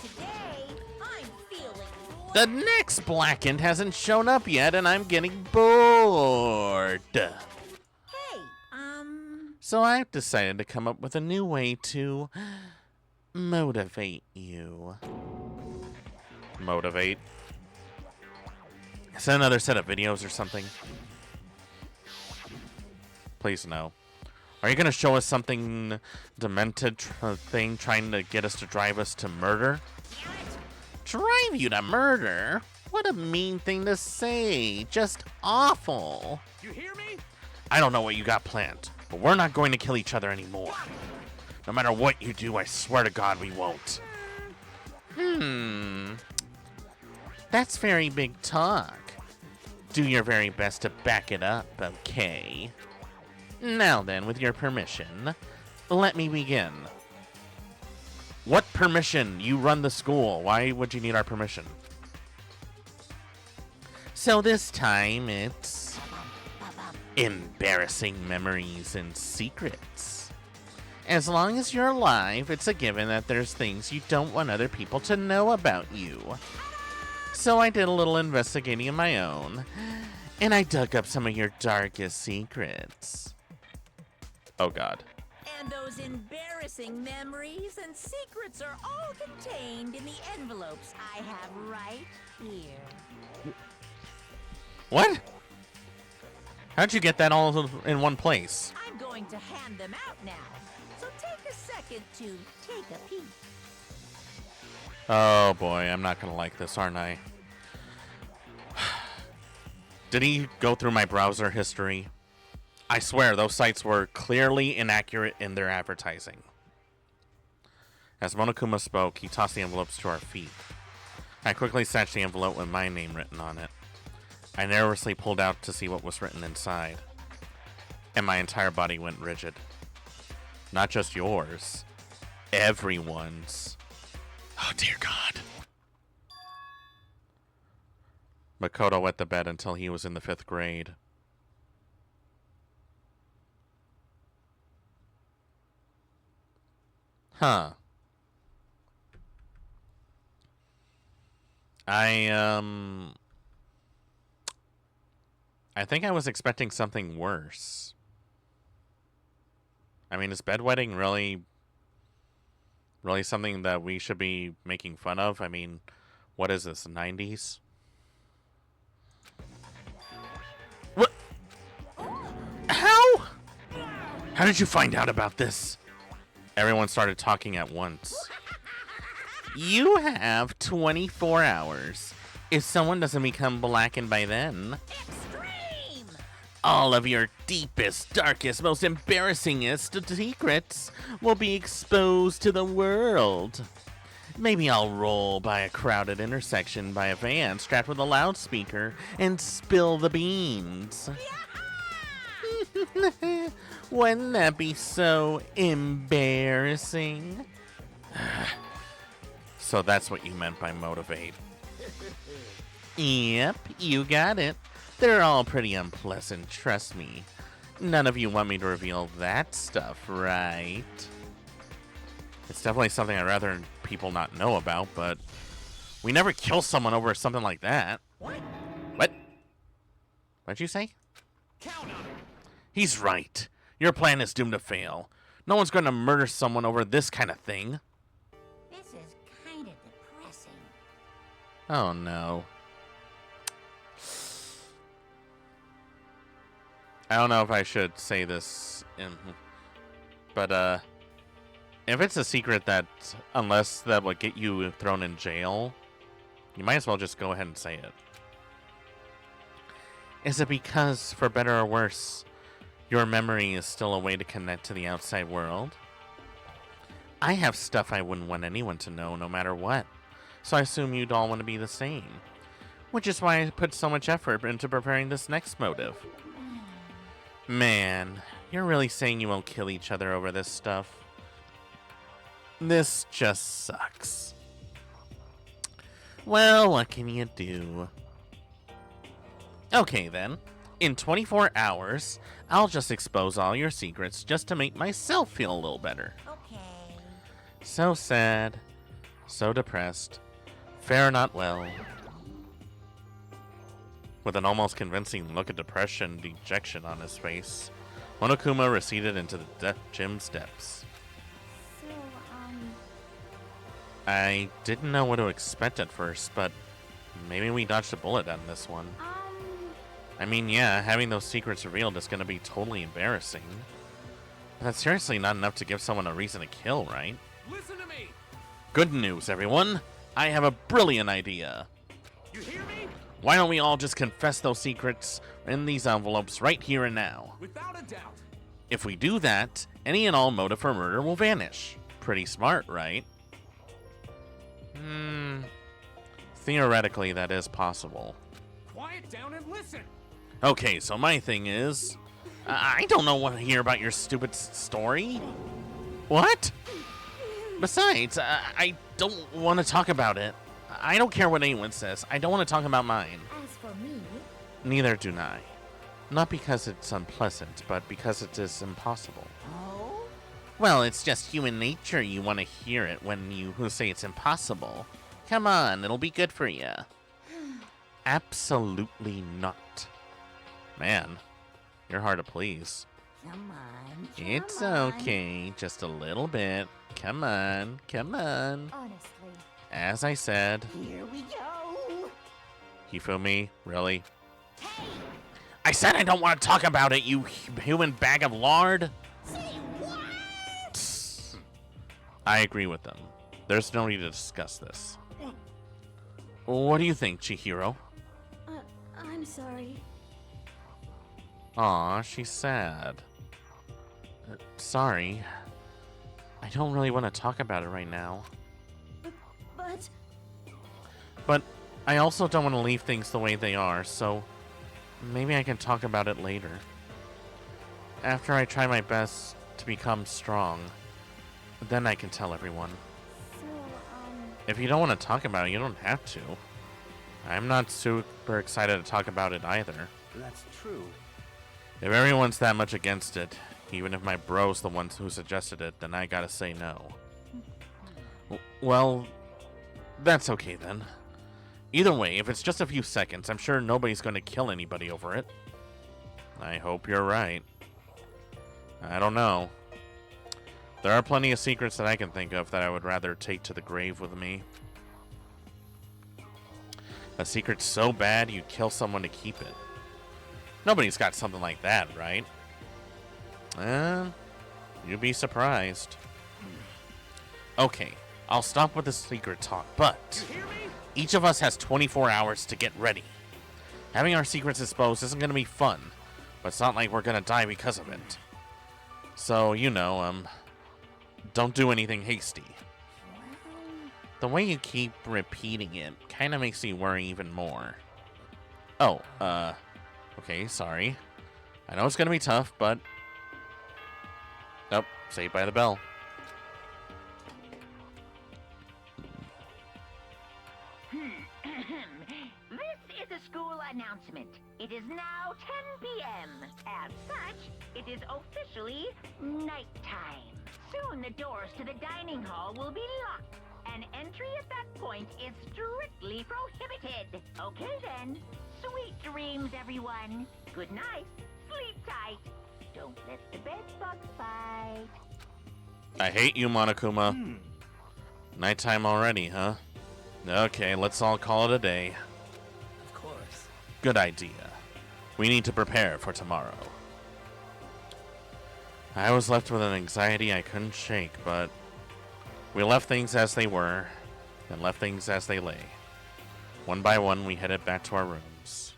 Today, I'm feeling The next Blackened hasn't shown up yet, and I'm getting bored. Hey, So I've decided to come up with a new way to motivate you. Motivate? Is that another set of videos or something? Please no. Are you going to show us something demented thing trying to get us to drive us to murder? Drive you to murder? What a mean thing to say. Just awful. You hear me? I don't know what you got planned, but we're not going to kill each other anymore. No matter what you do, I swear to God we won't. That's very big talk. Do your very best to back it up, okay? Now then, with your permission, let me begin. What permission? You run the school. Why would you need our permission? So this time it's embarrassing memories and secrets. As long as you're alive, it's a given that there's things you don't want other people to know about you. So I did a little investigating of my own, and I dug up some of your darkest secrets. Oh God. And those embarrassing memories and secrets are all contained in the envelopes I have right here. What? How'd you get that all in one place? I'm going to hand them out now, so take a second to take a peek. Oh boy, I'm not gonna like this, aren't I? Did he go through my browser history? I swear, those sites were clearly inaccurate in their advertising. As Monokuma spoke, he tossed the envelopes to our feet. I quickly snatched the envelope with my name written on it. I nervously pulled out to see what was written inside, and my entire body went rigid. Not just yours, everyone's. Oh dear God. Makoto wet the bed until he was in the 5th grade. Huh. I think I was expecting something worse. I mean, is bedwetting really something that we should be making fun of? I mean, what is this, 90s? What? How? How did you find out about this? Everyone started talking at once. You have 24 hours. If someone doesn't become blackened by then, Extreme! all of your deepest, darkest, most embarrassingest secrets will be exposed to the world. Maybe I'll roll by a crowded intersection by a van strapped with a loudspeaker and spill the beans. Wouldn't that be so embarrassing? So that's what you meant by motivate. Yep, you got it. They're all pretty unpleasant, trust me. None of you want me to reveal that stuff, right? It's definitely something I'd rather people not know about, but we never kill someone over something like that. What? What'd you say? Count on it. He's right. Your plan is doomed to fail. No one's going to murder someone over this kind of thing. This is kind of depressing. Oh no. I don't know if I should say this, but if it's a secret that, unless that would get you thrown in jail, you might as well just go ahead and say it. Is it because, for better or worse, your memory is still a way to connect to the outside world? I have stuff I wouldn't want anyone to know, no matter what, so I assume you'd all want to be the same. Which is why I put so much effort into preparing this next motive. Man, you're really saying you won't kill each other over this stuff? This just sucks. Well, what can you do? Okay then, in 24 hours, I'll just expose all your secrets just to make myself feel a little better. Okay. So sad, so depressed, fare not well. With an almost convincing look of depression and dejection on his face, Monokuma receded into the gym's depths. So, I didn't know what to expect at first, but maybe we dodged a bullet on this one. I mean, yeah, having those secrets revealed is going to be totally embarrassing. But that's seriously not enough to give someone a reason to kill, right? Listen to me. Good news, everyone. I have a brilliant idea. You hear me? Why don't we all just confess those secrets in these envelopes right here and now? Without a doubt. If we do that, any and all motive for murder will vanish. Pretty smart, right? Theoretically, that is possible. Quiet down and listen. Okay, so my thing is, I don't know what to hear about your stupid story. What? Besides, I don't want to talk about it. I don't care what anyone says. I don't want to talk about mine. As for me, Neither do I. Not because it's unpleasant, but because it is impossible. oh, Well, it's just human nature. You want to hear it when you say it's impossible. Come on, it'll be good for you. Absolutely not. Man, you're hard to please. come on. It's come on. okay, just a little bit. Come on, come on. Honestly, As I said, here we go. Hifumi, really? I said I don't want to talk about it, you human bag of lard. Say what? I agree with them. There's no need to discuss this. What do you think, Chihiro? I'm sorry. Aw, she's sad. Sorry. I don't really want to talk about it right now. But But I also don't want to leave things the way they are, so maybe I can talk about it later. After I try my best to become strong, then I can tell everyone. so, If you don't want to talk about it, you don't have to. I'm not super excited to talk about it either. That's true. If everyone's that much against it, even if my bro's the ones who suggested it, then I gotta say no. Well, that's okay then. Either way, if it's just a few seconds, I'm sure nobody's gonna kill anybody over it. I hope you're right. I don't know. There are plenty of secrets that I can think of that I would rather take to the grave with me. A secret so bad you'd kill someone to keep it. Nobody's got something like that, right? You'd be surprised. Okay, I'll stop with the secret talk, but each of us has 24 hours to get ready. Having our secrets exposed isn't going to be fun, but it's not like we're going to die because of it. So, you know, don't do anything hasty. The way you keep repeating it kind of makes me worry even more. Oh, okay, sorry. I know it's going to be tough, but... Nope, saved by the bell. This is a school announcement. It is now 10 p.m. As such, it is officially nighttime. Soon the doors to the dining hall will be locked, and entry at that point is strictly prohibited. Okay then, sweet dreams, everyone. Good night, sleep tight. Don't let the bed bugs bite. I hate you, Monokuma. Nighttime already, huh? Okay, let's all call it a day. Of course. Good idea. We need to prepare for tomorrow. I was left with an anxiety I couldn't shake, but we left things as they were, and left things as they lay. One by one, we headed back to our rooms.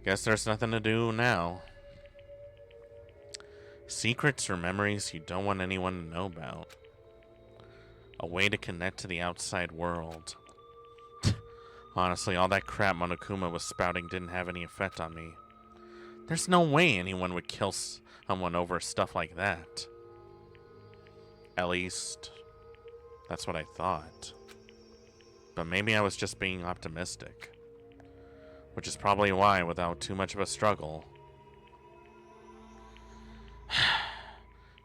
Guess there's nothing to do now. Secrets or memories you don't want anyone to know about. A way to connect to the outside world. Honestly, all that crap Monokuma was spouting didn't have any effect on me. There's no way anyone would kill someone over stuff like that. At least, that's what I thought. But maybe I was just being optimistic. Which is probably why, without too much of a struggle...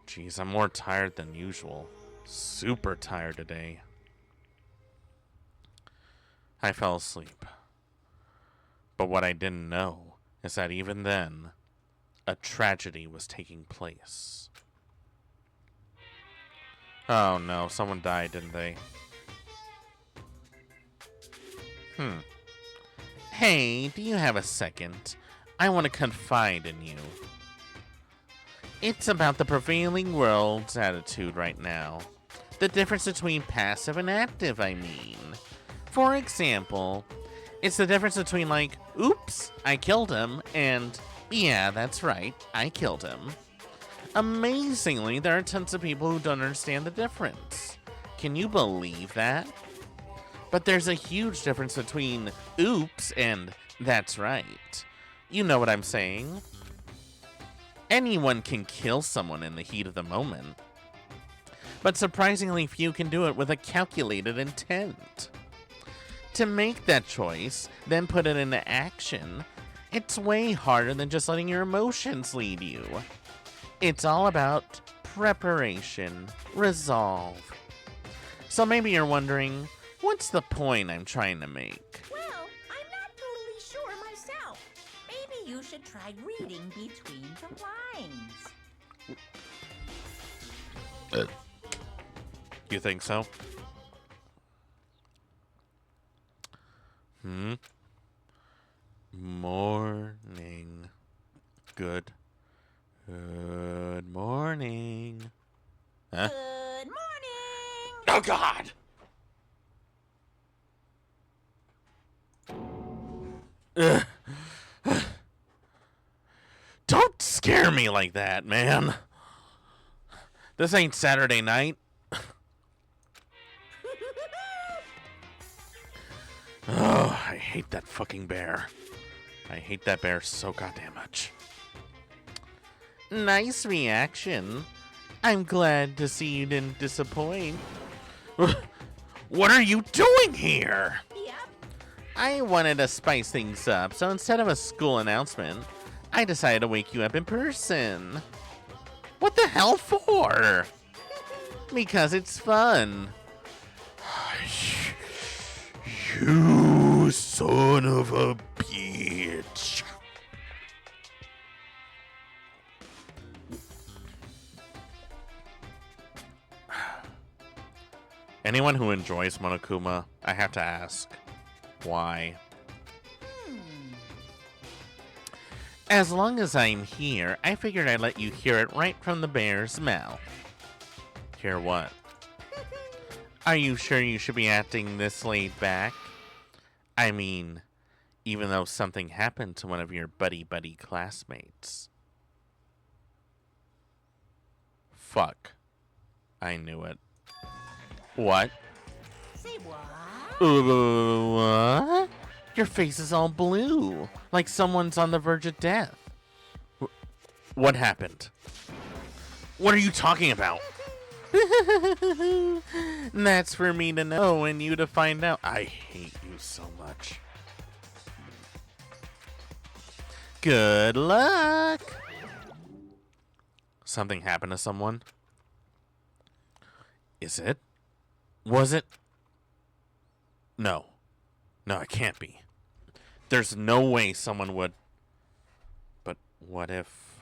Jeez, I'm more tired than usual. Super tired today. I fell asleep. But what I didn't know is that even then, a tragedy was taking place. Oh no, someone died, didn't they? Hey, do you have a second? I want to confide in you. It's about the prevailing world's attitude right now. The difference between passive and active, I mean. For example, it's the difference between like, oops, I killed him, and yeah, that's right, I killed him. Amazingly, there are tons of people who don't understand the difference. Can you believe that? But there's a huge difference between oops and that's right. You know what I'm saying? Anyone can kill someone in the heat of the moment, but surprisingly few can do it with a calculated intent. To make that choice, then put it into action, it's way harder than just letting your emotions lead you. It's all about preparation, resolve. So maybe you're wondering, what's the point I'm trying to make? Well, I'm not totally sure myself. Maybe you should try reading between the lines. You think so? Morning. Good morning. Huh? Good morning! Oh, God! Don't scare me like that, man. This ain't Saturday night. Oh, I hate that fucking bear. I hate that bear so goddamn much. Nice reaction. I'm glad to see you didn't disappoint. What are you doing here? Yep. I wanted to spice things up, so instead of a school announcement, I decided to wake you up in person. What the hell for? Because it's fun. You son of a bitch. Anyone who enjoys Monokuma, I have to ask, why? As long as I'm here, I figured I'd let you hear it right from the bear's mouth. Hear what? Are you sure you should be acting this laid back? I mean, even though something happened to one of your buddy-buddy classmates. Fuck. I knew it. What? Say what? What? Your face is all blue, like someone's on the verge of death. What happened? What are you talking about? That's for me to know and you to find out. I hate you so much. Good luck. Something happened to someone? Is it? Was it? No. No, it can't be. There's no way someone would. But what if?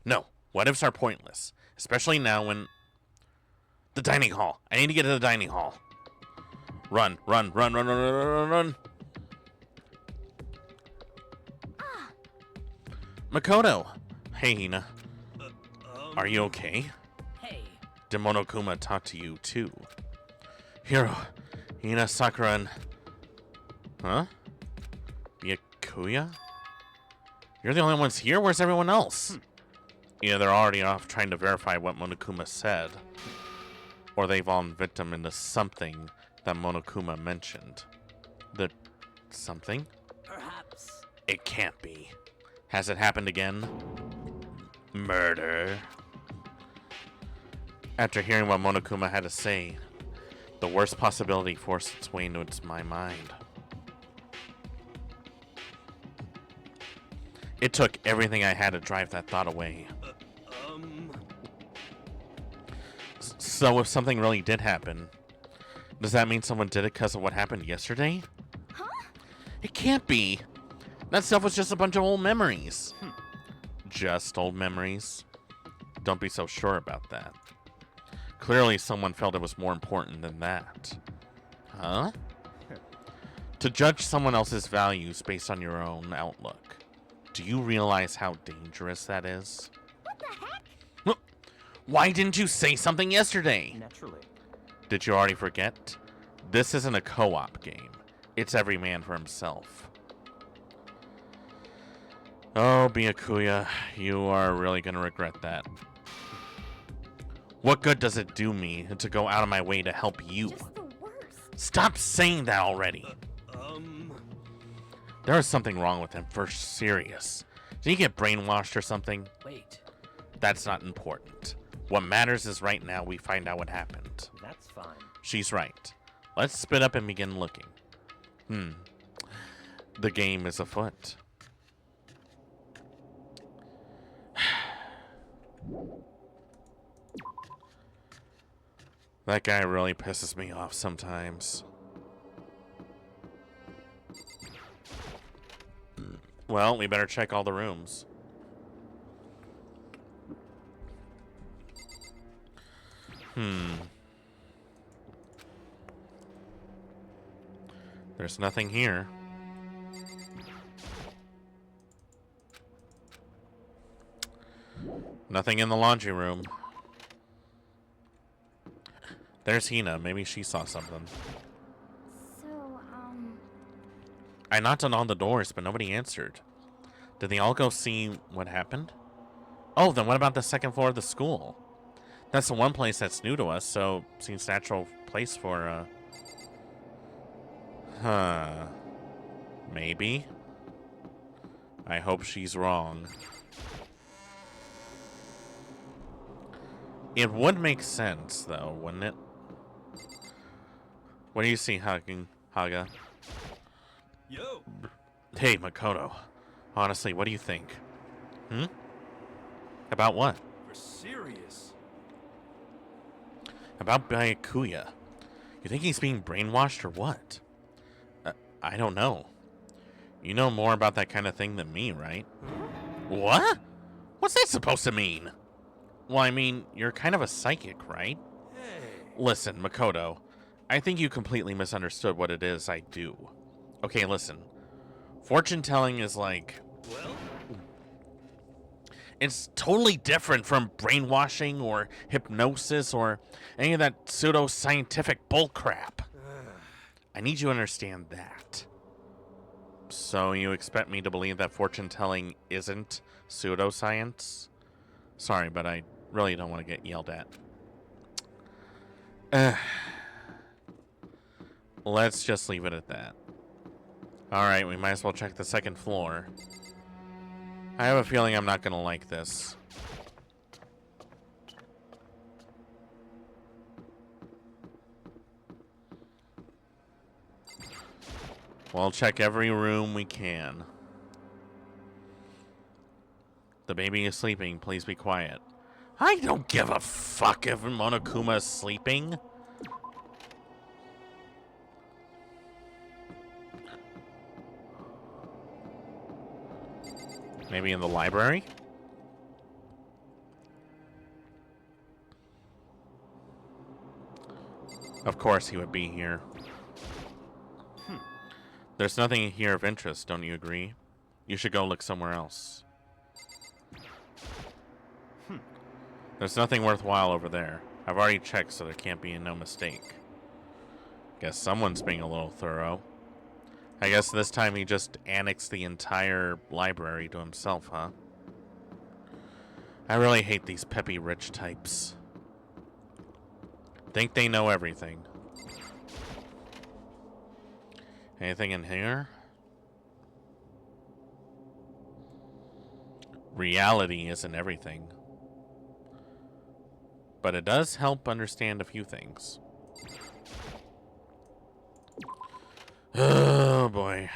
No. What ifs are pointless. Especially now when. The dining hall. I need to get to the dining hall. Run, run, run, run, run, run, run, run. Makoto. Hey, Hina. Are you okay? Hey. Did Monokuma talk to you, too? Hiro, Hina, Sakura, and... Huh? Byakuya? You're the only ones here? Where's everyone else? Yeah, they're already off trying to verify what Monokuma said. Or they've fallen victim into something that Monokuma mentioned. The... something? Perhaps. It can't be. Has it happened again? Murder. After hearing what Monokuma had to say, the worst possibility forced its way into my mind. It took everything I had to drive that thought away. So if something really did happen, does that mean someone did it because of what happened yesterday? Huh? It can't be. That stuff was just a bunch of old memories. Just old memories? Don't be so sure about that. Clearly someone felt it was more important than that. Huh? To judge someone else's values based on your own outlook. Do you realize how dangerous that is? What the heck? Why didn't you say something yesterday? Naturally. Did you already forget? This isn't a co-op game. It's every man for himself. Oh, Byakuya, you are really gonna regret that. What good does it do me to go out of my way to help you? Just the worst. Stop saying that already. There is something wrong with him, for serious. Did he get brainwashed or something? Wait. That's not important. What matters is right now we find out what happened. That's fine. She's right. Let's split up and begin looking. The game is afoot. That guy really pisses me off sometimes. Well, we better check all the rooms. There's nothing here. Nothing in the laundry room. There's Hina. Maybe she saw something. So, I knocked on all the doors, but nobody answered. Did they all go see what happened? Oh, then what about the second floor of the school? That's the one place that's new to us, so seems natural place for, maybe? I hope she's wrong. It would make sense, though, wouldn't it? What do you see, Haga? Yo. Hey, Makoto. Honestly, what do you think? About what? For serious. About Byakuya. You think he's being brainwashed or what? I don't know. You know more about that kind of thing than me, right? What? What's that supposed to mean? Well, I mean, you're kind of a psychic, right? Hey. Listen, Makoto, I think you completely misunderstood what it is I do. Okay, listen. Fortune telling is like... Well? It's totally different from brainwashing or hypnosis or any of that pseudo-scientific bullcrap. I need you to understand that. So you expect me to believe that fortune telling isn't pseudoscience? Sorry, but I really don't want to get yelled at. Let's just leave it at that. Alright, we might as well check the second floor. I have a feeling I'm not going to like this. We'll check every room we can. The baby is sleeping. Please be quiet. I don't give a fuck if Monokuma is sleeping. Maybe in the library? Of course he would be here. There's nothing here of interest, don't you agree? You should go look somewhere else. There's nothing worthwhile over there. I've already checked, so there can't be no mistake. Guess someone's being a little thorough. I guess this time he just annexed the entire library to himself, huh? I really hate these peppy rich types. Think they know everything. Anything in here? Reality isn't everything. But it does help understand a few things. Oh boy.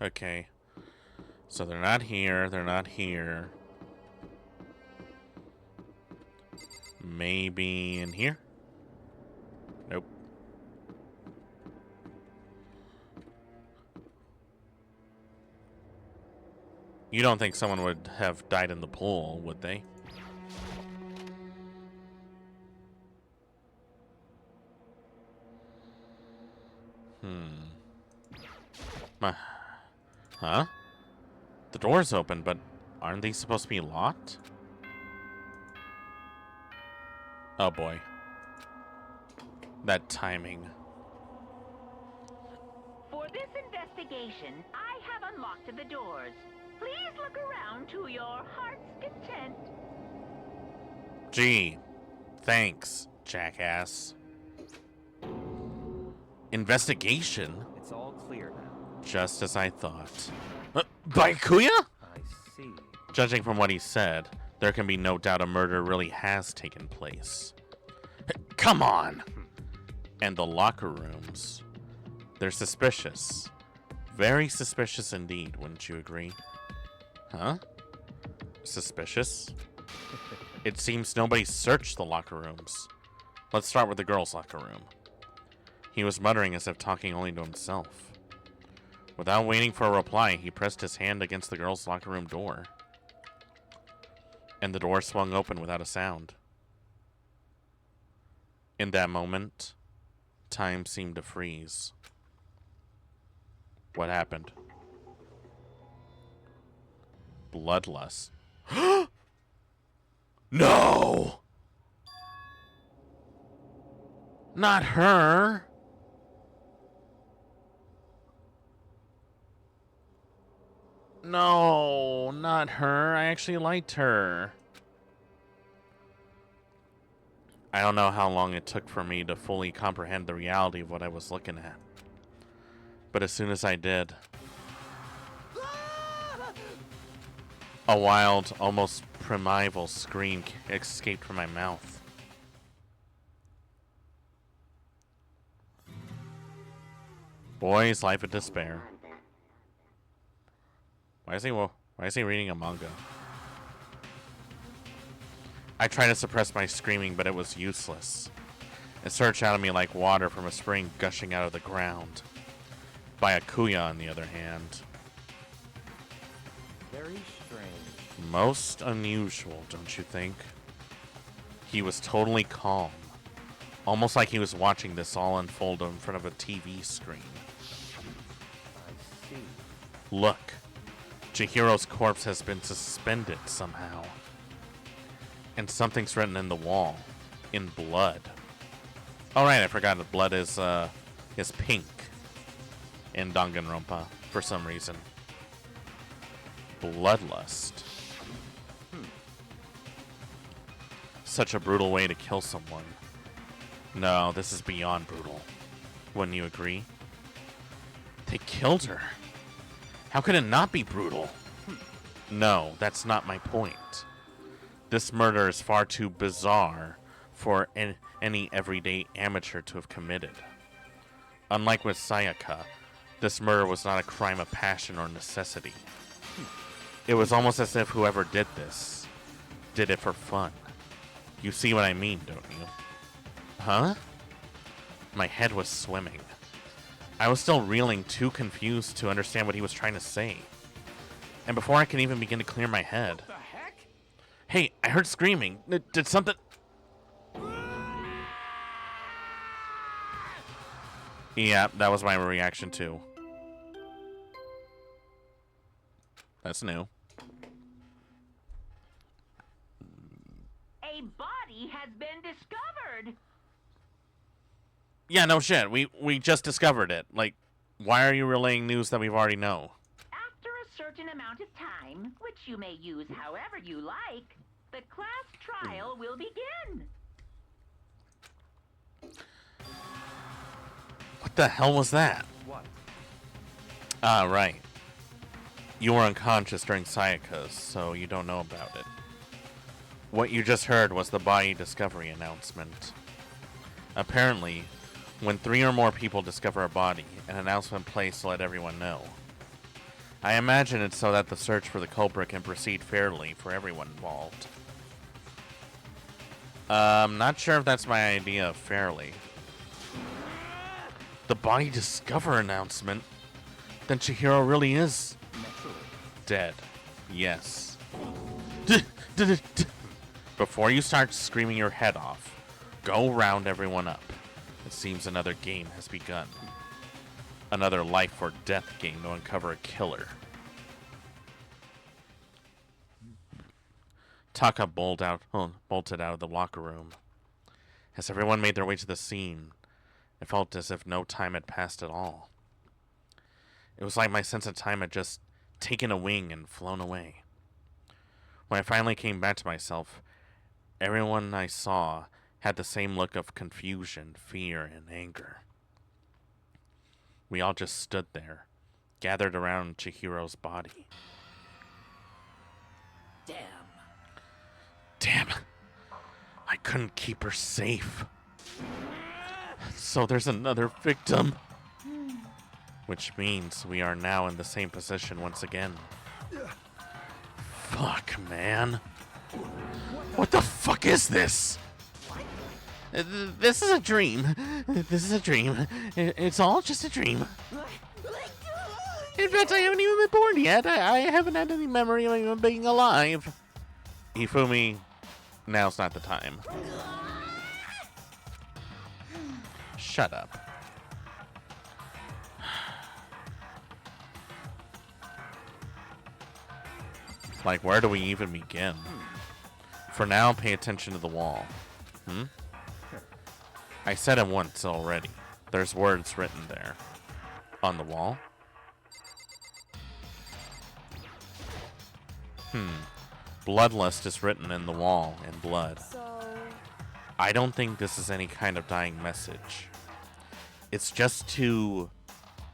Okay. So they're not here, they're not here. Maybe in here? Nope. You don't think someone would have died in the pool, would they? Huh? The door's open, but aren't these supposed to be locked? Oh boy. That timing. For this investigation, I have unlocked the doors. Please look around to your heart's content. Gee. Thanks, jackass. Investigation? It's all clear now. Just as I thought. Byakuya? I see. Judging from what he said, there can be no doubt a murder really has taken place. Come on! And the locker rooms. They're suspicious. Very suspicious indeed, wouldn't you agree? Huh? Suspicious? It seems nobody searched the locker rooms. Let's start with the girls' locker room. He was muttering as if talking only to himself. Without waiting for a reply, he pressed his hand against the girls' locker room door. And the door swung open without a sound. In that moment, time seemed to freeze. What happened? Bloodlust. No! Not her! No, not her. I actually liked her. I don't know how long it took for me to fully comprehend the reality of what I was looking at. But as soon as I did, a wild, almost primeval scream escaped from my mouth. Boy's life of despair. Why is he reading a manga? I tried to suppress my screaming, but it was useless. It surged out of me like water from a spring gushing out of the ground. Byakuya, on the other hand. Very strange. Most unusual, don't you think? He was totally calm. Almost like he was watching this all unfold in front of a TV screen. I see. Look. Chihiro's corpse has been suspended somehow. And something's written in the wall. In blood. Oh right, I forgot that blood is pink. In Danganronpa, for some reason. Bloodlust. Such a brutal way to kill someone. No, this is beyond brutal. Wouldn't you agree? They killed her. How could it not be brutal? No, that's not my point. This murder is far too bizarre for any everyday amateur to have committed. Unlike with Sayaka, this murder was not a crime of passion or necessity. It was almost as if whoever did this did it for fun. You see what I mean, don't you? Huh? My head was swimming. I was still reeling, too confused to understand what he was trying to say. And before I could even begin to clear my head... What the heck? Hey, I heard screaming. Did something... Yeah, that was my reaction too. That's new. A body has been discovered. Yeah, no shit. We just discovered it. Like, why are you relaying news that we've already know? After a certain amount of time, which you may use however you like, the class trial will begin. What the hell was that? What? Ah, right. You were unconscious during Sayaka's, so you don't know about it. What you just heard was the body discovery announcement. Apparently, when 3 or more people discover a body, an announcement plays to let everyone know. I imagine it's so that the search for the culprit can proceed fairly for everyone involved. Not sure if that's my idea of fairly. The body discover announcement? Then Chihiro really is... dead. Yes. Before you start screaming your head off, go round everyone up. It seems another game has begun. Another life or death game to uncover a killer. Taka bolted out of the locker room. As everyone made their way to the scene, it felt as if no time had passed at all. It was like my sense of time had just taken a wing and flown away. When I finally came back to myself, everyone I saw had the same look of confusion, fear, and anger. We all just stood there, gathered around Chihiro's body. Damn. I couldn't keep her safe. So there's another victim. Which means we are now in the same position once again. Fuck, man. What the fuck is this? This is a dream. This is a dream. It's all just a dream. In fact, I haven't even been born yet. I haven't had any memory of even being alive. Ifumi, now's not the time. Shut up. Like, where do we even begin? For now, pay attention to the wall. I said it once already. There's words written there. On the wall? Bloodlust is written in the wall in blood. I don't think this is any kind of dying message. It's just too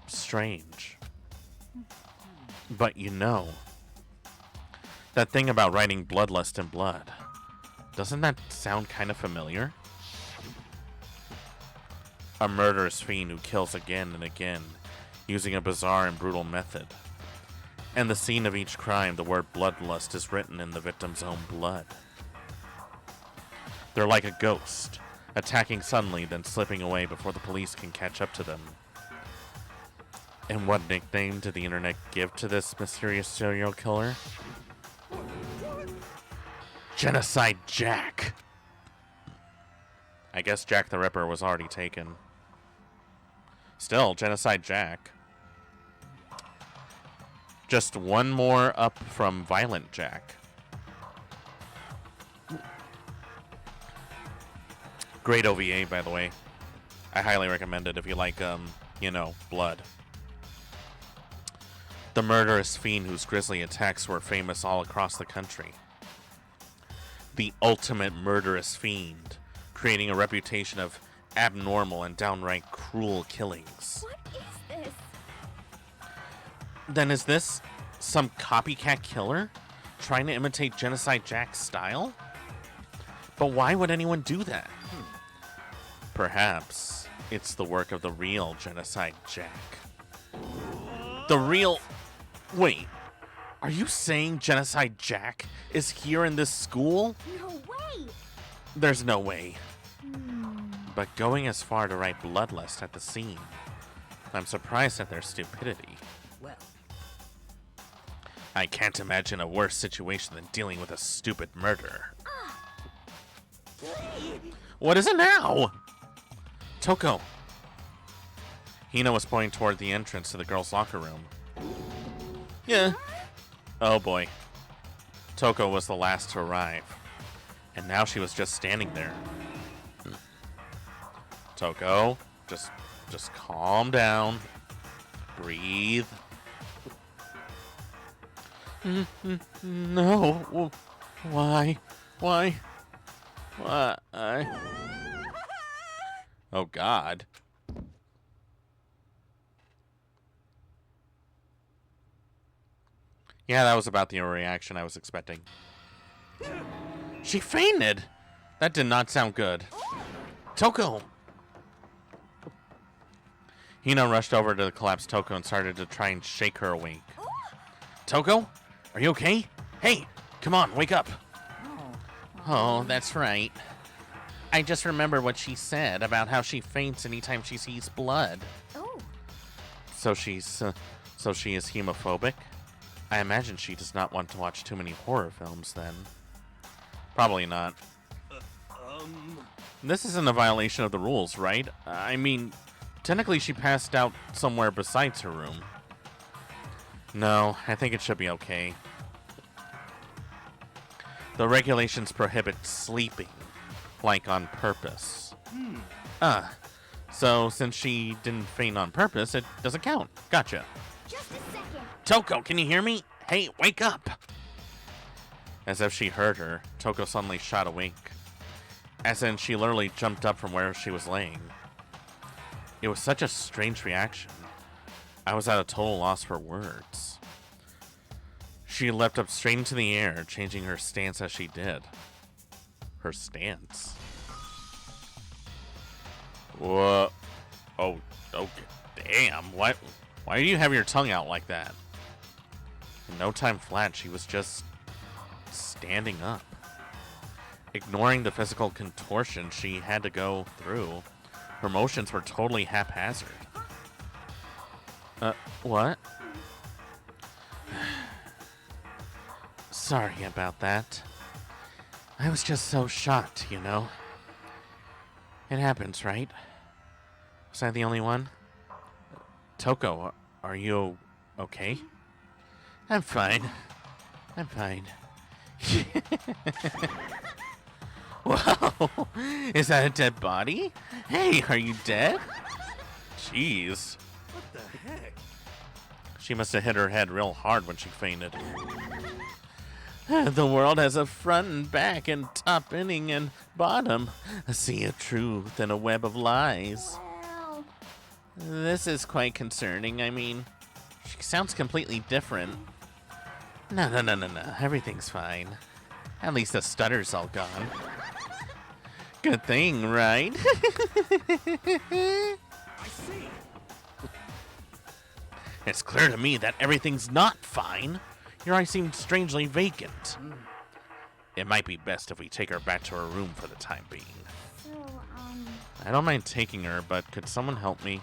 strange. But you know, that thing about writing bloodlust in blood, doesn't that sound kind of familiar? A murderous fiend who kills again and again, using a bizarre and brutal method. And the scene of each crime, the word bloodlust is written in the victim's own blood. They're like a ghost, attacking suddenly, then slipping away before the police can catch up to them. And what nickname did the internet give to this mysterious serial killer? Genocide Jack. I guess Jack the Ripper was already taken. Still, Genocide Jack. Just one more up from Violent Jack. Great OVA, by the way. I highly recommend it if you like, you know, blood. The murderous fiend whose grisly attacks were famous all across the country. The ultimate murderous fiend, creating a reputation of abnormal and downright cruel killings. What is this? Then is this some copycat killer trying to imitate Genocide Jack's style? But why would anyone do that? Perhaps it's the work of the real Genocide Jack. The real... Wait, are you saying Genocide Jack is here in this school? No way! There's no way. But going as far to write bloodlust at the scene, I'm surprised at their stupidity. Well, I can't imagine a worse situation than dealing with a stupid murderer. What is it now? Toko. Hina was pointing toward the entrance to the girls' locker room. Yeah. Oh boy. Toko was the last to arrive. And now she was just standing there. Toko, just calm down. Breathe. No. Why? Oh God. Yeah, that was about the reaction I was expecting. She fainted! That did not sound good. Toko! Hina rushed over to the collapsed Toko and started to try and shake her awake. Toko? Are you okay? Hey, come on, wake up. Oh, that's right. I just remember what she said about how she faints anytime she sees blood. Oh. So she is hemophobic? I imagine she does not want to watch too many horror films then. Probably not. This isn't a violation of the rules, right? I mean, technically she passed out somewhere besides her room. No, I think it should be okay. The regulations prohibit sleeping, like on purpose. So since she didn't faint on purpose, it doesn't count. Gotcha. Just a second. Toko, can you hear me? Hey, wake up! As if she heard her, Toko suddenly shot awake. As in, she literally jumped up from where she was laying. It was such a strange reaction. I was at a total loss for words. She leapt up straight into the air, changing her stance as she did. Her stance? Whoa. Oh, okay. Damn. What? Why do you have your tongue out like that? In no time flat, she was just standing up. Ignoring the physical contortion she had to go through, her motions were totally haphazard. What? Sorry about that. I was just so shocked, you know. It happens, right? Was I the only one? Toko, are you okay? I'm fine. I'm fine. Whoa! Is that a dead body? Hey, are you dead? Jeez. What the heck? She must have hit her head real hard when she fainted. The world has a front and back and top ending and bottom. A sea of truth and a web of lies. This is quite concerning. I mean, she sounds completely different. No. Everything's fine. At least the stutter's all gone. Good thing, right? I see. It's clear to me that everything's not fine. Your eyes seem strangely vacant. It might be best if we take her back to her room for the time being. I don't mind taking her, but could someone help me?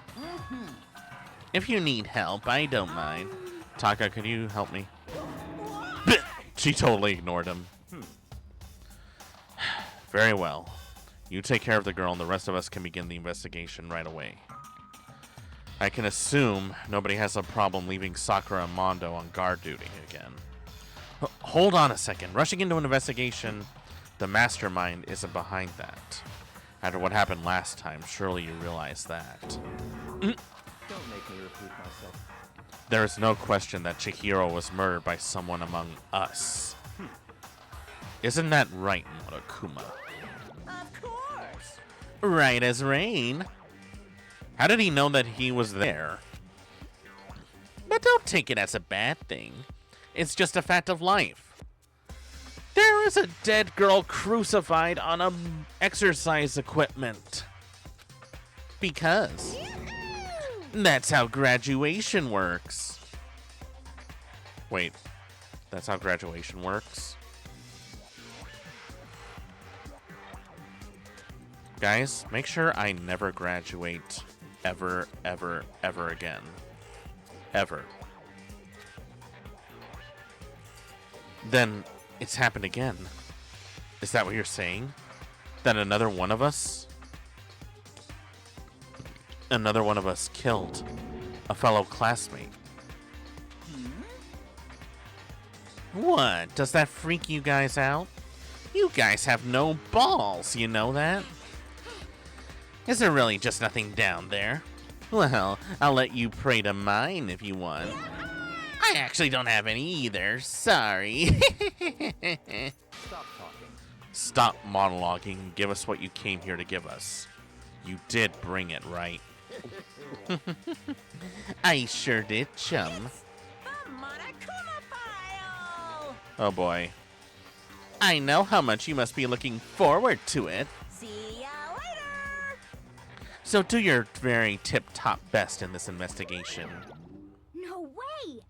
If you need help, I don't mind. Taka, could you help me? She totally ignored him. Very well. You take care of the girl and the rest of us can begin the investigation right away. I can assume nobody has a problem leaving Sakura and Mondo on guard duty again. Hold on a second. Rushing into an investigation, the mastermind isn't behind that. After what happened last time, surely you realize that. Don't make me repeat myself. There is no question that Chihiro was murdered by someone among us. Isn't that right, Monokuma? Of course. Right as rain. How did he know that he was there? But don't take it as a bad thing. It's just a fact of life. There is a dead girl crucified on a exercise equipment. Because that's how graduation works. Wait, that's how graduation works? Guys, make sure I never graduate ever again. Ever. Then it's happened again. Is that what you're saying? That another one of us killed a fellow classmate? What? Does that freak you guys out? You guys have no balls, you know that? Is there really just nothing down there? Well, I'll let you pray to mine if you want. I actually don't have any either. Sorry. Stop talking. Stop monologuing and give us what you came here to give us. You did bring it, right? I sure did, chum. The Monokuma file. Oh boy. I know how much you must be looking forward to it. See ya later. So do your very tip-top best in this investigation. No way!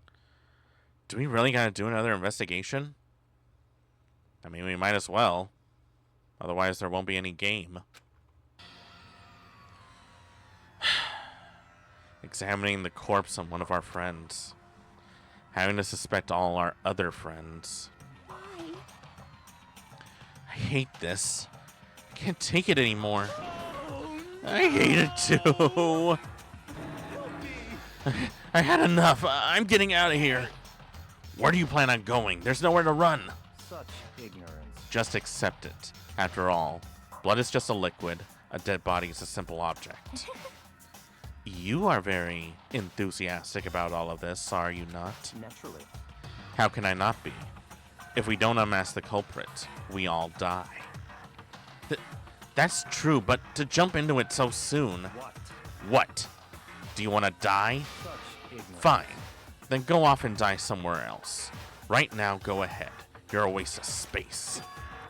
Do we really gotta do another investigation? I mean, we might as well. Otherwise, there won't be any game. Examining the corpse of one of our friends. Having to suspect all our other friends. I hate this. I can't take it anymore. I hate it too. I had enough. I'm getting out of here. Where do you plan on going? There's nowhere to run. Such ignorance. Just accept it. After all, blood is just a liquid. A dead body is a simple object. You are very enthusiastic about all of this, are you not? Naturally. How can I not be? If we don't unmask the culprit, we all die. That's true, but to jump into it so soon... What? Do you want to die? Such ignorance. Fine. Then go off and die somewhere else. Right now, go ahead. You're a waste of space.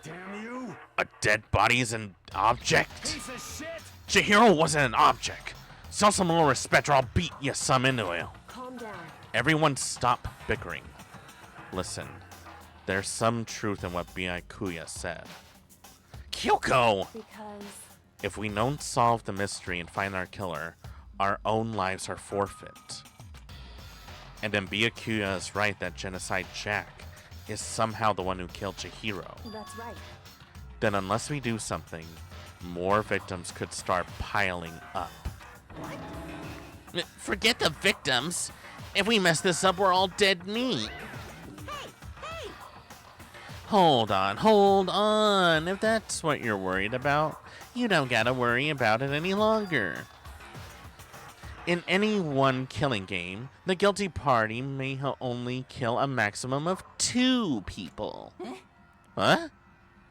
Damn you! A dead body is an object? Piece of shit! Chihiro wasn't an object. Show some little respect or I'll beat you some into it. Calm down. Everyone stop bickering. Listen, there's some truth in what Byakuya said. Kyoko! Because... If we don't solve the mystery and find our killer, our own lives are forfeit. And then Byakuya is right that Genocide Jack is somehow the one who killed Chihiro. That's right. Then unless we do something, more victims could start piling up. Forget the victims. If we mess this up, we're all dead meat. Hey! Hold on. If that's what you're worried about, you don't gotta worry about it any longer. In any one killing game, the guilty party may only kill a maximum of 2 people. Eh? What?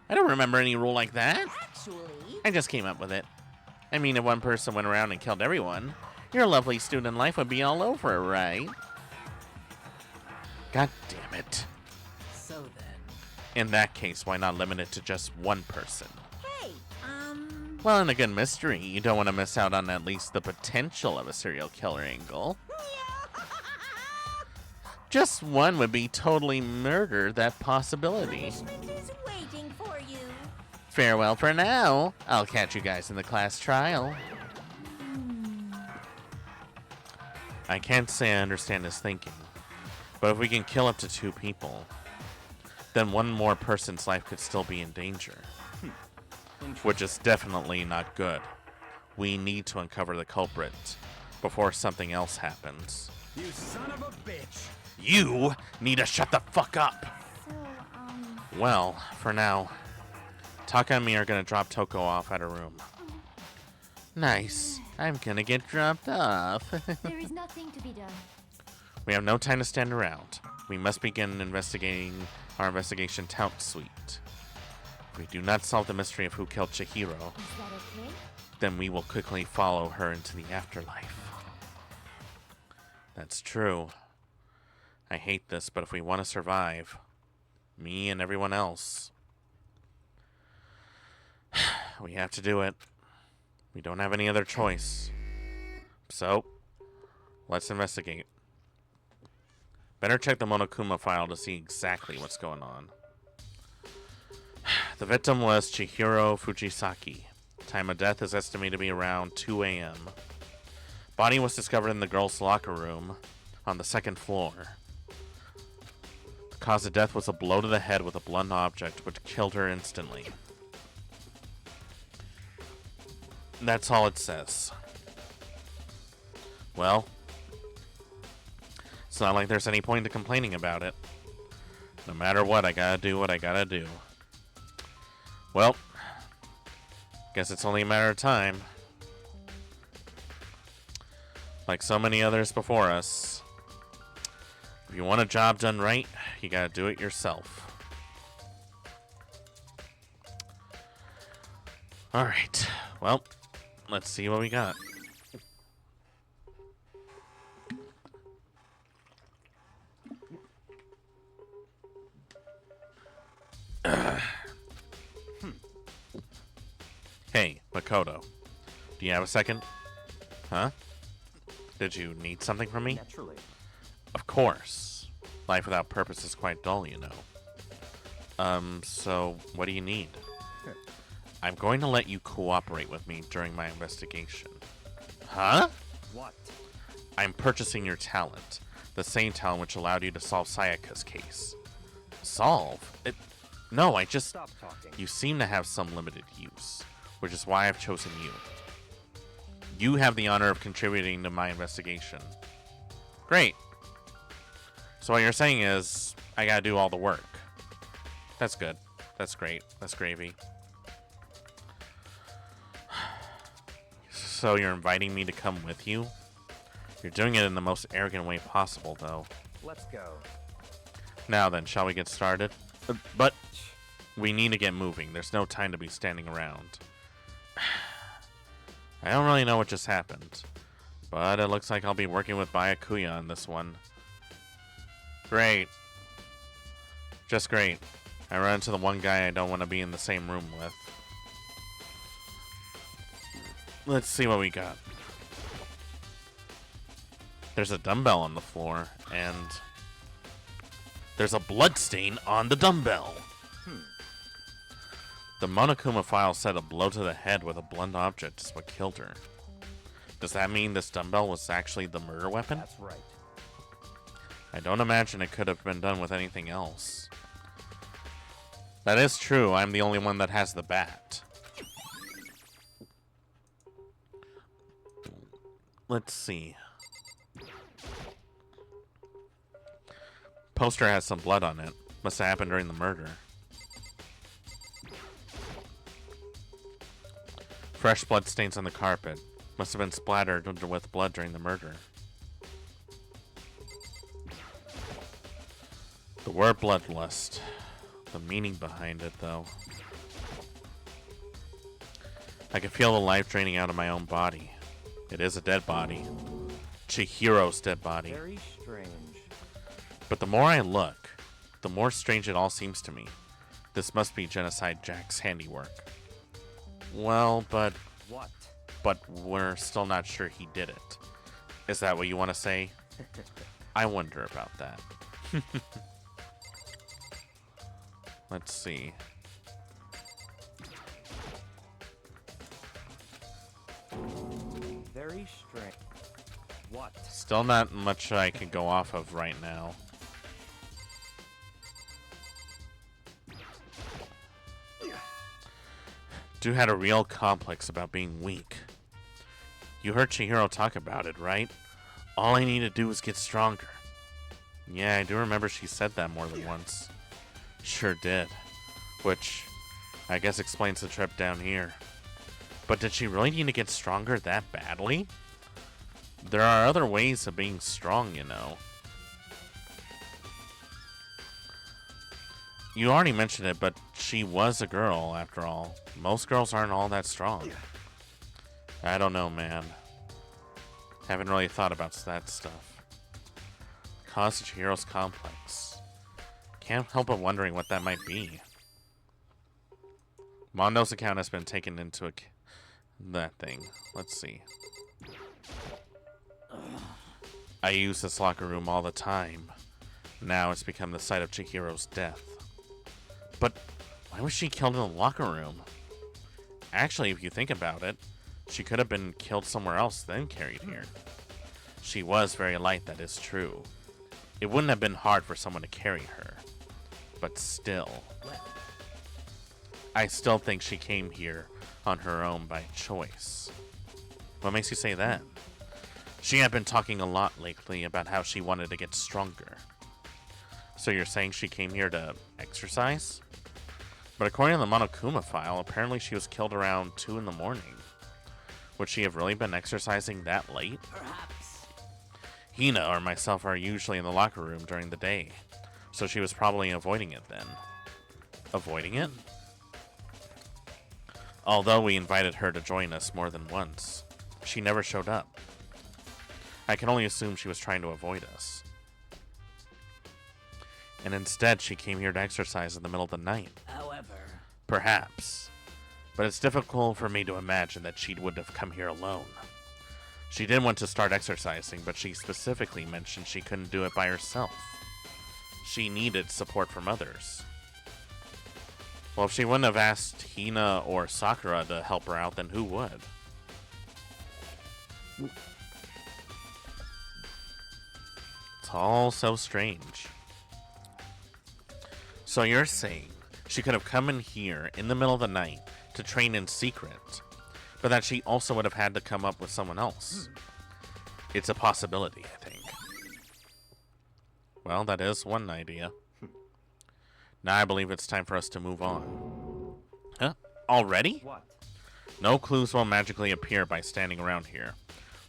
I don't remember any rule like that. Actually... I just came up with it. I mean, if one person went around and killed everyone, your lovely student life would be all over, right? God damn it. So then... In that case, why not limit it to just one person? Hey, Well, in a good mystery, you don't want to miss out on at least the potential of a serial killer angle. Just one would be totally murder that possibility. Punishment is waiting for you. Farewell for now. I'll catch you guys in the class trial. I can't say I understand his thinking, but if we can kill up to 2 people, then one more person's life could still be in danger. Which is definitely not good. We need to uncover the culprit before something else happens. You son of a bitch! You need to shut the fuck up! So, Well, for now, Taka and me are gonna drop Toko off at her room. Nice. I'm gonna get dropped off. there is nothing to be done. We have no time to stand around. We must begin investigating our investigation tout suite. If we do not solve the mystery of who killed Chihiro, Is that okay? then we will quickly follow her into the afterlife. That's true. I hate this, but if we want to survive, me and everyone else, we have to do it. We don't have any other choice. So, let's investigate. Better check the Monokuma file to see exactly what's going on. The victim was Chihiro Fujisaki. Time of death is estimated to be around 2 a.m. Body was discovered in the girls' locker room on the 2nd floor. The cause of death was a blow to the head with a blunt object, which killed her instantly. That's all it says. Well, it's not like there's any point to complaining about it. No matter what, I gotta do what I gotta do. Well, guess it's only a matter of time. Like so many others before us, if you want a job done right, you gotta do it yourself. Alright, well, let's see what we got. Hey, Makoto. Do you have a second? Huh? Did you need something from me? Naturally. Of course. Life without purpose is quite dull, you know. So what do you need? I'm going to let you cooperate with me during my investigation. Huh? What? I'm purchasing your talent. The same talent which allowed you to solve Sayaka's case. Solve? No, I just... Stop talking. You seem to have some limited use, which is why I've chosen you. You have the honor of contributing to my investigation. Great. So what you're saying is, I gotta do all the work. That's good. That's great. That's gravy. So you're inviting me to come with you? You're doing it in the most arrogant way possible, though. Let's go. Now then, shall we get started? But we need to get moving. There's no time to be standing around. I don't really know what just happened, but it looks like I'll be working with Byakuya on this one. Great. Just great. I run into the one guy I don't want to be in the same room with. Let's see what we got. There's a dumbbell on the floor, and there's a blood stain on the dumbbell. The Monokuma file said a blow to the head with a blunt object is what killed her. Does that mean this dumbbell was actually the murder weapon? That's right. I don't imagine it could have been done with anything else. That is true, I'm the only one that has the bat. Let's see. Poster has some blood on it. Must have happened during the murder. Fresh blood stains on the carpet. Must have been splattered with blood during the murder. The word bloodlust. The meaning behind it, though. I can feel the life draining out of my own body. It is a dead body. Chihiro's dead body. Very strange. But the more I look, the more strange it all seems to me. This must be Genocide Jack's handiwork. Well, but... What? But we're still not sure he did it. Is that what you want to say? I wonder about that. Let's see. Very strange. What? Still not much I can go off of right now. Dude had a real complex about being weak. You heard Chihiro talk about it, right? All I need to do is get stronger. Yeah, I do remember she said that more than once. Sure did. Which, I guess explains the trip down here. But did she really need to get stronger that badly? There are other ways of being strong, you know. You already mentioned it, but she was a girl, after all. Most girls aren't all that strong. I don't know, man. Haven't really thought about that stuff. Cause of Chihiro's complex. Can't help but wondering what that might be. Mondo's account has been taken into that thing. Let's see. I use this locker room all the time. Now it's become the site of Chihiro's death. But why was she killed in the locker room? Actually, if you think about it, she could have been killed somewhere else, then carried here. She was very light, that is true. It wouldn't have been hard for someone to carry her. But still. I still think she came here on her own by choice. What makes you say that? She had been talking a lot lately about how she wanted to get stronger. So you're saying she came here to exercise? But according to the Monokuma file, apparently she was killed around 2 in the morning. Would she have really been exercising that late? Perhaps. Hina or myself are usually in the locker room during the day, so she was probably avoiding it then. Avoiding it? Although we invited her to join us more than once, she never showed up. I can only assume she was trying to avoid us. And instead, she came here to exercise in the middle of the night. However... Perhaps. But it's difficult for me to imagine that she would have come here alone. She did want to start exercising, but she specifically mentioned she couldn't do it by herself. She needed support from others. Well, if she wouldn't have asked Hina or Sakura to help her out, then who would? It's all so strange. So you're saying she could have come in here in the middle of the night to train in secret, but that she also would have had to come up with someone else? It's a possibility, I think. Well, that is one idea. Now I believe it's time for us to move on. Huh? Already? What? No clues will magically appear by standing around here.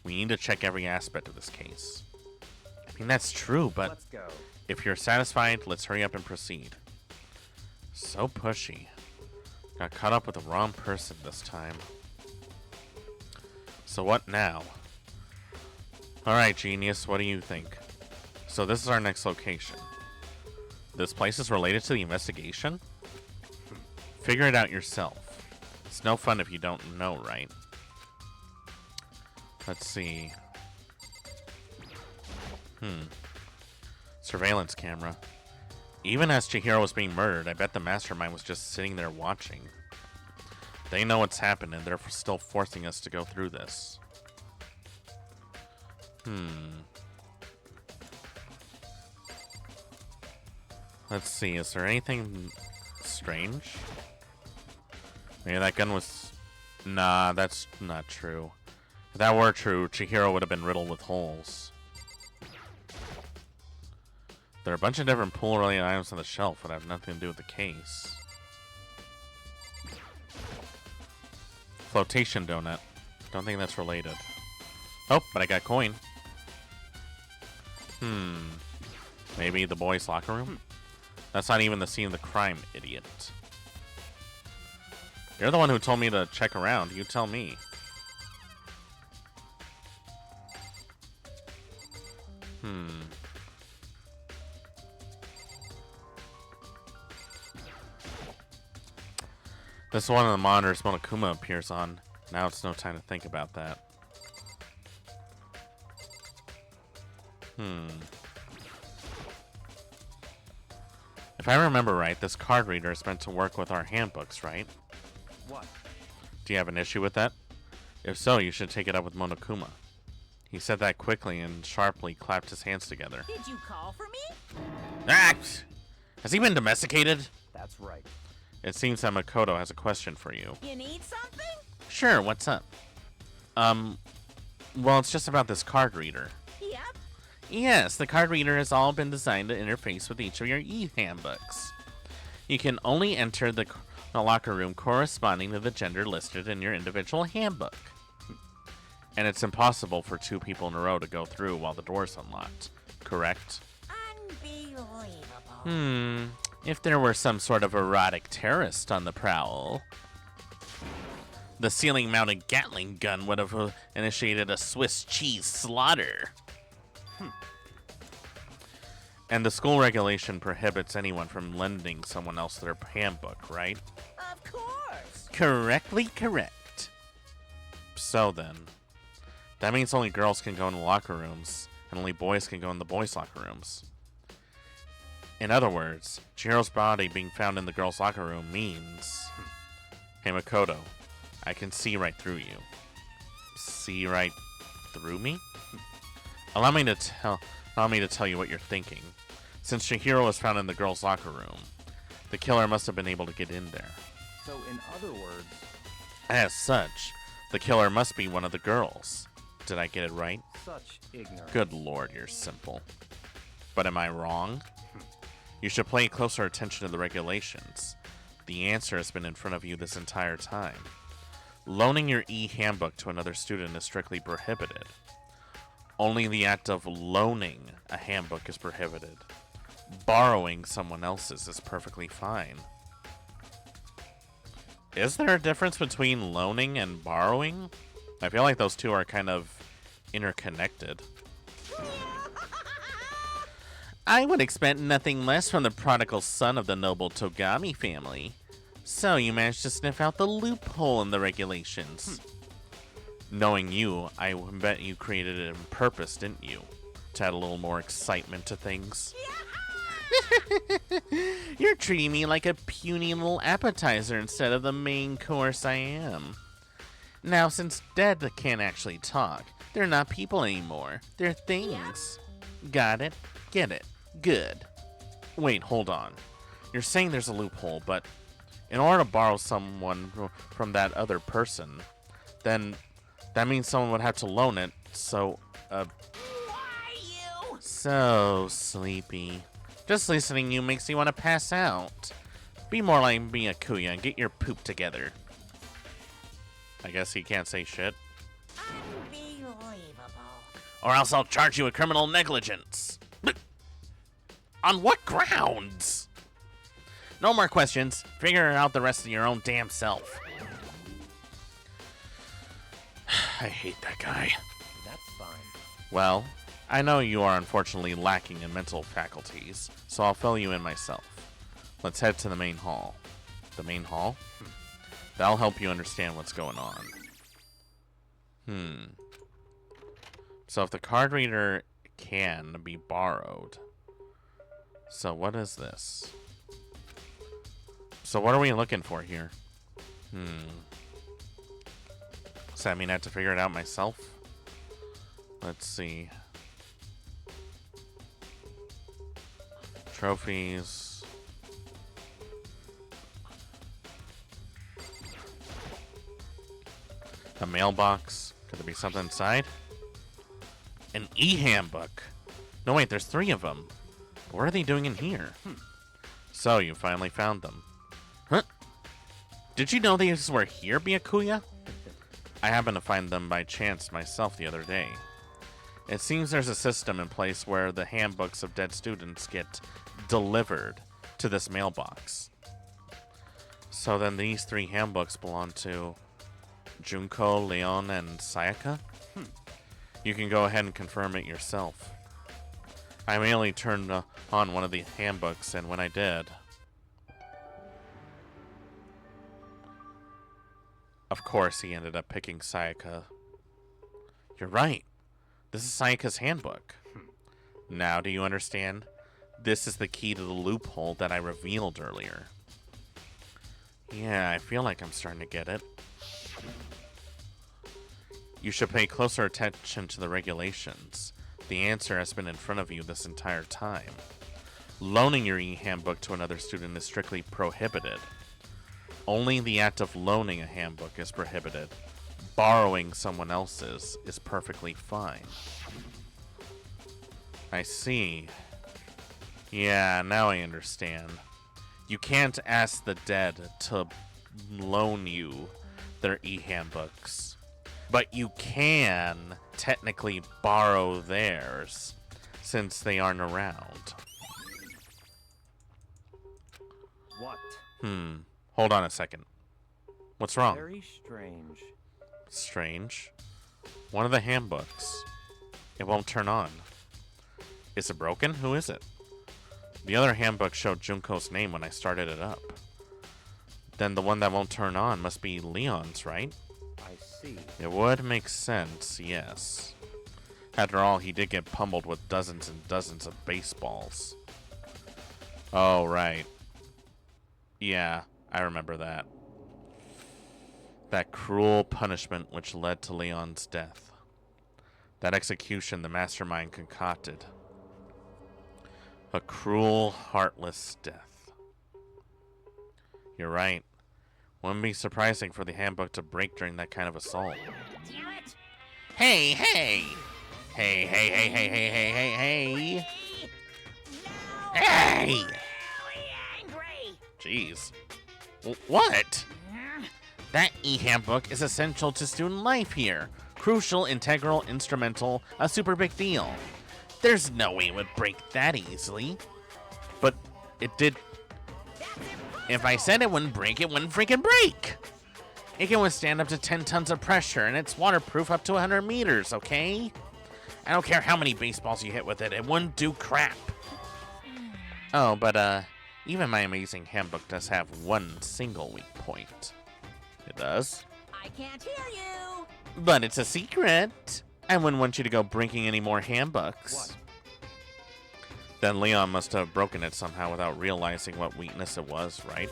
We need to check every aspect of this case. I mean, that's true, but Let's go. if you're satisfied, let's hurry up and proceed. So pushy. Got caught up with the wrong person this time. So what now? Alright, genius, what do you think? So this is our next location. This place is related to the investigation? Figure it out yourself. It's no fun if you don't know, right? Let's see. Surveillance camera. Even as Chihiro was being murdered, I bet the mastermind was just sitting there watching. They know what's happened, and they're still forcing us to go through this. Let's see, is there anything strange? Maybe that gun was... Nah, that's not true. If that were true, Chihiro would have been riddled with holes. There are a bunch of different pool-related items on the shelf that have nothing to do with the case. Flotation donut. Don't think that's related. Oh, but I got coin. Maybe the boys' locker room? That's not even the scene of the crime, idiot. You're the one who told me to check around. You tell me. This is one of the monitors Monokuma appears on. Now it's no time to think about that. If I remember right, this card reader is meant to work with our handbooks, right? What? Do you have an issue with that? If so, you should take it up with Monokuma. He said that quickly and sharply clapped his hands together. Did you call for me? Ah! Has he been domesticated? That's right. It seems that Makoto has a question for you. You need something? Sure, what's up? Well, it's just about this card reader. Yep. Yes, the card reader has all been designed to interface with each of your e-handbooks. You can only enter the locker room corresponding to the gender listed in your individual handbook. And it's impossible for two people in a row to go through while the door's unlocked, correct? Unbelievable. If there were some sort of erotic terrorist on the prowl, the ceiling-mounted Gatling gun would have initiated a Swiss cheese slaughter. And the school regulation prohibits anyone from lending someone else their handbook, right? Of course. Correctly correct. So then, that means only girls can go in the locker rooms, and only boys can go in the boys' locker rooms. In other words, Chihiro's body being found in the girls' locker room means... Hey, Makoto, I can see right through you. See right through me? Allow me to tell you what you're thinking. Since Chihiro was found in the girls' locker room, the killer must have been able to get in there. So, in other words... As such, the killer must be one of the girls. Did I get it right? Such ignorance. Good lord, you're simple. But am I wrong? You should pay closer attention to the regulations. The answer has been in front of you this entire time. Loaning your e-handbook to another student is strictly prohibited. Only the act of loaning a handbook is prohibited. Borrowing someone else's is perfectly fine. Is there a difference between loaning and borrowing? I feel like those two are kind of interconnected. I would expect nothing less from the prodigal son of the noble Togami family. So you managed to sniff out the loophole in the regulations. Knowing you, I bet you created it on purpose, didn't you? To add a little more excitement to things. You're treating me like a puny little appetizer instead of the main course I am. Now, since dead can't actually talk, they're not people anymore. They're things. Got it? Get it? Good. Wait, hold on. You're saying there's a loophole, but in order to borrow someone from that other person, then that means someone would have to loan it, so, Why you? So sleepy. Just listening to you makes me want to pass out. Be more like me, Akuya, and get your poop together. I guess he can't say shit. Unbelievable. Or else I'll charge you with criminal negligence. On what grounds? No more questions. Figure out the rest of your own damn self. I hate that guy. That's fine. Well, I know you are unfortunately lacking in mental faculties, so I'll fill you in myself. Let's head to the main hall. The main hall? That'll help you understand what's going on. So if the card reader can be borrowed. So what is this? So what are we looking for here? Does that mean I have to figure it out myself? Let's see. Trophies. A mailbox. Could there be something inside? An e-handbook. No, wait, there's 3 of them. What are they doing in here? So, you finally found them. Huh? Did you know these were here, Byakuya? I happened to find them by chance myself the other day. It seems there's a system in place where the handbooks of dead students get delivered to this mailbox. So then these 3 handbooks belong to Junko, Leon, and Sayaka? You can go ahead and confirm it yourself. I merely turned on one of the handbooks, and when I did... Of course, he ended up picking Sayaka. You're right. This is Sayaka's handbook. Now do you understand? This is the key to the loophole that I revealed earlier. Yeah, I feel like I'm starting to get it. You should pay closer attention to the regulations. The answer has been in front of you this entire time. Loaning your e-handbook to another student is strictly prohibited. Only the act of loaning a handbook is prohibited. Borrowing someone else's is perfectly fine. I see. Yeah, now I understand. You can't ask the dead to loan you their e-handbooks. But you can technically borrow theirs, since they aren't around. What? Hold on a second. What's wrong? Very strange. Strange? One of the handbooks. It won't turn on. Is it broken? Who is it? The other handbook showed Junko's name when I started it up. Then the one that won't turn on must be Leon's, right? I see. It would make sense, yes. After all, he did get pummeled with dozens and dozens of baseballs. Oh, right. Yeah, I remember that. That cruel punishment which led to Leon's death. That execution the mastermind concocted. A cruel, heartless death. You're right. Wouldn't be surprising for the handbook to break during that kind of assault. Damn it! Hey, hey! Hey, hey, hey, hey, hey, hey, hey, hey! No! Hey! Really angry! Jeez. What? That e-handbook is essential to student life here. Crucial, integral, instrumental, a super big deal. There's no way it would break that easily. But it did... If I said it wouldn't break, it wouldn't freaking break! It can withstand up to 10 tons of pressure, and it's waterproof up to 100 meters, okay? I don't care how many baseballs you hit with it, it wouldn't do crap. Oh, but, even my amazing handbook does have one single weak point. It does? I can't hear you! But it's a secret! I wouldn't want you to go breaking any more handbooks. What? Then Leon must have broken it somehow without realizing what weakness it was, right?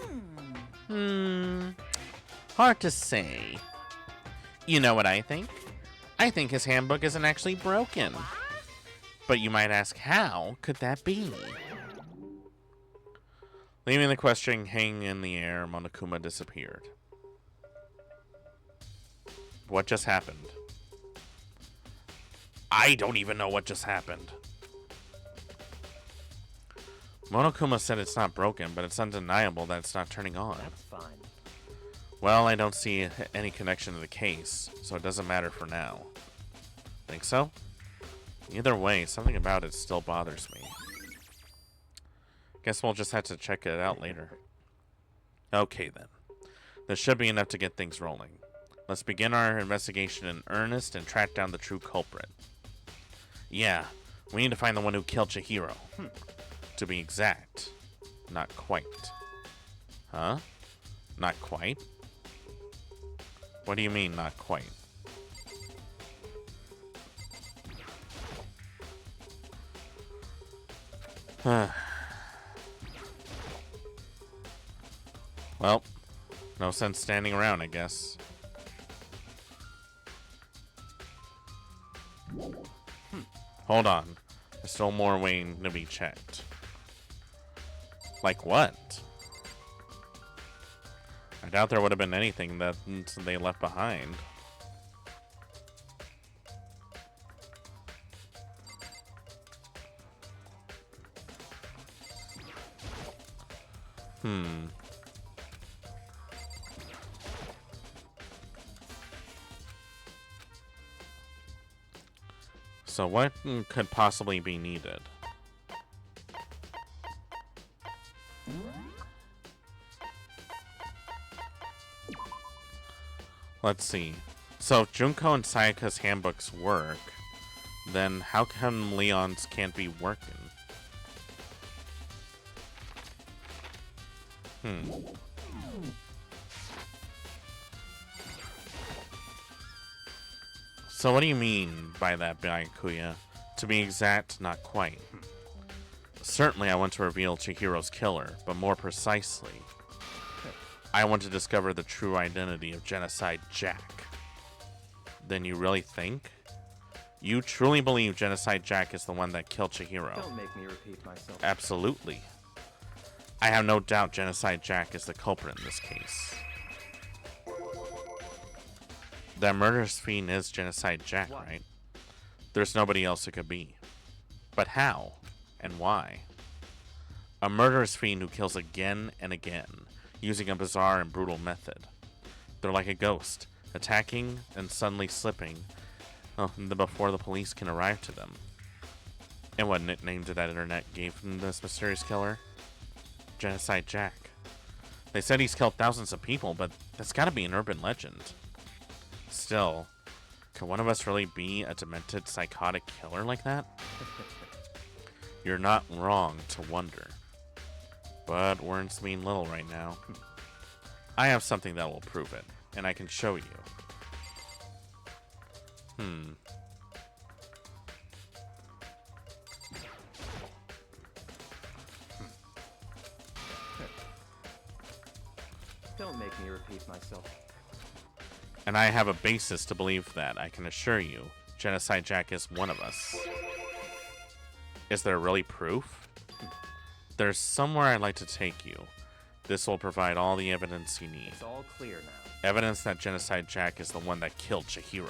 Hard to say. You know what I think? I think his handbook isn't actually broken. But you might ask, how could that be? Leaving the question hanging in the air, Monokuma disappeared. What just happened? I don't even know what just happened. Monokuma said it's not broken, but it's undeniable that it's not turning on. That's fine. Well, I don't see any connection to the case, so it doesn't matter for now. Think so? Either way, something about it still bothers me. Guess we'll just have to check it out later. Okay then. This should be enough to get things rolling. Let's begin our investigation in earnest and track down the true culprit. Yeah, We need to find the one who killed Chihiro. To be exact. Not quite. Huh? Not quite? What do you mean, not quite? Well, no sense standing around, I guess. Hold on. There's still more waiting to be checked. Like what? I doubt there would have been anything that they left behind. So what could possibly be needed? Let's see. So if Junko and Sayaka's handbooks work, then how come Leon's can't be working? So what do you mean by that, Byakuya? To be exact, not quite. Certainly I want to reveal Chihiro's killer, but more precisely, I want to discover the true identity of Genocide Jack. Then you really think? You truly believe Genocide Jack is the one that killed Chihiro? Don't make me repeat myself. Absolutely. I have no doubt Genocide Jack is the culprit in this case. That murderous fiend is Genocide Jack, right? There's nobody else it could be. But how? And why? A murderous fiend who kills again and again, using a bizarre and brutal method. They're like a ghost, attacking and suddenly slipping before the police can arrive to them. And what nickname did that internet give this mysterious killer? Genocide Jack. They said he's killed thousands of people, but that's gotta be an urban legend. Still, can one of us really be a demented, psychotic killer like that? You're not wrong to wonder. But words mean little right now. I have something that will prove it, and I can show you. Don't make me repeat myself. And I have a basis to believe that, I can assure you. Genocide Jack is one of us. Is there really proof? There's somewhere I'd like to take you. This will provide all the evidence you need. It's all clear now. Evidence that Genocide Jack is the one that killed Chihiro.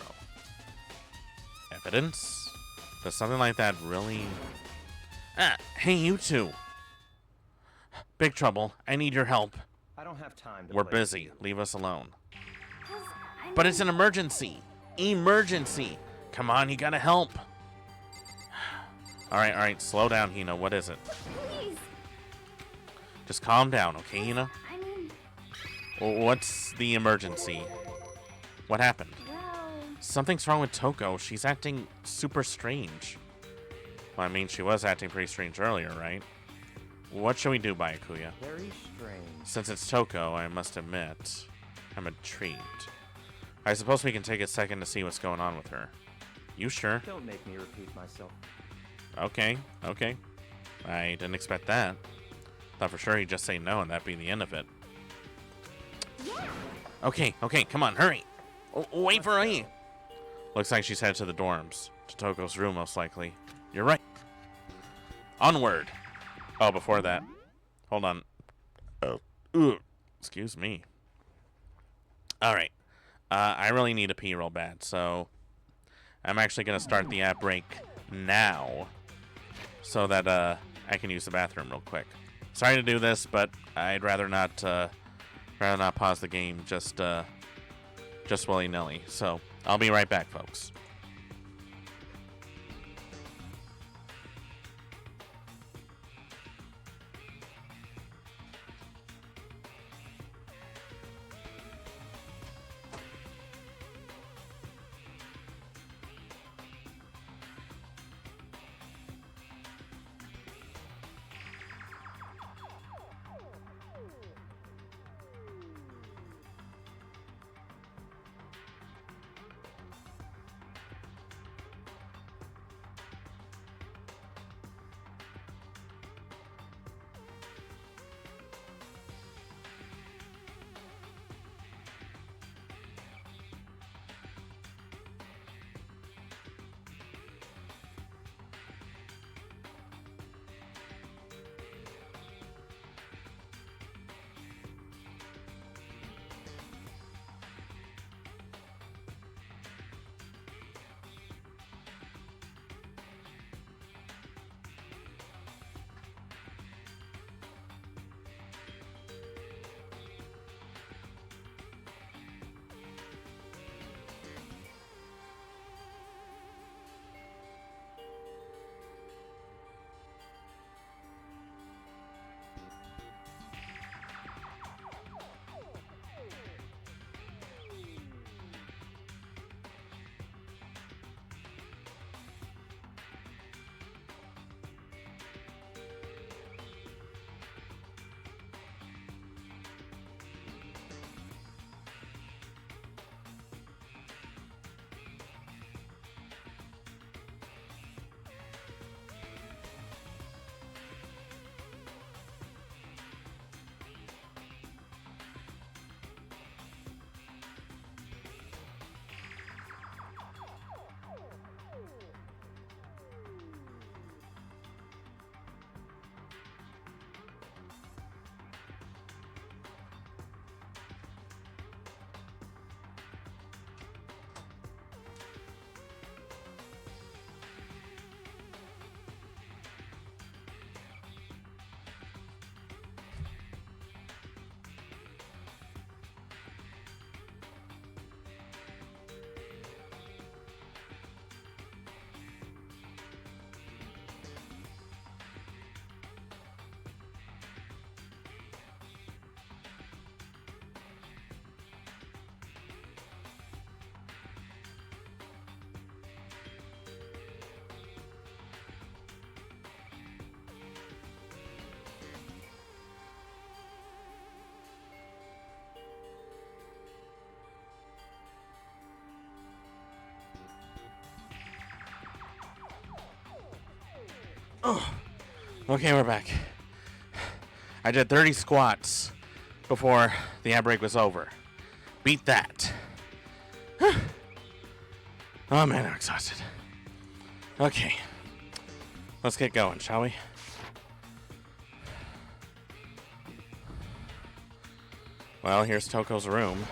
Evidence? Does something like that really... hey, you two! Big trouble. I need your help. I don't have time to We're play busy. with you. Leave us alone. But it's an emergency. Emergency. Come on, you gotta help. Alright, slow down, Hina. What is it? Please. Just calm down, okay, Hina? I mean, What's the emergency? What happened? well... Something's wrong with Toko. She's acting super strange. Well, I mean, she was acting pretty strange earlier, right? What should we do, Byakuya? Very strange. Since it's Toko, I must admit, I'm intrigued. I suppose we can take a second to see what's going on with her. You sure? Don't make me repeat myself. Okay. I didn't expect that. Thought for sure he'd just say no and that'd be the end of it. Yeah. Okay, come on, hurry! Wait for me! Looks like she's headed to the dorms. To Toko's room, most likely. You're right. Onward! Oh, before that. Hold on. Oh, excuse me. Alright. I really need to pee real bad, so... I'm actually going to start the app break now. So that I can use the bathroom real quick. Sorry to do this, but I'd rather not pause the game just willy-nilly. So, I'll be right back, folks. Oh. Okay, we're back. I did 30 squats before the ad break was over. Beat that. Oh man, I'm exhausted. Okay. Let's get going, shall we? Well, here's Toko's room.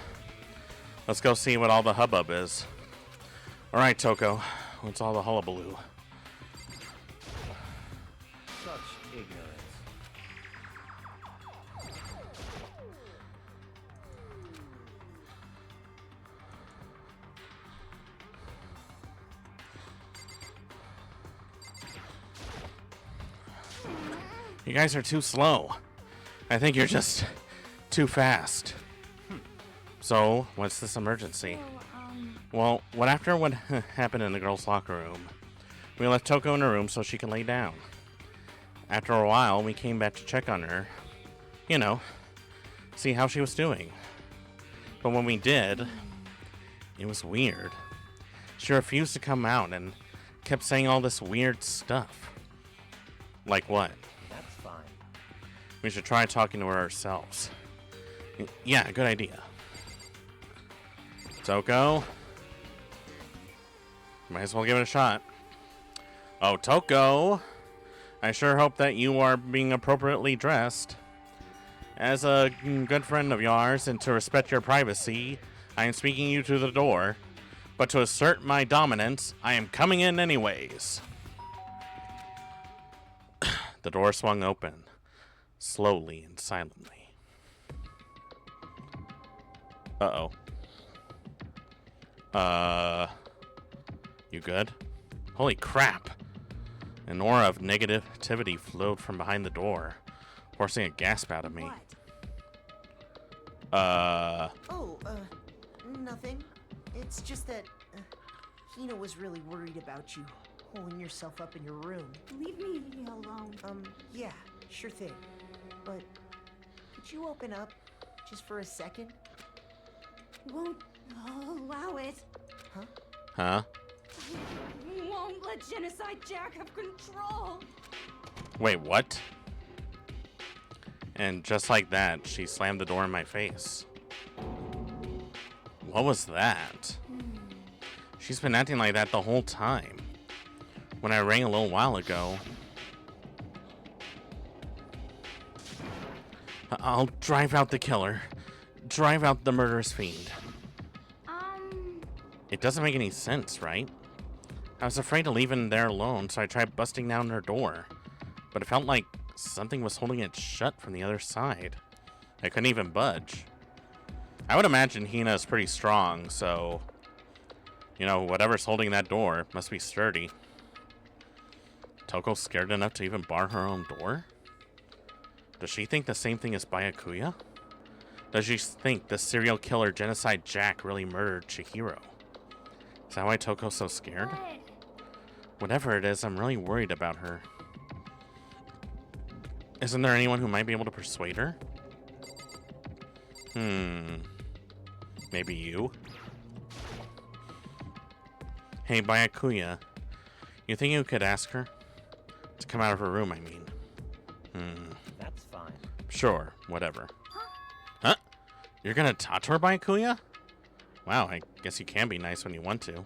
Let's go see what all the hubbub is. Alright, Toko. What's all the hullabaloo? Such ignorance. You guys are too slow. I think you're just too fast. So, what's this emergency? Well, what happened in the girls' locker room? We left Toko in her room so she could lay down. After a while, we came back to check on her. You know, see how she was doing. But when we did, it was weird. She refused to come out and kept saying all this weird stuff. Like what? That's fine. We should try talking to her ourselves. Yeah, good idea. Toko? Might as well give it a shot. Oh, Toko! I sure hope that you are being appropriately dressed. As a good friend of yours, and to respect your privacy, I am speaking you to the door. But to assert my dominance, I am coming in anyways. The door swung open, slowly and silently. Uh-oh. You good? Holy crap! An aura of negativity flowed from behind the door, forcing a gasp out of me. Nothing. It's just that Hina was really worried about you holding yourself up in your room. Leave me alone. Yeah, sure thing. But could you open up just for a second? Won't allow it. Huh? Huh? I won't let Genocide Jack have control. Wait, what? And just like that, she slammed the door in my face. What was that? She's been acting like that the whole time. When I rang a little while ago... I'll drive out the killer. Drive out the murderous fiend. It doesn't make any sense, right? I was afraid to leave him there alone, so I tried busting down her door. But it felt like something was holding it shut from the other side. I couldn't even budge. I would imagine Hina is pretty strong, so... You know, whatever's holding that door must be sturdy. Toko's scared enough to even bar her own door? Does she think the same thing as Byakuya? Does she think the serial killer Genocide Jack really murdered Chihiro? Is that why Toko's so scared? Whatever it is, I'm really worried about her. Isn't there anyone who might be able to persuade her? Maybe you? Hey, Byakuya. You think you could ask her? To come out of her room, I mean. That's fine. Sure, whatever. Huh? You're gonna talk to her, Byakuya? Wow, I guess you can be nice when you want to.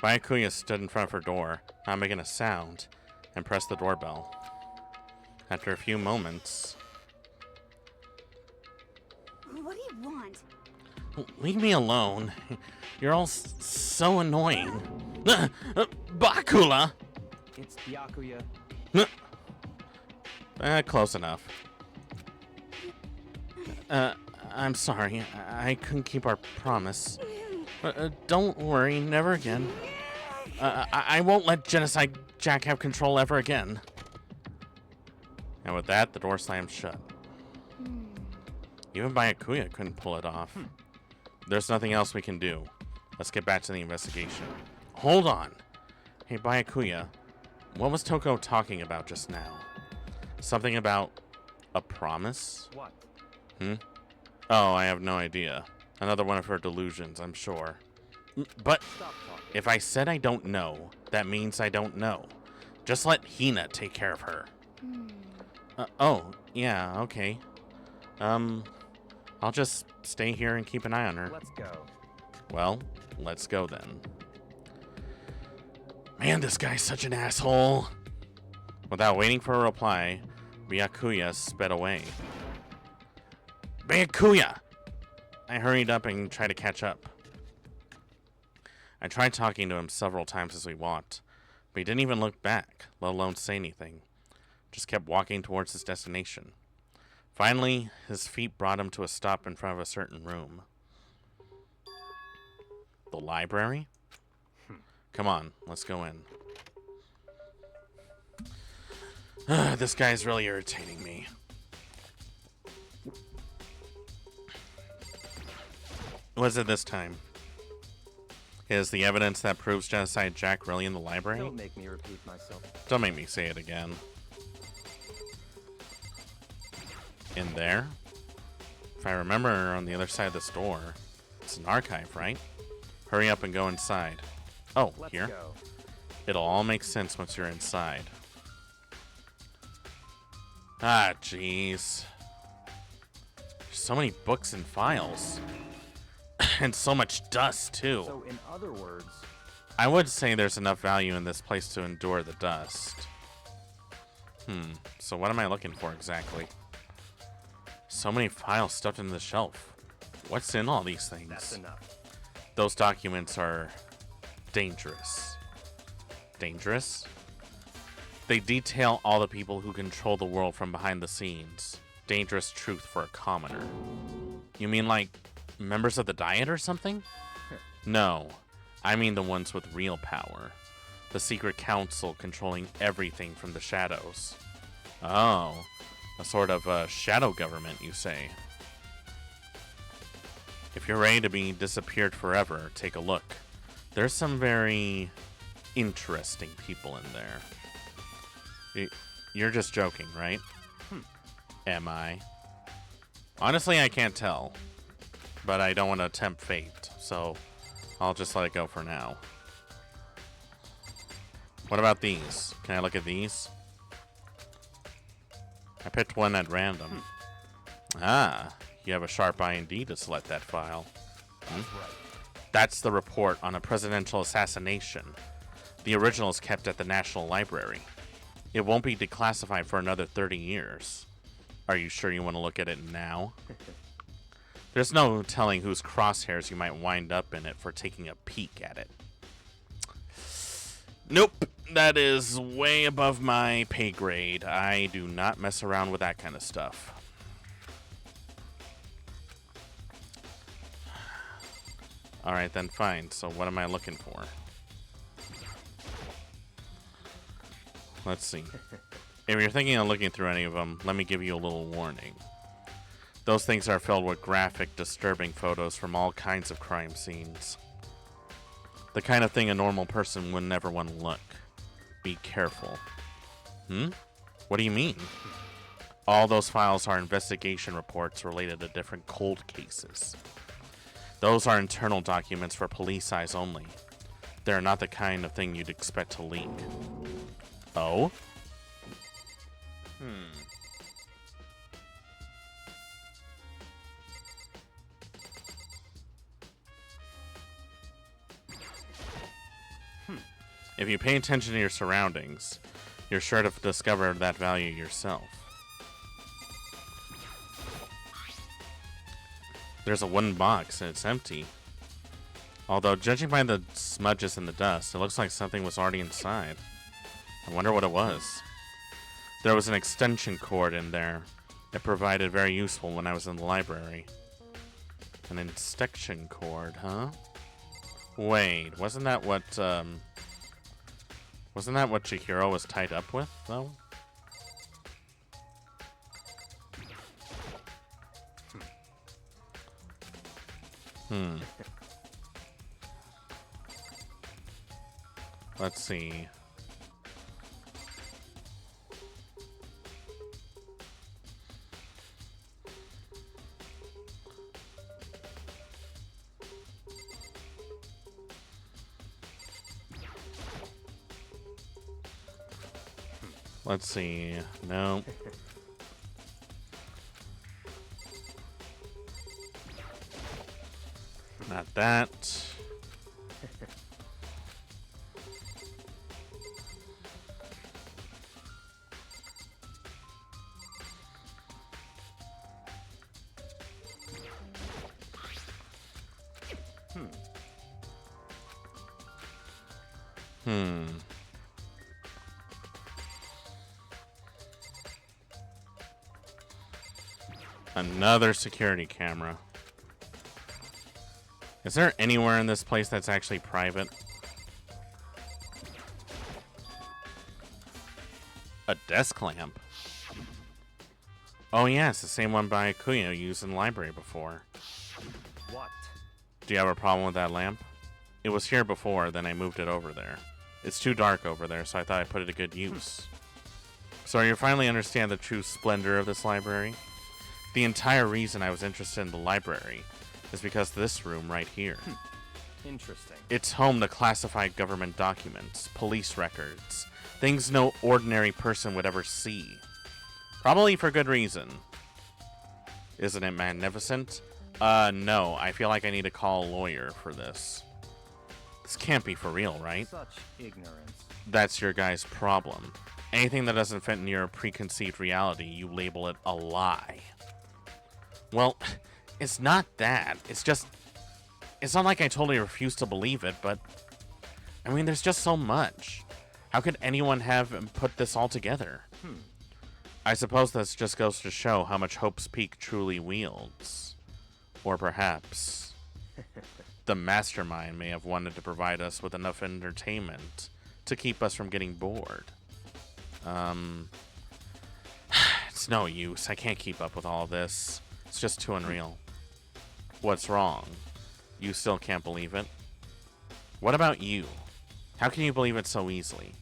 Byakuya stood in front of her door, not making a sound, and pressed the doorbell. After a few moments... What do you want? Leave me alone. You're all so annoying. Bakula! It's Byakuya. Close enough. I'm sorry. I couldn't keep our promise. Don't worry, never again. I won't let Genocide Jack have control ever again. And with that, the door slammed shut. Even Byakuya couldn't pull it off. There's nothing else we can do. Let's get back to the investigation. Hold on. Hey, Byakuya, what was Toko talking about just now? Something about a promise? What? Oh, I have no idea. Another one of her delusions, I'm sure. But if I said I don't know, that means I don't know. Just let Hina take care of her. Oh, yeah, okay. I'll just stay here and keep an eye on her. Let's go. Well, let's go then. Man, this guy's such an asshole. Without waiting for a reply, Byakuya sped away. Byakuya! I hurried up and tried to catch up. I tried talking to him several times as we walked, but he didn't even look back, let alone say anything. Just kept walking towards his destination. Finally, his feet brought him to a stop in front of a certain room. The library? Come on, let's go in. This guy's really irritating me. What is it this time? Is the evidence that proves Genocide Jack really in the library? Don't make me repeat myself. Don't make me say it again. In there? If I remember, on the other side of this door, it's an archive, right? Hurry up and go inside. Oh, Let's here? go. It'll all make sense once you're inside. Ah, jeez. There's so many books and files. And so much dust, too. So, in other words, I would say there's enough value in this place to endure the dust. So what am I looking for exactly? So many files stuffed in the shelf. What's in all these things? that's enough. Those documents are dangerous. Dangerous? They detail all the people who control the world from behind the scenes. Dangerous truth for a commoner. You mean like members of the Diet or something? No, I mean the ones with real power. The secret council controlling everything from the shadows. Oh, a sort of shadow government, you say. If you're ready to be disappeared forever, take a look. There's some very interesting people in there. You're just joking, right? Am I? Honestly, I can't tell. But I don't want to tempt fate, so I'll just let it go for now. What about these? Can I look at these? I picked one at random. Ah, you have a sharp eye indeed to select that file. That's the report on a presidential assassination. The original is kept at the National Library. It won't be declassified for another 30 years. Are you sure you want to look at it now? There's no telling whose crosshairs you might wind up in it for taking a peek at it. Nope, that is way above my pay grade. I do not mess around with that kind of stuff. Alright then, fine. So what am I looking for? Let's see. If you're thinking of looking through any of them, let me give you a little warning. Those things are filled with graphic, disturbing photos from all kinds of crime scenes. The kind of thing a normal person would never want to look. Be careful. What do you mean? All those files are investigation reports related to different cold cases. Those are internal documents for police eyes only. They're not the kind of thing you'd expect to leak. Oh? If you pay attention to your surroundings, you're sure to discover that value yourself. There's a wooden box and it's empty. Although, judging by the smudges in the dust, it looks like something was already inside. I wonder what it was. There was an extension cord in there. It provided very useful when I was in the library. An extension cord, huh? Wait, wasn't that what Chihiro was tied up with, though? Let's see. Let's see. No. Not that. Another security camera. Is there anywhere in this place that's actually private? A desk lamp. Oh yeah, it's the same one Kuya used in the library before. What? Do you have a problem with that lamp? It was here before, then I moved it over there. It's too dark over there, so I thought I'd put it to good use. So you finally understand the true splendor of this library? The entire reason I was interested in the library is because of this room right here. Interesting. It's home to classified government documents, police records, things no ordinary person would ever see. Probably for good reason. Isn't it magnificent? No, I feel like I need to call a lawyer for this. This can't be for real, right? Such ignorance. That's your guy's problem. Anything that doesn't fit in your preconceived reality, you label it a lie. Well, it's not that. It's just... It's not like I totally refuse to believe it, but... I mean, there's just so much. How could anyone have put this all together? I suppose this just goes to show how much Hope's Peak truly wields. Or perhaps... the mastermind may have wanted to provide us with enough entertainment to keep us from getting bored. It's no use. I can't keep up with all this. It's just too unreal. What's wrong? You still can't believe it? What about you? How can you believe it so easily?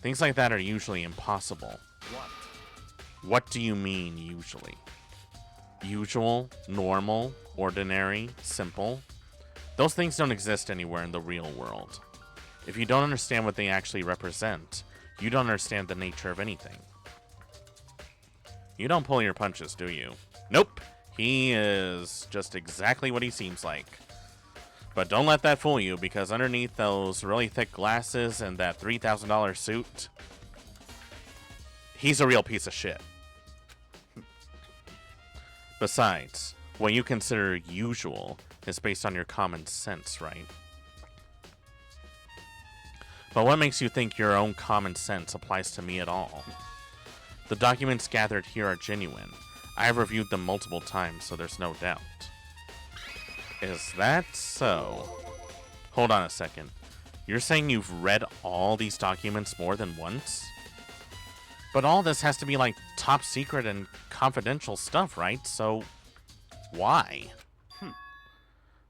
Things like that are usually impossible. What? What do you mean, usually? Usual, normal, ordinary, simple? Those things don't exist anywhere in the real world. If you don't understand what they actually represent, you don't understand the nature of anything. You don't pull your punches, do you? Nope. He is just exactly what he seems like. But don't let that fool you, because underneath those really thick glasses and that $3,000 suit, he's a real piece of shit. Besides, what you consider usual is based on your common sense, right? But what makes you think your own common sense applies to me at all? The documents gathered here are genuine. I have reviewed them multiple times, so there's no doubt. Is that so? Hold on a second. You're saying you've read all these documents more than once? But all this has to be like top secret and confidential stuff, right? So, why?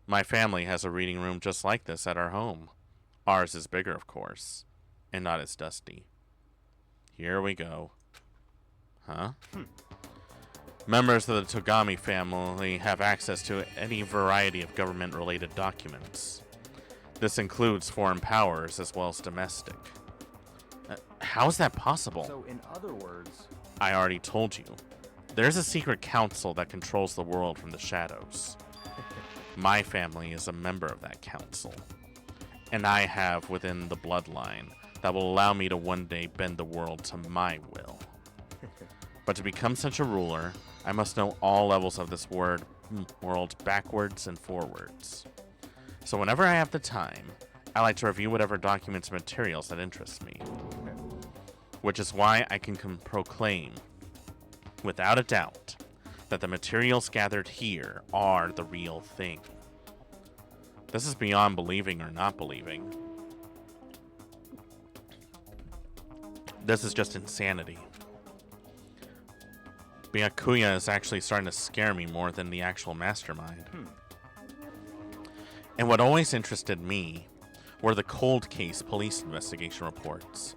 My family has a reading room just like this at our home. Ours is bigger, of course, and not as dusty. Here we go. Huh? Members of the Togami family have access to any variety of government-related documents. This includes foreign powers as well as domestic. How is that possible? So, in other words... I already told you. There's a secret council that controls the world from the shadows. My family is a member of that council. And I have within the bloodline that will allow me to one day bend the world to my will. But to become such a ruler, I must know all levels of this world backwards and forwards. So whenever I have the time, I like to review whatever documents and materials that interest me. Which is why I can proclaim, without a doubt, that the materials gathered here are the real thing. This is beyond believing or not believing. This is just insanity. Byakuya is actually starting to scare me more than the actual mastermind. And what always interested me were the cold case police investigation reports.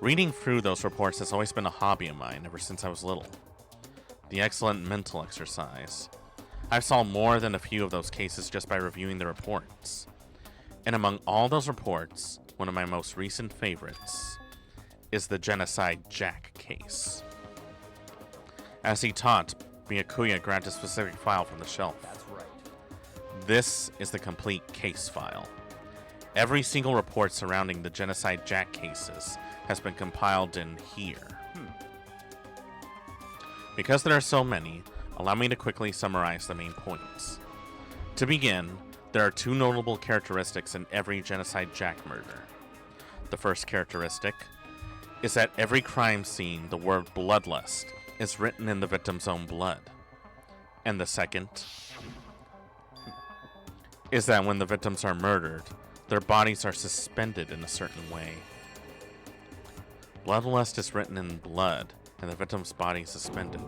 Reading through those reports has always been a hobby of mine ever since I was little. The excellent mental exercise. I've solved more than a few of those cases just by reviewing the reports. And among all those reports, one of my most recent favorites is the Genocide Jack case. As he taught, Byakuya grabbed a specific file from the shelf. That's right. This is the complete case file. Every single report surrounding the Genocide Jack cases has been compiled in here. Because there are so many, allow me to quickly summarize the main points. To begin, there are two notable characteristics in every Genocide Jack murder. The first characteristic is that every crime scene, the word bloodlust is written in the victim's own blood. And the second is that when the victims are murdered, their bodies are suspended in a certain way. Bloodlust is written in blood, and the victim's body is suspended.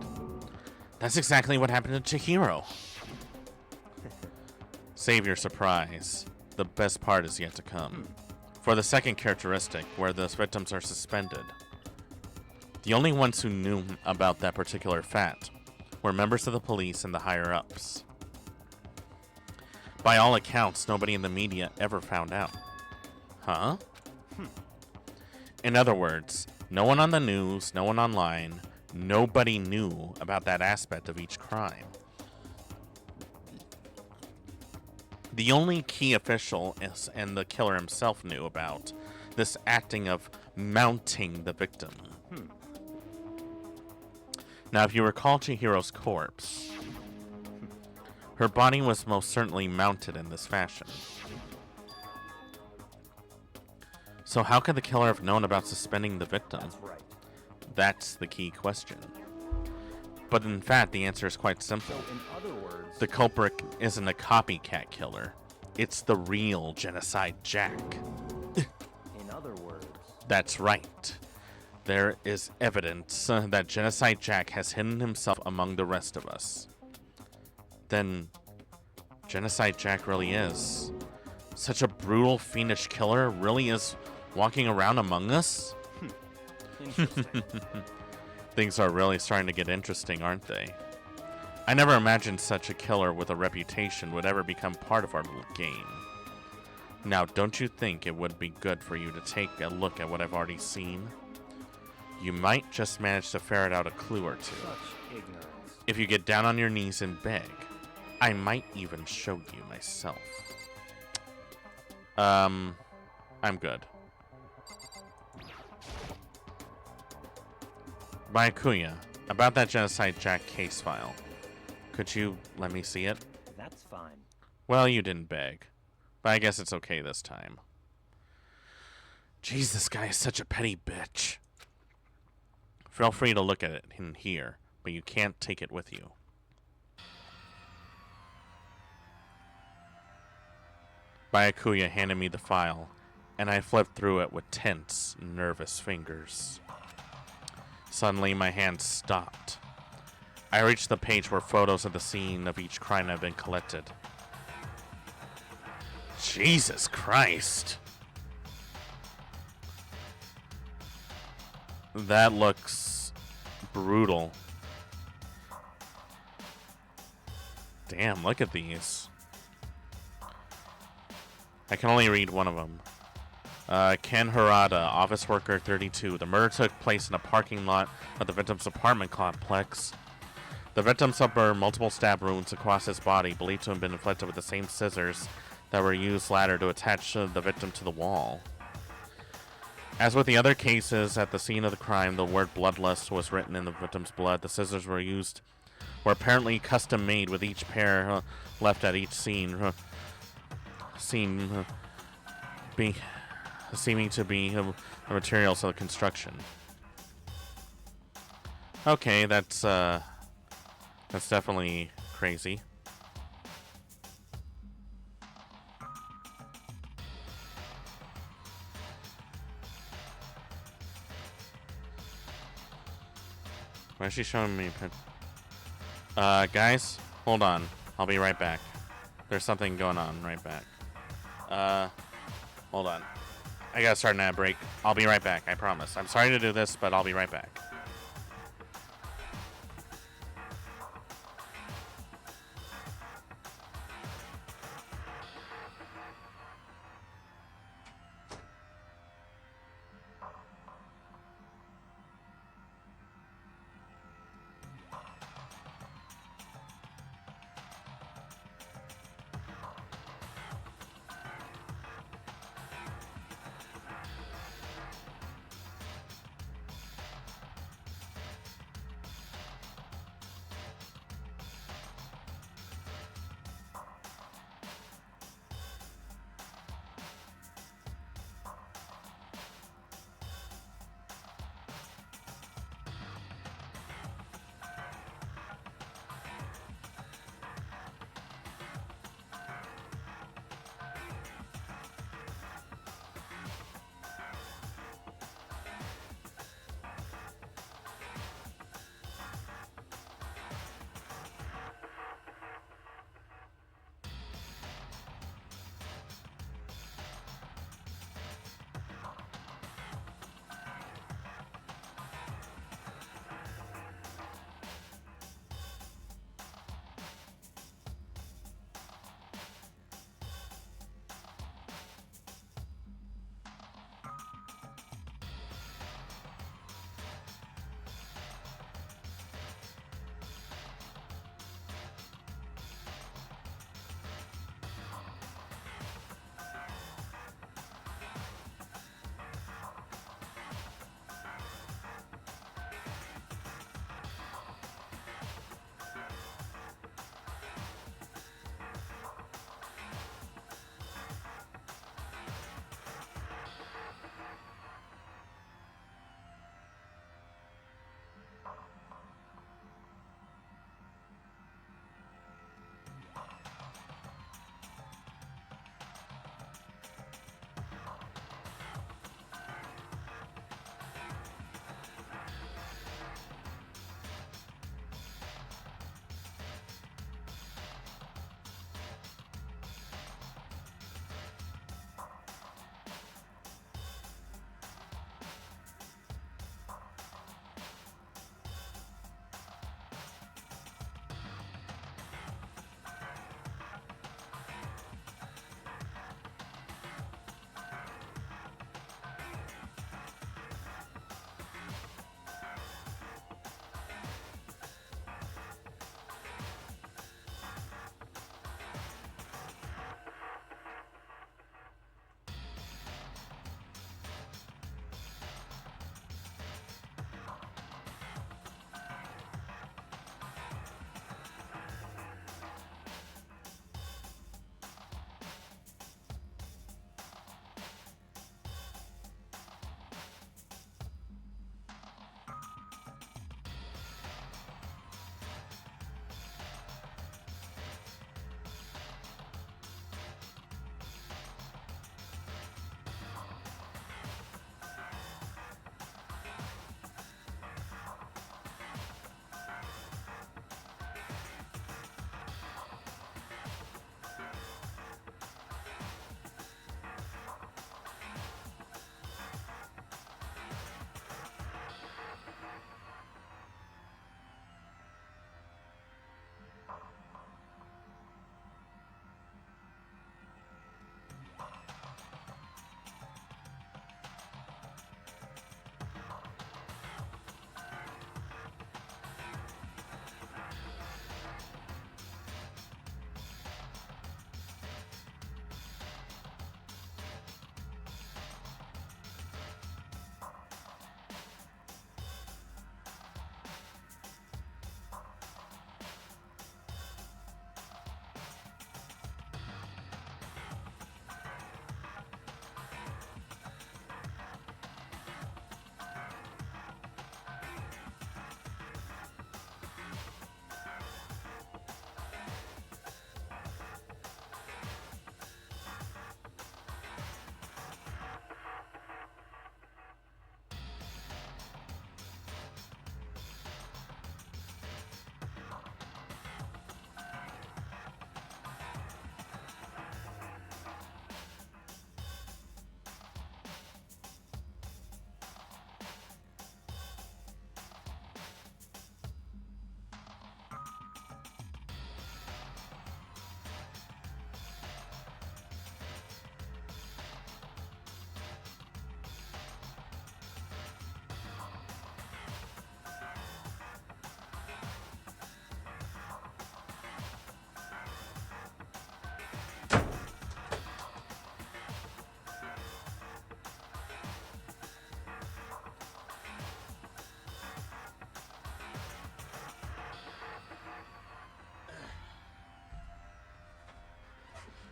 That's exactly what happened to Chihiro. Save your surprise. The best part is yet to come. For the second characteristic, where the victims are suspended, the only ones who knew about that particular fact were members of the police and the higher-ups. By all accounts, nobody in the media ever found out. Huh? In other words, no one on the news, no one online, nobody knew about that aspect of each crime. The only key official and the killer himself knew about this acting of mounting the victim. Now, if you recall Chihiro's corpse, her body was most certainly mounted in this fashion. So how could the killer have known about suspending the victim? That's right. That's the key question. But in fact, the answer is quite simple. So in other words, The culprit isn't a copycat killer. It's the real Genocide Jack. in other words, That's right. There is evidence that Genocide Jack has hidden himself among the rest of us. Then, Genocide Jack really is. Such a brutal, fiendish killer really is walking around among us? interesting. Things are really starting to get interesting, aren't they? I never imagined such a killer with a reputation would ever become part of our little game. Now, don't you think it would be good for you to take a look at what I've already seen? You might just manage to ferret out a clue or two. Such ignorance. If you get down on your knees and beg, I might even show you myself. I'm good. Byakuya, about that Genocide Jack case file. Could you let me see it? That's fine. Well, you didn't beg. But I guess it's okay this time. Jeez, this guy is such a petty bitch. Feel free to look at it in here, but you can't take it with you. Byakuya handed me the file, and I flipped through it with tense, nervous fingers. Suddenly, my hand stopped. I reached the page where photos of the scene of each crime have been collected. Jesus Christ! That looks brutal. Damn, look at these. I can only read one of them. Ken Harada, office worker 32. The murder took place in a parking lot of the victim's apartment complex. The victim suffered multiple stab wounds across his body, believed to have been inflicted with the same scissors that were used later to attach the victim to the wall. As with the other cases, at the scene of the crime, the word bloodlust was written in the victim's blood. The scissors were apparently custom made, with each pair left at each scene. Seeming to be the materials of the construction. Okay, that's definitely crazy. Why is she showing me? Guys, hold on. I'll be right back. There's something going on. Right back. Hold on. I gotta start an ad break. I'll be right back. I promise. I'm sorry to do this, but I'll be right back.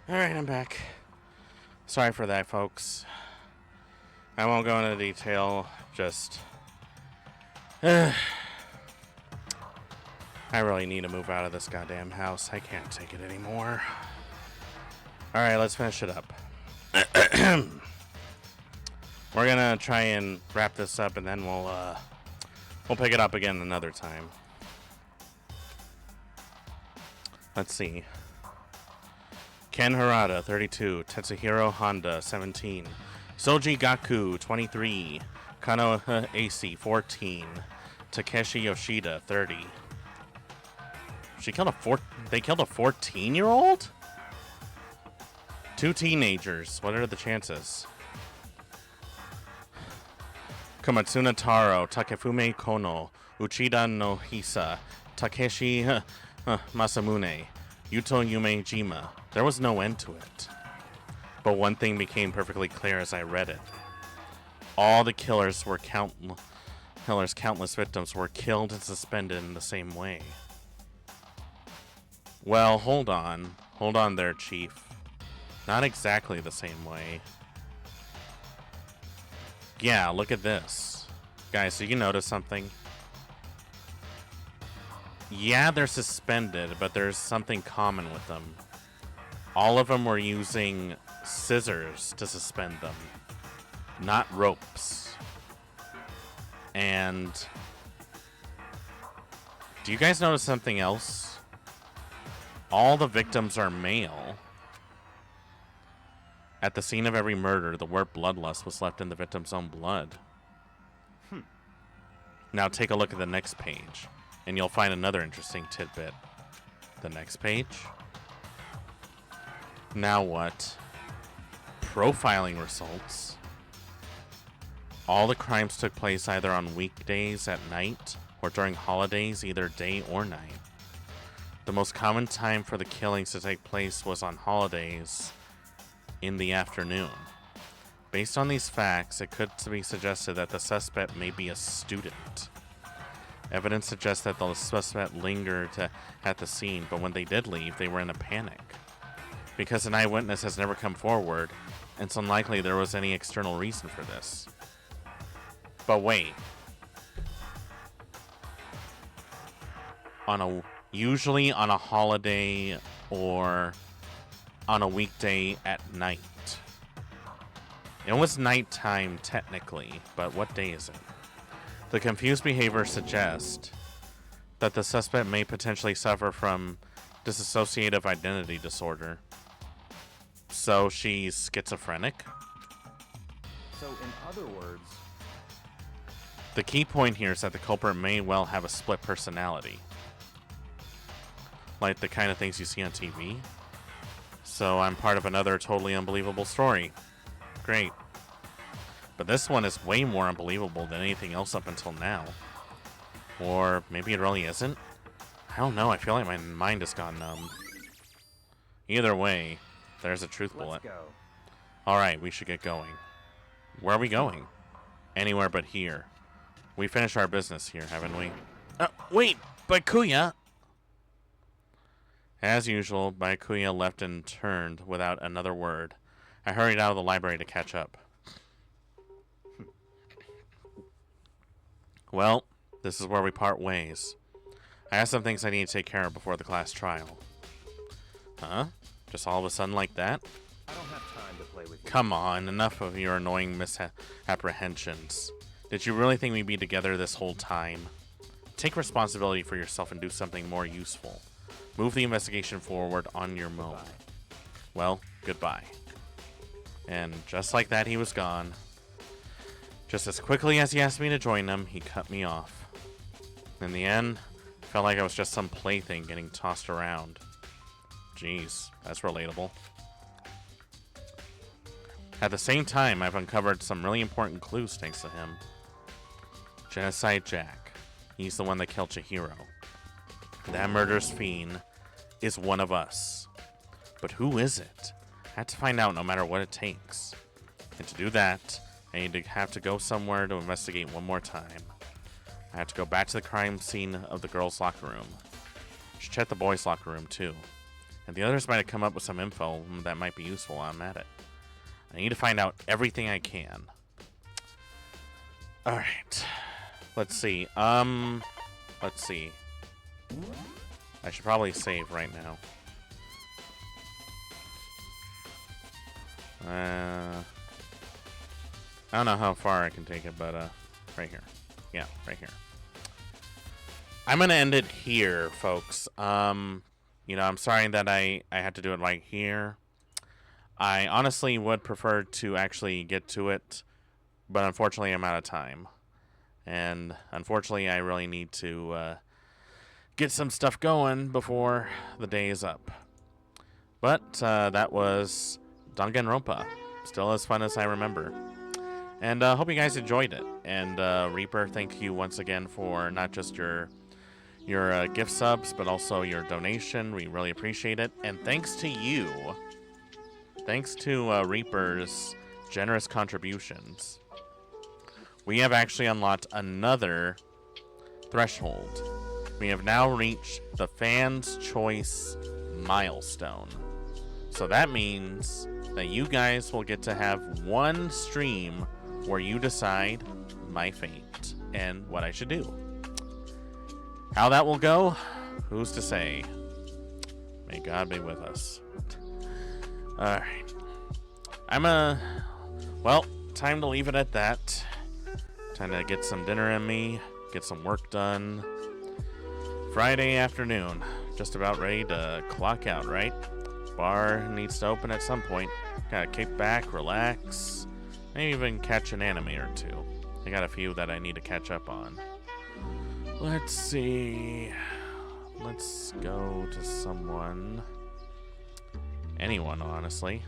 Alright, I'm back. Sorry for that, folks. I won't go into detail, just... I really need to move out of this goddamn house. I can't take it anymore. Alright, let's finish it up. We're gonna try and wrap this up, and then we'll pick it up again another time. Let's see. Ken Harada, 32. Tetsuhiro Honda, 17. Soji Gaku, 23. Kano AC, 14. Takeshi Yoshida, 30. They killed a 14-year-old? 2 teenagers. What are the chances? Komatsuna Taro, Takefume Kono, Uchida no Hisa, Takeshi Masamune, Yuto Yume Jima. There was no end to it. But one thing became perfectly clear as I read it. All the killers' countless victims were killed and suspended in the same way. Well, hold on. Hold on there, Chief. Not exactly the same way. Yeah, look at this. Guys, did you notice something? Yeah, they're suspended, but there's something common with them. All of them were using scissors to suspend them, not ropes. And do you guys notice something else? All the victims are male. At the scene of every murder, the word bloodlust was left in the victim's own blood. Now take a look at the next page, and you'll find another interesting tidbit. The next page. Now what? Profiling results. All the crimes took place either on weekdays at night or during holidays, either day or night. The most common time for the killings to take place was on holidays in the afternoon. Based on these facts, it could be suggested that the suspect may be a student. Evidence suggests that the suspect lingered at the scene, but when they did leave, they were in a panic. Because an eyewitness has never come forward, it's unlikely there was any external reason for this. But wait. Usually on a holiday or on a weekday at night. It was nighttime technically, but what day is it? The confused behavior suggests that the suspect may potentially suffer from dissociative identity disorder. So she's schizophrenic? So in other words... The key point here is that the culprit may well have a split personality. Like the kind of things you see on TV. So I'm part of another totally unbelievable story. Great. But this one is way more unbelievable than anything else up until now. Or maybe it really isn't? I don't know, I feel like my mind has gone numb. Either way, there's a truth bullet. Let's go. Alright, we should get going. Where are we going? Anywhere but here. We finished our business here, haven't we? Wait! Bakuya! As usual, Bakuya left and turned without another word. I hurried out of the library to catch up. Well, this is where we part ways. I have some things I need to take care of before the class trial. Huh? Just all of a sudden like that? I don't have time to play with you. Come on, enough of your annoying misapprehensions. Did you really think we'd be together this whole time? Take responsibility for yourself and do something more useful. Move the investigation forward on your own. Well, goodbye. And just like that, he was gone. Just as quickly as he asked me to join him, he cut me off. In the end, I felt like I was just some plaything getting tossed around. Jeez, that's relatable. At the same time, I've uncovered some really important clues thanks to him. Genocide Jack. He's the one that killed Chihiro. That murderous fiend is one of us. But who is it? I have to find out no matter what it takes. And to do that, I have to go somewhere to investigate one more time. I have to go back to the crime scene of the girls' locker room. I should check the boys' locker room too. And the others might have come up with some info that might be useful while I'm at it. I need to find out everything I can. Alright. Let's see. Let's see. I should probably save right now. I don't know how far I can take it, but right here. Yeah, right here. I'm gonna end it here, folks. You know, I'm sorry that I had to do it right here. I honestly would prefer to actually get to it, but unfortunately I'm out of time. And unfortunately I really need to get some stuff going before the day is up. But that was Danganronpa. Still as fun as I remember. And hope you guys enjoyed it. And Reaper, thank you once again for not just your gift subs, but also your donation. We really appreciate it. And thanks to you, thanks to Reaper's generous contributions, we have actually unlocked another threshold. We have now reached the Fans' Choice milestone. So that means that you guys will get to have one stream where you decide my fate and what I should do. How that will go, who's to say? May God be with us. Alright. Well, time to leave it at that. Time to get some dinner in me, get some work done. Friday afternoon, just about ready to clock out, right? Bar needs to open at some point. Gotta kick back, relax, maybe even catch an anime or two. I got a few that I need to catch up on. Let's see. Let's go to someone. Anyone, honestly.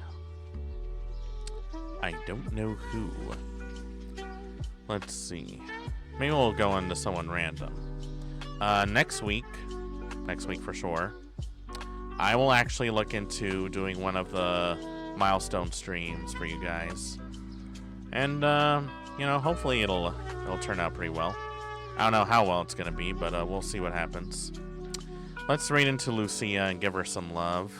I don't know who. Let's see. Maybe we'll go into someone random. Next week for sure, I will actually look into doing one of the milestone streams for you guys. And, you know, hopefully it'll turn out pretty well. I don't know how well it's going to be, but we'll see what happens. Let's read into Lucia and give her some love.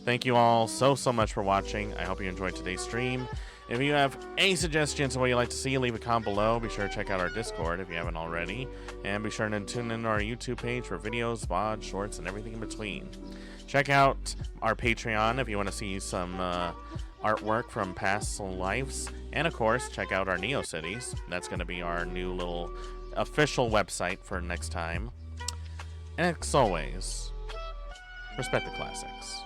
Thank you all so much for watching. I hope you enjoyed today's stream. If you have any suggestions of what you'd like to see, leave a comment below. Be sure to check out our Discord if you haven't already. And be sure to tune in to our YouTube page for videos, VODs, shorts, and everything in between. Check out our Patreon if you want to see some artwork from past lives. And of course, check out our Neo Cities. That's going to be our new little official website for next time. And as always, respect the classics.